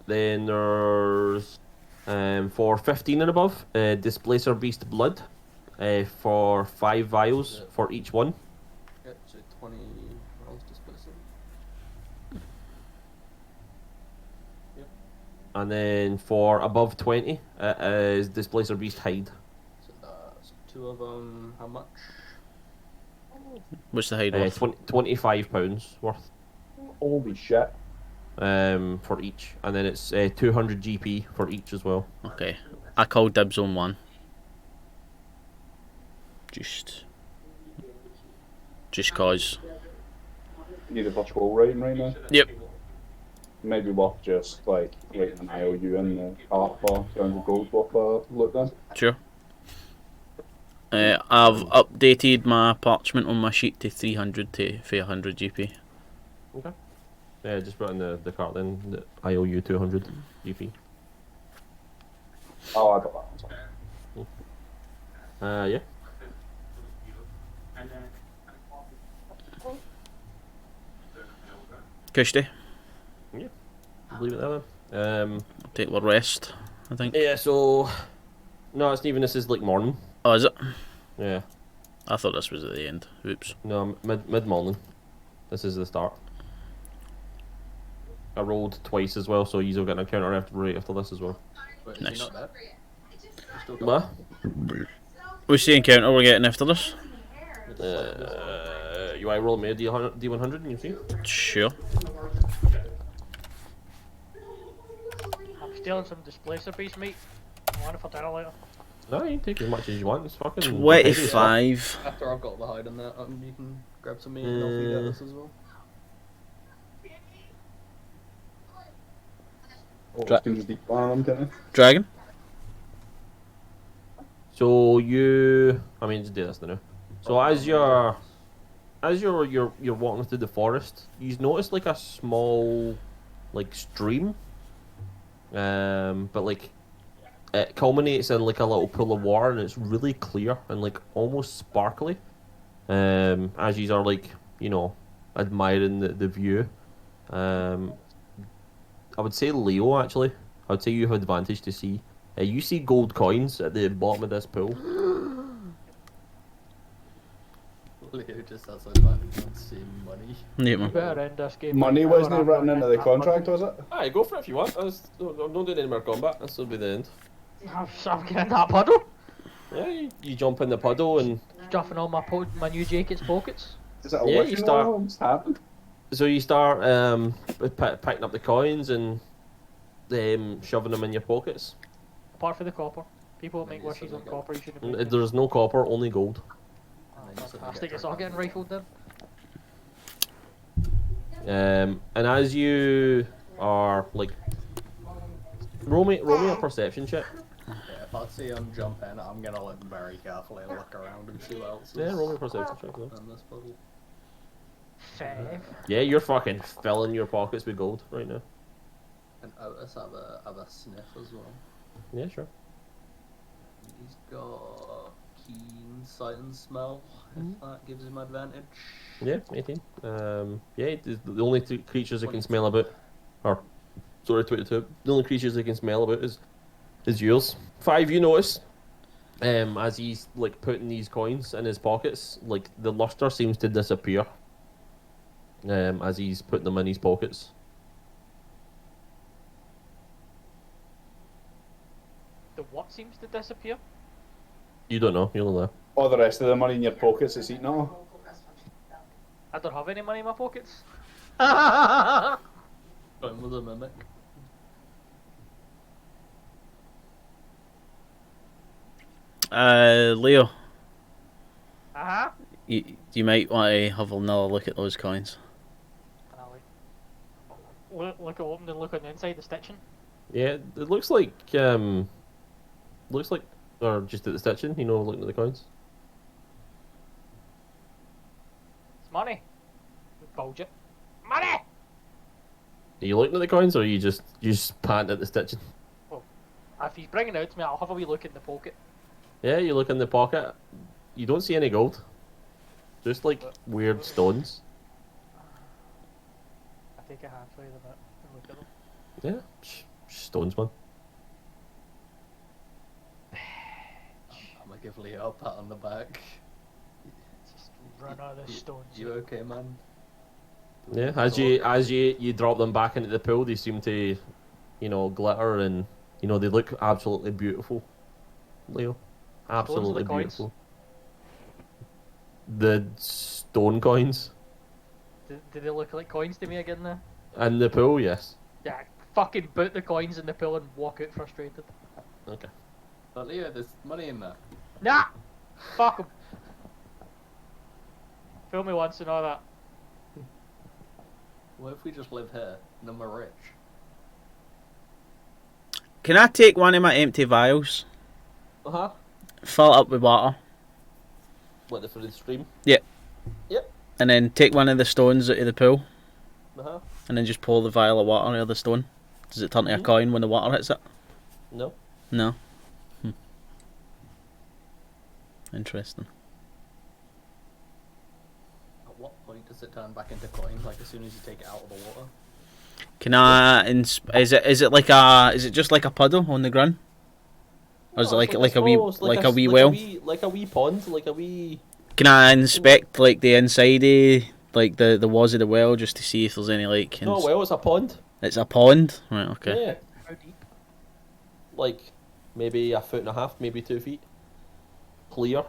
Then there's for 15 and above, Displacer Beast Blood for 5 vials for each one. Yep, so 20 rolls displacer. And then for above 20, is Displacer Beast Hide. So that's 2 of them. How much? What's the hide worth? £25 worth Holy shit. for each. And then it's 200 GP for each as well. Okay. I called dibs on one. Just cause. Need a virtual writing right now. Yep. Maybe worth just like writing an IOU in the art for 200 gold worth of loot then. Sure. I've updated my parchment on my sheet to 300 for 100 GP. Okay. Yeah, just put in the cart then, the IOU 200 GP. Oh, I got that one. Yeah. Kushti, Leave it there then. take the rest, I think. Yeah, so... No, it's not even, this is like morning. Oh, is it? Yeah. I thought this was at the end. Oops. No, mid-morning. This is the start. I rolled twice as well, so you'll get an encounter after this as well. Wait, is Nice. he not dead? Still got What? What's the encounter we're getting after this? You want to roll me a D100 and you see? Sure. I'm stealing some displacer piece meat. I want it for dinner later. No, you can take as much as you want. It's fucking 25. After I've got the hide in there, you can grab some meat and I'll feed us as well. Dragon? So you, I mean, just do this now. So as you're walking through the forest, you notice like a small, like stream, but like it culminates in like a little pool of water, and it's really clear and like almost sparkly. As you are like admiring the view, I would say Leo actually. I would say you have advantage to see. You see gold coins at the bottom of this pool. Leo just has advantage on seeing money. Yeah, man. Better end this game. Money wasn't written into the contract, was it? Alright, go for it if you want. I'm not doing any more combat. This will be the end. I'm getting that puddle. Yeah, you jump in the puddle and Stuffing all my new jacket's pockets. Is it a Yeah, wish you you start- know what's happened? so you start picking up the coins and shoving them in your pockets. Apart from the copper. People make Maybe wishes on something copper, you shouldn't have been. There's no copper, only gold. Fantastic, it's all getting rifled then. And as you are like, roll me a perception check. Yeah, if I see him jump in, I'm gonna look very carefully and look around and see what else is Yeah, roll me a perception check. Though. in this puzzle. 5. Yeah, you're fucking filling your pockets with gold right now. And Otis have a sniff as well. Yeah, sure. He's got keen sight and smell, if that gives him advantage. Yeah, 18. Yeah, the only two creatures that can smell about, or sorry, 22. The only creatures that can smell about is yours. 5, you notice, as he's like putting these coins in his pockets, like the luster seems to disappear. As he's putting them in his pockets. The what seems to disappear? You don't know. You don't know. All the rest of the money in your pockets is eaten all. I don't have any money in my pockets. Going with a mimic. Leo, Uh-huh. you might want to have another look at those coins. Look at open and look on the inside, the stitching. Yeah, it looks like or just at the stitching. Looking at the coins. It's money. Bullshit. Money! Are you looking at the coins, or are you just panting at the stitching? If he's bringing it out to me, I'll have a wee look in the pocket. Yeah, you look in the pocket. You don't see any gold. Just like weird stones. I take a handful of them out and look at them. Yeah, stones, man. I'm gonna give Leo a pat on the back. Just run out of the stones. You okay, man? Yeah, as you drop them back into the pool, they seem to, glitter and they look absolutely beautiful. Leo, absolutely coins? beautiful. The stone coins Do they look like coins to me again now? in the pool, yes. Yeah, I fucking put the coins in the pool and walk out frustrated. Okay. But Leo, there's money in there. Nah! Fuck 'em. Fool me once and all that. What if we just live here and then we're rich? Can I take one of my empty vials, Uh-huh. fill it up with water, What, for the stream? and then take one of the stones out of the pool, Uh-huh. and then just pour the vial of water out of the stone? Does it turn to a coin when the water hits it? No. No. Interesting. At what point does it turn back into coin? Like as soon as you take it out of the water? Can I? Is it just like a puddle on the ground? Or is it like a wee well? Like a wee pond, like a wee... Can I inspect like the inside of like the walls of the well just to see if there's any like? No, well, it's a pond. It's a pond, right? Okay. Yeah. How deep? Like maybe 1.5 feet, maybe 2 feet. Clear.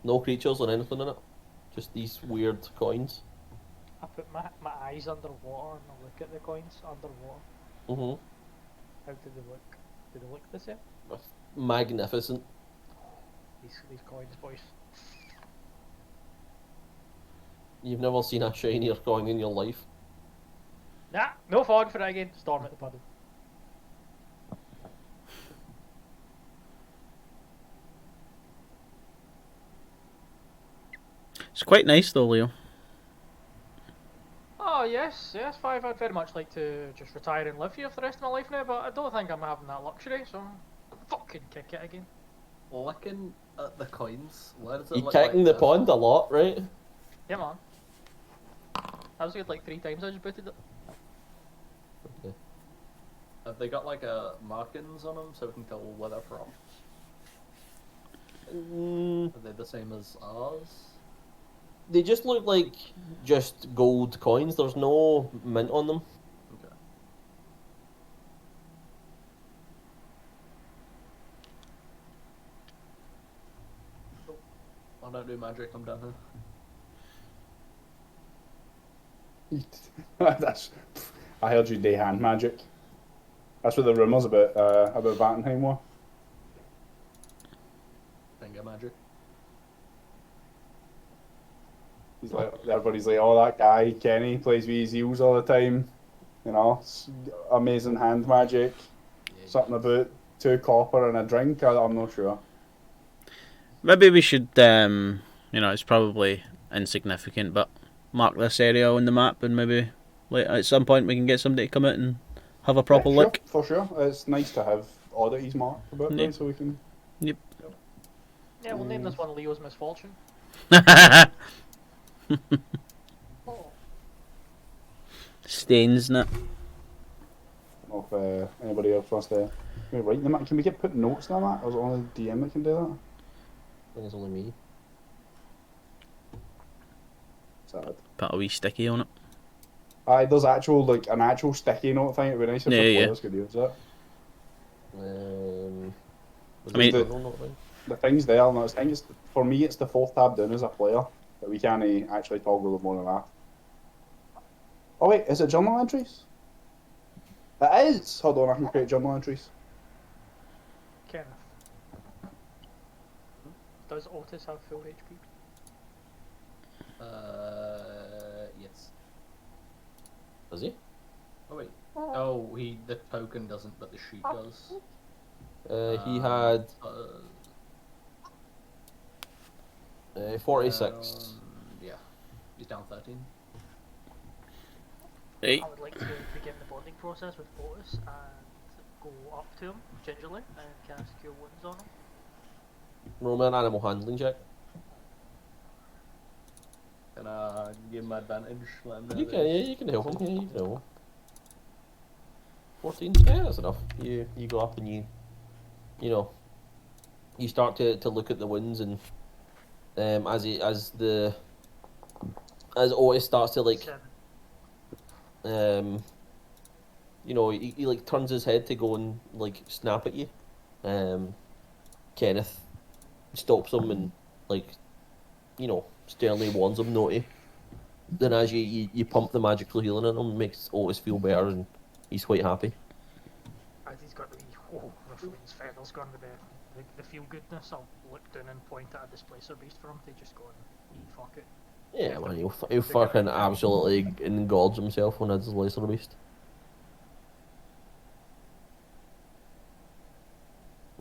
No creatures or anything in it. Just these weird coins. I put my eyes underwater and I look at the coins underwater. Mm-hmm. How do they look? Do they look the same? Magnificent. these coins, boys. You've never seen a shinier coin in your life. Nah, no fog for it again. Storm at the puddle. It's quite nice though, Leo. Oh yes, yes, Five. I'd very much like to just retire and live here for the rest of my life now, but I don't think I'm having that luxury, so fucking kick it again. Looking at the coins, where does it You're look kicking like the this? pond a lot, right? Yeah, man. That was good like 3 times I just booted it. Okay. Have they got like markings on them so we can tell where they're from? Are they the same as ours? They just look like just gold coins. There's no mint on them. Okay. Oh, I don't do magic, I'm done here. That's. I heard you day hand magic. That's what the rumours about Vattenheim were. Finger magic. He's like, everybody's like, oh, that guy Kenny plays with his heels all the time. You know, amazing hand magic. Yeah, Something about 2 copper and a drink. I'm not sure. Maybe we should, it's probably insignificant, but mark this area on the map and maybe at some point we can get somebody to come out and have a proper Yeah, look. Sure, for sure. It's nice to have oddities marked about Yep. right, so we can. Yep. Yeah, we'll name this one Leo's Misfortune. Stains, innit? I don't know if anybody else wants to. Can we write them? Can we put notes on that? Or is it only DM that can do that? I think it's only me. Sad. Put a wee sticky on it. Aye, there's an actual sticky note thing. It'd be nice if Yeah, the yeah. players could use it. Was I mean- it not right? The thing's there, and I think for me, it's the 4th tab down as a player, but we can't actually toggle them more than that. Oh wait, is it journal entries? It is! Hold on, I can create journal entries. Kenneth. Does Otis have full HP? Yes. Does he? Oh wait. Oh, the token doesn't, but the sheet does. He had Uh, 46. Yeah, he's down 13. Hey. I would like to begin the bonding process with Otis and go up to him gingerly and cast Cure Wounds on him. Roll me an animal handling check. Can I give him advantage? Let him know You that can, yeah, it's- you can help him. Yeah, you can help him. 14. Yeah, that's enough. You go up and you start to look at the wounds, and as Otis starts to like 7. he like turns his head to go and like snap at you. Kenneth stops him and sternly warns him not to. Then as you pump the magical healing in him, it makes Otis feel better and he's quite happy. As he's got the Rufflin's feathers gone with the feel goodness, I'll look down and point at a displacer beast for him to just go and fuck it. Yeah, man, he'll fucking absolutely engorge himself on a displacer beast.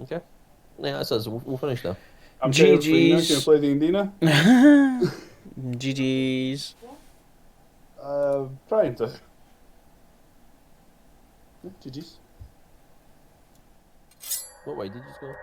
Okay. Yeah, that says we'll finish there. I'm getting free now. GG's. Can you play D&D now? GG's. Trying to. Yeah, GG's. What way did you go?